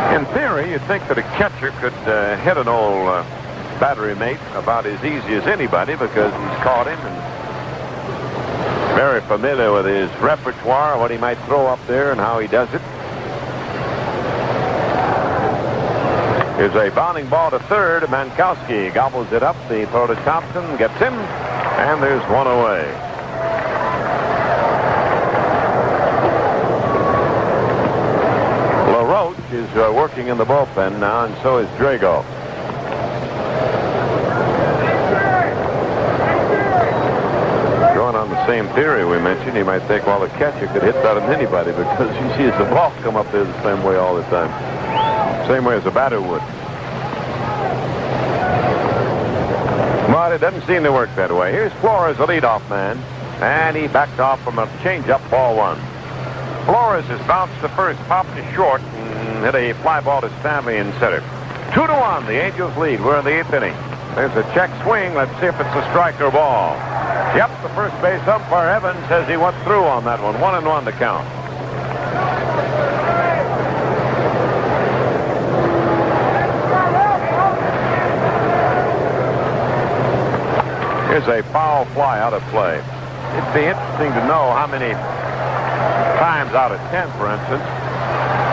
In theory, you'd think that a catcher could hit an old battery mate about as easy as anybody because he's caught him and very familiar with his repertoire, what he might throw up there and how he does it. Here's a bounding ball to third. Mankowski gobbles it up. The throw to Thompson gets him, and there's one away. LaRoche is working in the bullpen now, and so is Drago. Going on the same theory we mentioned, you might think, well, the catcher could hit better than anybody because he sees the ball come up there the same way all the time. Same way as a batter would. But it doesn't seem to work that way. Here's Flores, the leadoff man, and he backed off from a changeup, ball 1. Flores has bounced to first, popped to short, and hit a fly ball to Stanley in center. 2-1, the Angels lead. We're in the 8th inning. There's a check swing. Let's see if it's a strike or ball. Yep, the first base umpire, Evans, says he went through on that one. 1-1 to count. Here's a foul fly out of play. It'd be interesting to know how many times out of 10, for instance,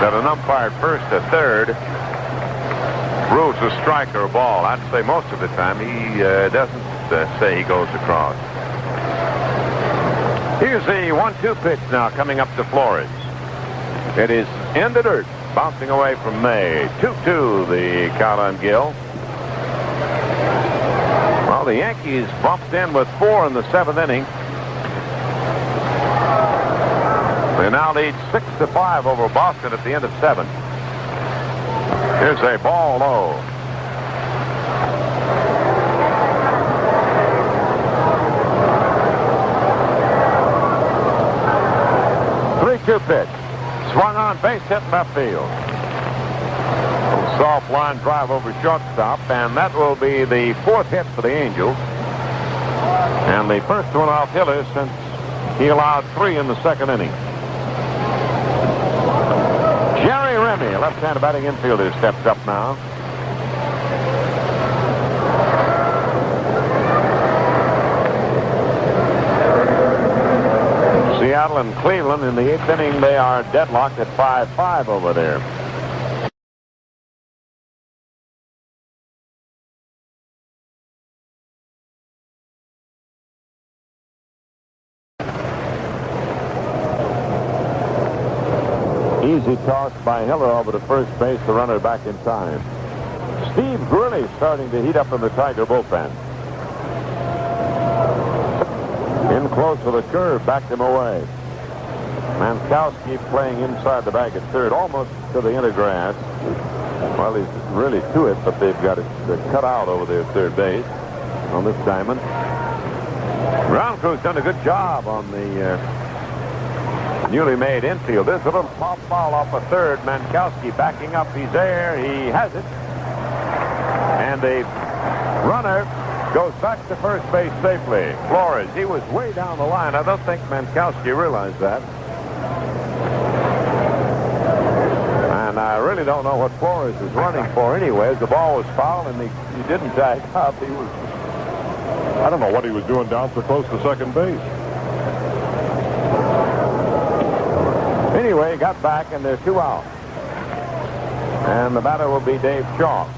that an umpire first to third rules a strike or a ball. I'd say most of the time he doesn't say he goes across. Here's the 1-2 pitch now coming up to Flores. It is in the dirt, bouncing away from May. 2-2 the count on Gill. Well, the Yankees bumped in with 4 in the 7th inning. They now lead 6-5 over Boston at the end of 7. Here's a ball low. Three-two pitch. Swung on, base hit left field. Soft line drive over shortstop, and that will be the 4th hit for the Angels. And the first one off Hiller since he allowed 3 in the 2nd inning. Jerry Remy, left-handed batting infielder, steps up now. Seattle and Cleveland in the 8th inning, they are deadlocked at 5-5 over there. Easy toss by Hiller over to first base, the runner back in time. Steve Gurley starting to heat up in the Tiger bullpen. In close with a curve, backed him away. Mankowski playing inside the bag at third, almost to the inner grass. Well, he's really to it, but they've got it cut out over there at third base on this diamond. Ground crew's done a good job on the newly made infield. There's a little pop foul off a third. Mankowski backing up. He's there. He has it. And the runner goes back to first base safely. Flores, he was way down the line. I don't think Mankowski realized that. And I really don't know what Flores is running for anyways. The ball was foul, and he didn't tag up. He was... I don't know what he was doing down so close to second base. Anyway, he got back, and they're 2 out. And the batter will be Dave Chalk.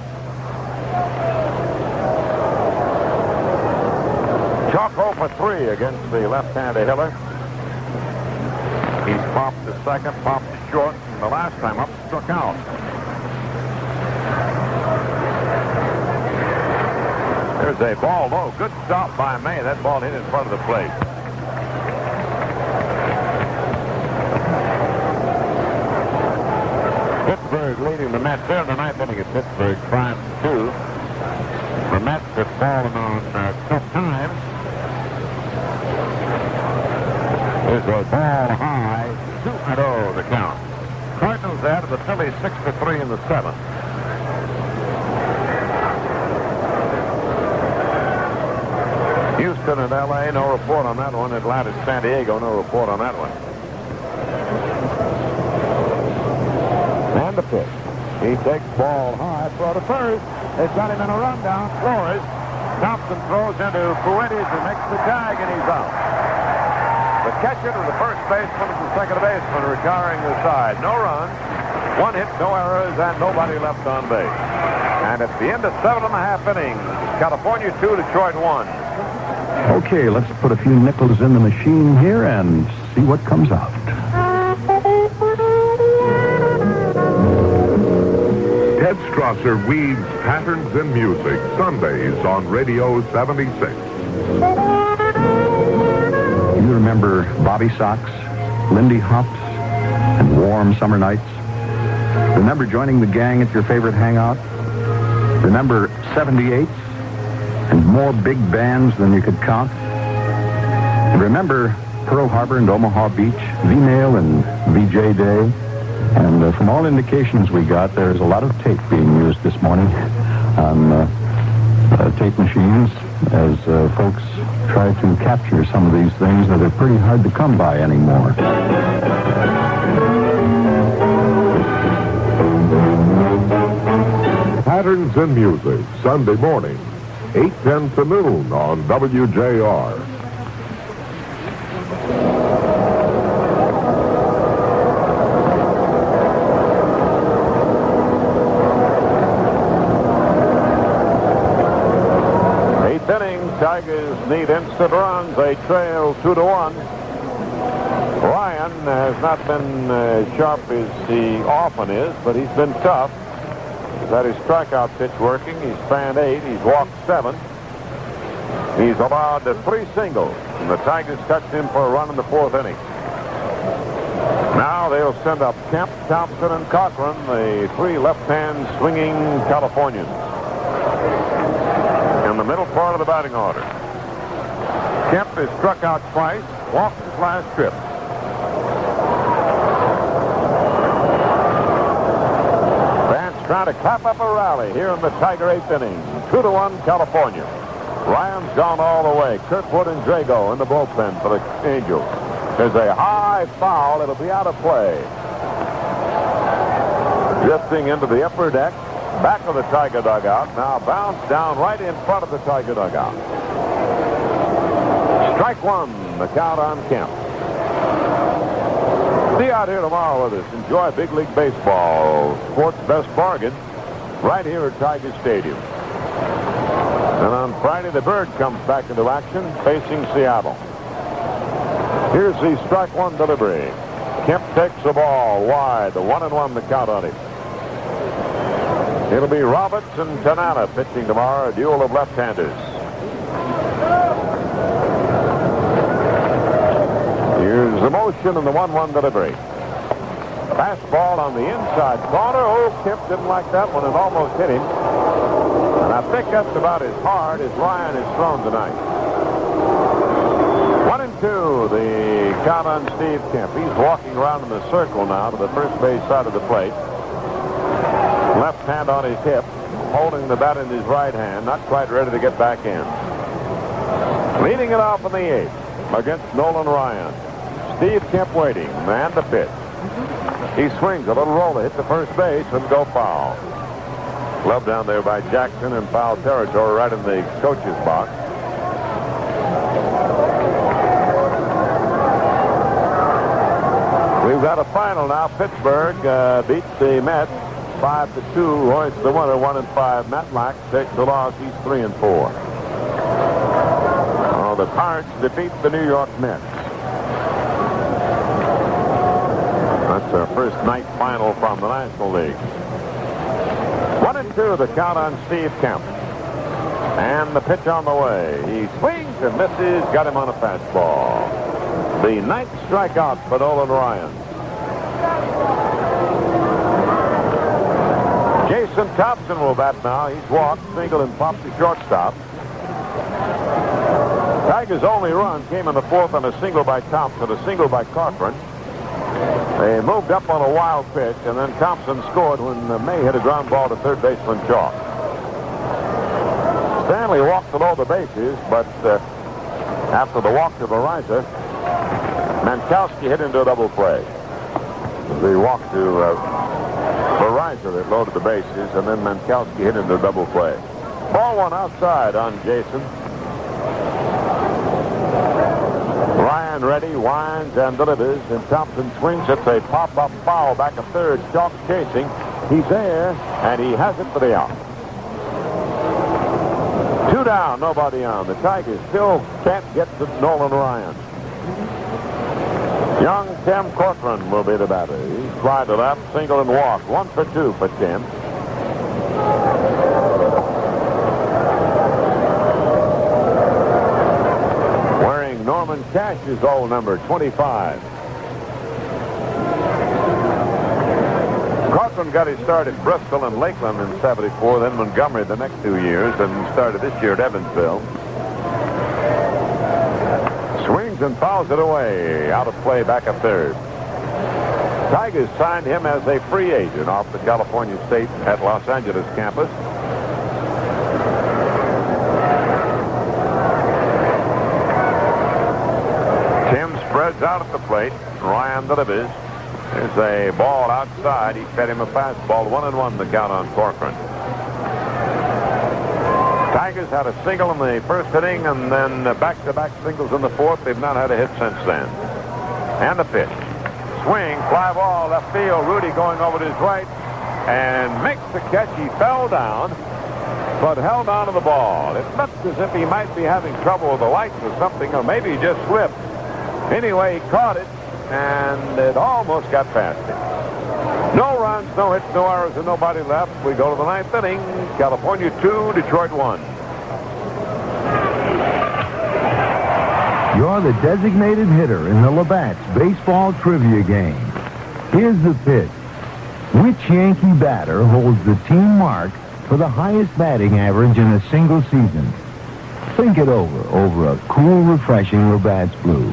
Chalk 0 for 3 against the left-handed Hiller. He's popped to second, popped to short, and the last time up struck out. There's a ball low. Good stop by May. That ball hit in front of the plate. Pittsburgh leading the the Mets there in the ninth inning at Pittsburgh, 5-2. The Mets have fallen on tough times. There's a ball high, 2-0 the count. Cardinals out of the Phillies 6-3 in the seventh. Houston and L.A., no report on that one. Atlanta, San Diego, no report on that one. And the pitch. He takes ball high, throw to first. They've got him in a rundown. Flores. Thompson throws into Fuentes who makes the tag, and he's out. The catcher to the first baseman and the second baseman retiring the side. No runs, one hit, no errors, and nobody left on base. And at the end of 7.5 innings, California 2, Detroit 1. Okay, let's put a few nickels in the machine here and see what comes out. Ted Strasser weaves patterns in music, Sundays on Radio 76. You remember Bobby Sox, Lindy Hops, and warm summer nights? Remember joining the gang at your favorite hangout? Remember 78s and more big bands than you could count? And remember Pearl Harbor and Omaha Beach, V-Mail and VJ Day? And from all indications we got, there's a lot of tape being used this morning on tape machines as folks try to capture some of these things that are pretty hard to come by anymore. Patterns in Music, Sunday morning, 8:10 to noon on WJR. Tigers need instant runs. They trail 2-1. Ryan has not been as sharp as he often is, but he's been tough. He's had his strikeout pitch working. He's fanned 8. He's walked 7. He's allowed 3 singles, and the Tigers touched him for a run in the 4th inning. Now they'll send up Kemp, Thompson, and Cochran, the 3 left-hand swinging Californians, in the middle part of the batting order. Kemp is struck out twice, walked his last trip. Fans trying to clap up a rally here in the Tiger 8th inning. 2-1 California. Ryan's gone all the way. Kirkwood and Drago in the bullpen for the Angels. There's a high foul. It'll be out of play. Drifting into the upper deck. Back of the Tiger dugout. Now bounced down right in front of the Tiger dugout. Strike 1, the count on Kemp. Be out here tomorrow with us. Enjoy big league baseball. Sports best bargain right here at Tiger Stadium. And on Friday, the Bird comes back into action facing Seattle. Here's the strike 1 delivery. Kemp takes the ball wide. The 1-1, the count on it. It'll be Roberts and Tanana pitching tomorrow, a duel of left-handers. Here's the motion and the 1-1 delivery. Fastball on the inside corner. Oh, Kemp didn't like that one. It almost hit him. And I think that's about as hard as Ryan has thrown tonight. 1-2, the count on Steve Kemp. He's walking around in the circle now to the first base side of the plate. Left hand on his hip, holding the bat in his right hand, not quite ready to get back in. Leading it off in the 8th against Nolan Ryan. Steve Kemp waiting, man the pitch. He swings a little roller, hit the first base, and go foul. Glove down there by Jackson in foul territory right in the coach's box. We've got a final now. Pittsburgh beats the Mets 5-2. Royce the winner, 1-5. Matlack takes the loss. He's 3-4. Oh, the Pirates defeat the New York Mets. That's our first night final from the National League. 1-2, the count on Steve Kemp. And the pitch on the way. He swings and misses. Got him on a fastball. The 9th strikeout for Nolan Ryan. Jason Thompson will bat now. He's walked, singled, and popped the shortstop. Tigers' only run came in the fourth on a single by Thompson, a single by Cochran. They moved up on a wild pitch, and then Thompson scored when May hit a ground ball to third baseman Chalk. Stanley walked below the bases, but after the walk to Verizon, Mankowski hit into a double play. The walk to Verizon that loaded the bases, and then Mankowski hit into a double play. Ball one outside on Jason. Ryan ready, winds and delivers, and Thompson swings. It's a pop-up foul back of third. Chalk chasing. He's there, and he has it for the out. 2 down, nobody on. The Tigers still can't get to Nolan Ryan. Young Tim Corcoran will be the batter. He's fly to left, single and walk. 1 for 2 for Tim. Wearing Norman Cash's old number, 25. Corcoran got his start at Bristol and Lakeland in 74, then Montgomery the next 2 years, and started this year at Evansville. Swings and fouls it away. Out of play back of third. Tigers signed him as a free agent off the California State at Los Angeles campus. Tim spreads out at the plate. Ryan delivers. There's a ball outside. He fed him a fastball. 1-1 the count on Corcoran. Tigers had a single in the first inning and then back-to-back singles in the fourth. They've not had a hit since then. And the pitch. Swing, fly ball, left field. Rudi going over to his right and makes the catch. He fell down, but held on to the ball. It looked as if he might be having trouble with the lights or something, or maybe he just slipped. Anyway, he caught it, and it almost got past him. No runs, no hits, no errors, and nobody left. We go to the ninth inning. California 2, Detroit 1. You're the designated hitter in the Labatt's baseball trivia game. Here's the pitch. Which Yankee batter holds the team mark for the highest batting average in a single season? Think it over a cool, refreshing Labatt's Blue.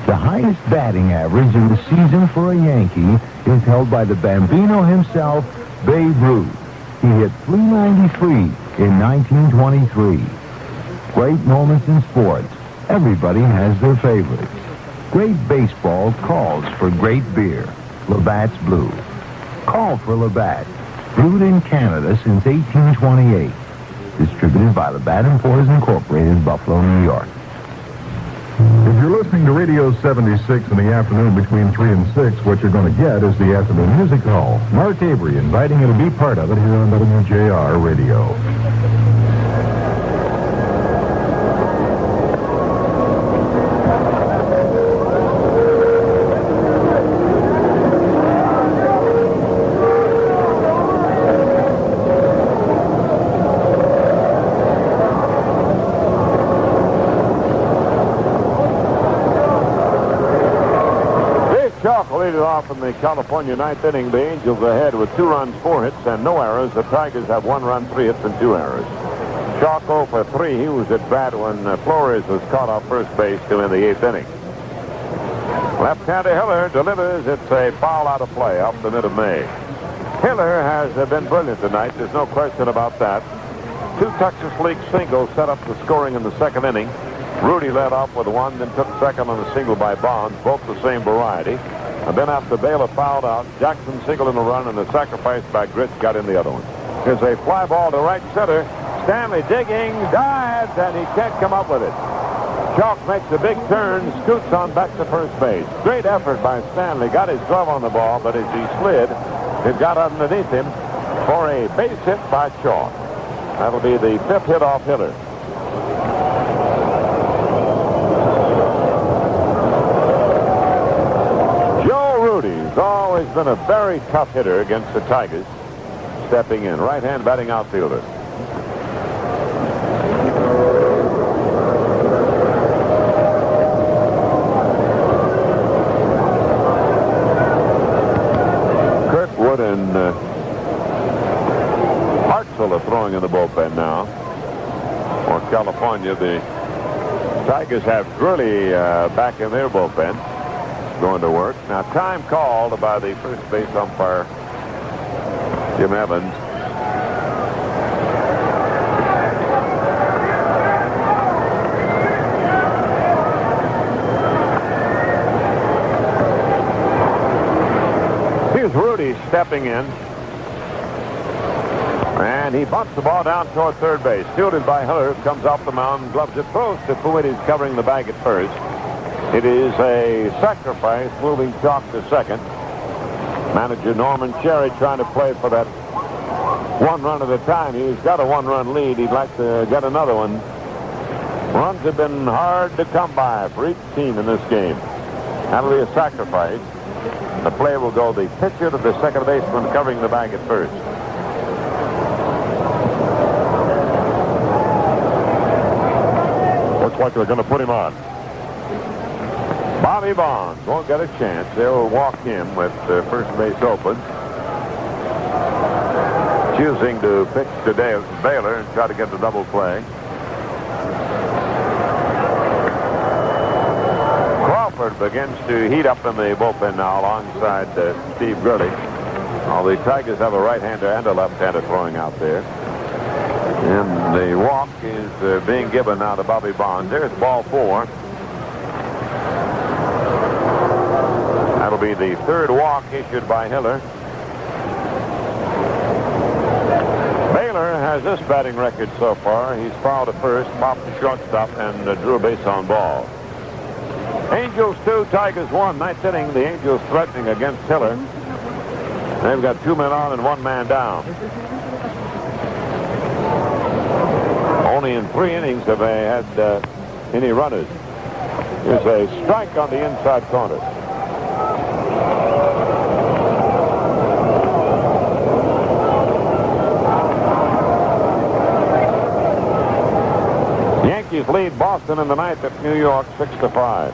The highest batting average in the season for a Yankee is held by the Bambino himself, Babe Ruth. He hit .393 in 1923. Great moments in sports. Everybody has their favorites. Great baseball calls for great beer. Labatt's Blue. Call for Labatt. Brewed in Canada since 1828. Distributed by Labatt Importers Incorporated, Buffalo, New York. If you're listening to Radio 76 in the afternoon between 3 and 6, what you're going to get is the Afternoon Music Hall. Mark Avery inviting you to be part of it here on WJR Radio. Lead it off in the California ninth inning. The Angels ahead with 2 runs, 4 hits, and no errors. The Tigers have 1 run, 3 hits, and 2 errors. Chalk 0 for 3. He was at bat when Flores was caught off first base to in the 8th inning. Left-hander Hiller delivers. It's a foul out of play off the mid of May. Hiller has been brilliant tonight. There's no question about that. 2 Texas League singles set up the scoring in the second inning. Rudi led off with 1, then took second on a single by Bonds, both the same variety. And then after Baylor fouled out, Jackson singled in a run, and the sacrifice by Grich got in the other one. Here's a fly ball to right center. Stanley digging, dives, and he can't come up with it. Chalk makes a big turn, scoots on back to first base. Great effort by Stanley. Got his glove on the ball, but as he slid, it got underneath him for a base hit by Chalk. That'll be the 5th hit off Hiller. He's always been a very tough hitter against the Tigers. Stepping in, right-hand batting outfielder. going in the bullpen now. For California, the Tigers have Gurley back in their bullpen, going to work. Now, time called by the first base umpire, Jim Evans. Here's Rudi stepping in. And he bunts the ball down toward third base. Fielded by Hiller, comes off the mound, gloves it, throws to Fouet, who's covering the bag at first. It is a sacrifice, moving Chalk to second. Manager Norman Cherry trying to play for that one run at a time. He's got a one-run lead. He'd like to get another one. Runs have been hard to come by for each team in this game. That'll be a sacrifice. The play will go the pitcher to the second baseman covering the bag at first. Looks like they're going to put him on. Bobby Bonds won't get a chance. They'll walk him with first base open. Choosing to pitch to Baylor and try to get the double play. Crawford begins to heat up in the bullpen now alongside Steve Gurley. All the Tigers have a right-hander and a left-hander throwing out there. And the walk is being given now to Bobby Bonds. There's ball 4. That'll be the third walk issued by Hiller. Baylor has this batting record so far. He's fouled to first, popped to shortstop, and drew a base on ball. Angels 2, Tigers 1. Ninth inning, the Angels threatening against Hiller. They've got 2 men on and 1 man down. Only in 3 innings have they had any runners. Here's a strike on the inside corner. Yankees lead Boston in the ninth at New York 6-5.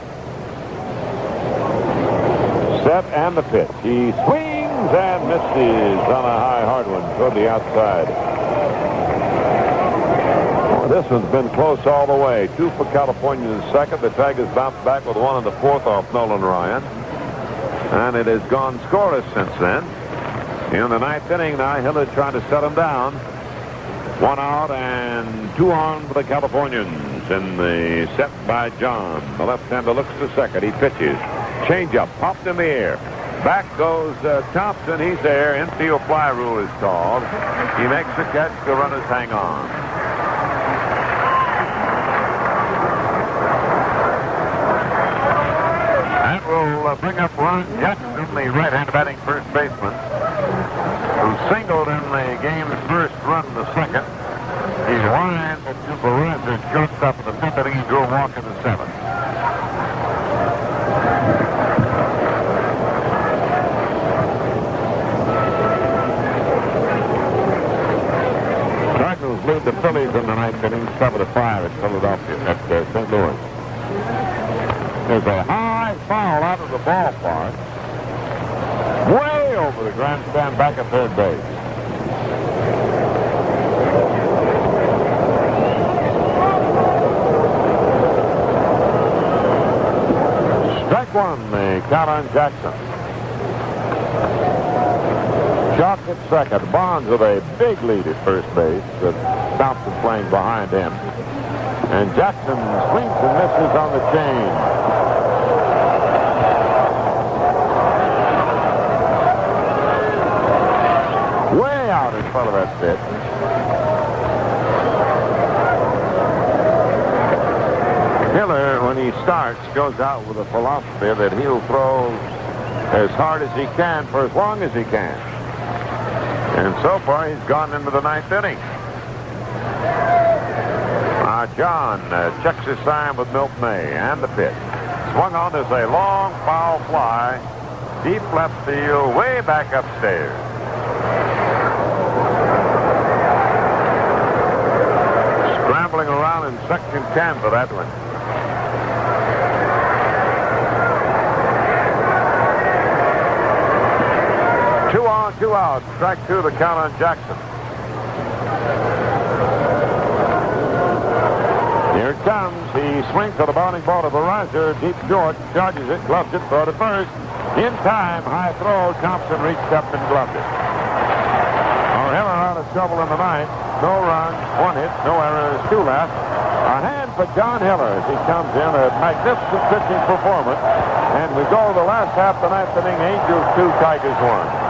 Set and the pitch. He swings and misses on a high hard one toward the outside. Well, this one's been close all the way. 2 for California in the second. The Tigers bounced back with 1 in the fourth off Nolan Ryan. And it has gone scoreless since then. In the ninth inning now, Hiller trying to set him down. 1 out and 2 on for the Californians in the set by John. The left-hander looks to second. He pitches. Change-up, popped in the air. Back goes Thompson. He's there. Infield fly rule is called. He makes the catch. The runners hang on. That will bring up Ron Jackson, the right-hand batting first baseman, who singled in the game's first run in the second. He's wide to Perez at shortstop in the 5th inning. He drew a walk in the 7th. Cardinals lead the Phillies in the 9th inning, 7-5 at Philadelphia, at St. Louis. There's a high foul out of the ballpark, way over the grandstand back at third base. Strike 1, the count on Jackson. Chalk at second. Bonds with a big lead at first base, with Thompson playing behind him. And Jackson swings and misses on the change. Way out in front of that pitch. Hiller, when he starts, goes out with a philosophy that he'll throw as hard as he can for as long as he can. And so far, he's gone into the 9th inning. John checks his sign with Milt May, and the pitch. Swung on as a long foul fly, deep left field, way back upstairs. Scrambling around in section 10 for that one. Two on, 2 out. Strike 2, the count on Jackson. comes. He swings for the bounding ball to Verizon. Deep short. Charges it. Gloves it. Throw to first. In time. High throw. Thompson reached up and gloved it. Hiller out of trouble in the ninth. No runs. 1 hit. No errors. 2 left. A hand for John Hiller as he comes in. A magnificent pitching performance. And we go to the last half of the ninth inning. Angels 2, Tigers 1.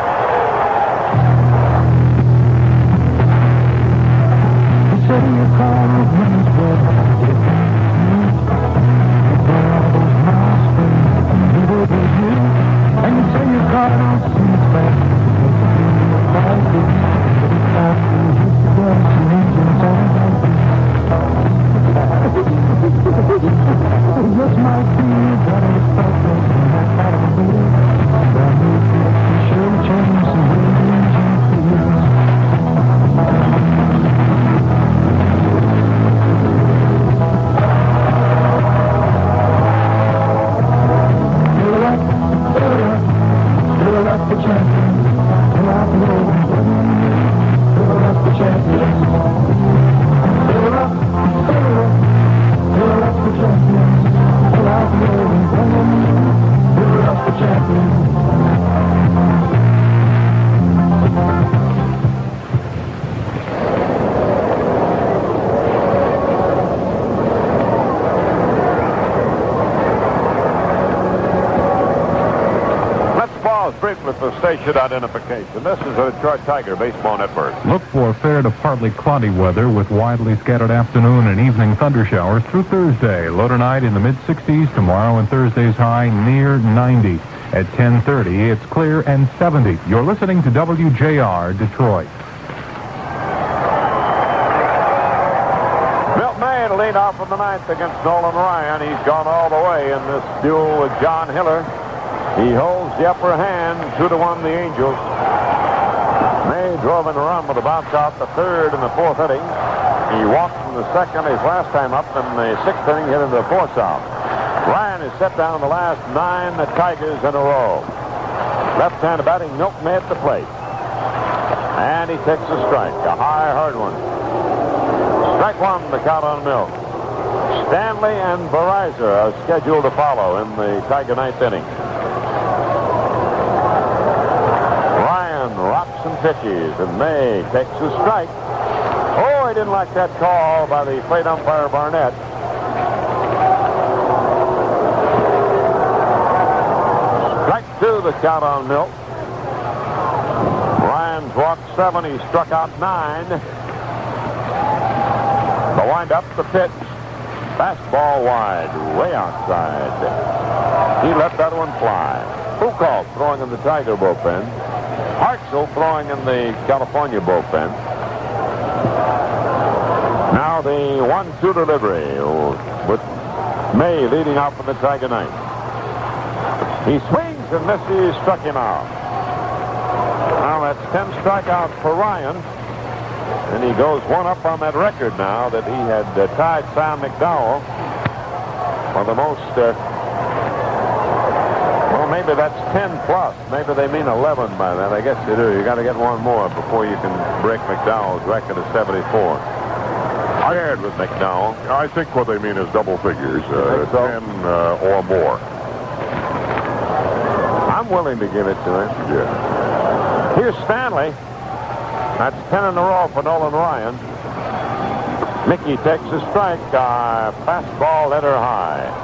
Briefly for station identification. This is the Detroit Tiger Baseball Network. Look for fair to partly cloudy weather with widely scattered afternoon and evening thunder showers through Thursday. Low tonight in the mid-60s. Tomorrow and Thursday's high near 90. At 10:30, it's clear and 70. You're listening to WJR Detroit. Milt May to lead off in the ninth against Nolan Ryan. He's gone all the way in this duel with John Hiller. He holds the upper hand, 2-1 the Angels. May drove in a run with a bounce out the third and the fourth inning. He walked in the second. His last time up in the sixth inning, hit into the fourth out. Ryan has set down the last 9 Tigers in a row. Left-handed batting, Milt May at the plate. And he takes a strike, a high, hard one. Strike 1, the count on Milt. Stanley and Verizon are scheduled to follow in the Tiger ninth inning. Rocks and pitches, and May takes a strike. Oh, he didn't like that call by the plate umpire Barnett. Strike 2, the count on Milt. Ryan's walked 7. He struck out 9. The wind-up, the pitch. Fastball wide, way outside. He let that one fly. Who called? Throwing in the Tiger bullpen. Hartzell throwing in the California bullpen. Now the 1-2 delivery with May leading off in the Tiger ninth. He swings and misses, struck him out. Now that's 10 strikeouts for Ryan. And he goes 1 up on that record now that he had tied Sam McDowell for the most... maybe that's 10 plus. Maybe they mean 11 by that. I guess you do. You got to get 1 more before you can break McDowell's record of 74. Paired with McDowell. I think what they mean is double figures, 10 or more. I'm willing to give it to him. Yeah. Here's Stanley. That's 10 in a row for Nolan Ryan. Mickey takes a strike. Fastball hit her high.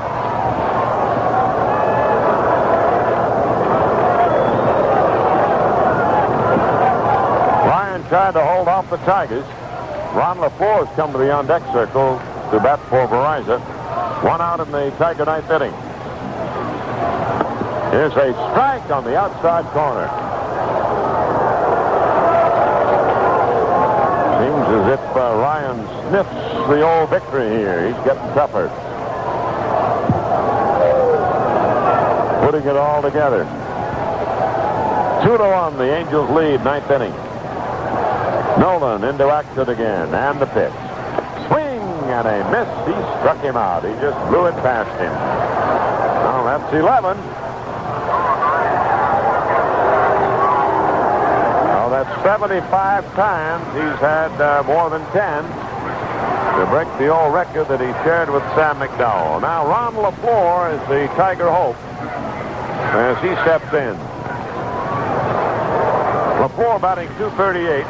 Tried to hold off the Tigers. Ron LaFleur has come to the on-deck circle to bat for Verizon. 1 out in the Tiger ninth inning. Here's a strike on the outside corner. Seems as if Ryan sniffs the old victory here. He's getting tougher. Putting it all together. 2-1, the Angels lead, ninth inning. Nolan into action again, and the pitch. Swing and a miss. He struck him out. He just blew it past him. Now that's 11. Now that's 75 times he's had more than 10. to break the old record that he shared with Sam McDowell. Now Ron LaFleur is the Tiger hope as he steps in. LaFleur batting .238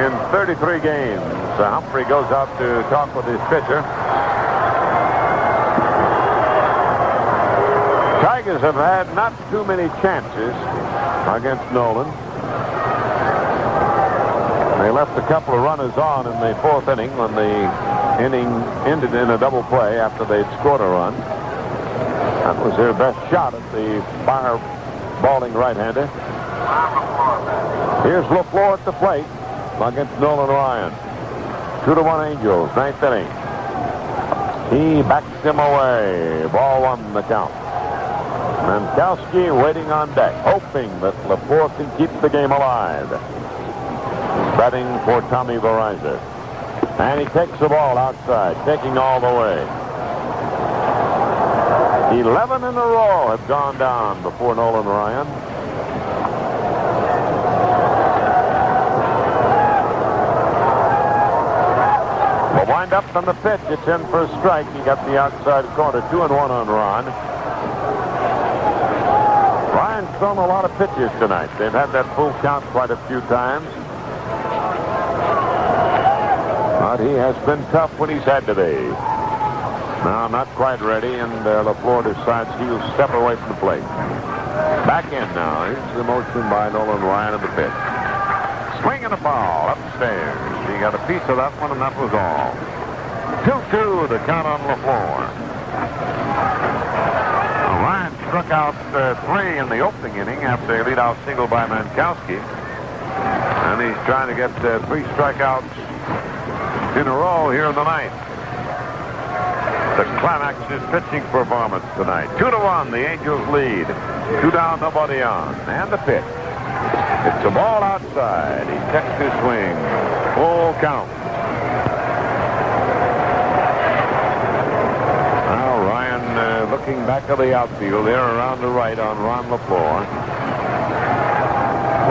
in 33 games. Humphrey goes out to talk with his pitcher. Tigers have had not too many chances against Nolan. They left a couple of runners on in the fourth inning when the inning ended in a double play after they'd scored a run. That was their best shot at the fireballing right-hander. Here's LaFleur at the plate against Nolan Ryan. 2-1 Angels, ninth inning. He backs him away. Ball one in the count. Mankowski waiting on deck, hoping that LaFleur can keep the game alive. Batting for Tommy Verizon. And he takes the ball outside, taking all the way. 11 in a row have gone down before Nolan Ryan. The wind up from the pitch. It's in for a strike. He got the outside corner. 2-1 on Ron. Ryan's thrown a lot of pitches tonight. They've had that full count quite a few times. But he has been tough when he's had to be. Now, not quite ready, and LaFleur decides he'll step away from the plate. Back in now. Here's the motion by Nolan Ryan in the pitch. Swinging a ball upstairs. He got a piece of that one, and that was all. 2-2, the count on LaFleur. Ryan struck out 3 in the opening inning after a leadoff single by Mankowski. And he's trying to get 3 strikeouts in a row here in the ninth. The climax is pitching performance tonight. 2-1, the Angels lead. 2 down, nobody on. And the pitch. It's a ball outside. He checks his swing. Full count. Now Ryan looking back at the outfield there around the right on Ron LaFleur.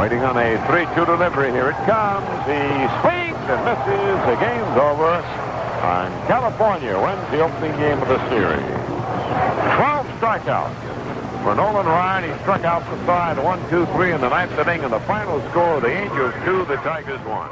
Waiting on a 3-2 delivery. Here it comes. He swings and misses. The game's over. And California wins the opening game of the series. 12 strikeouts for Nolan Ryan. He struck out the side 1, 2, 3 in the ninth inning, and the final score: the Angels 2, the Tigers 1.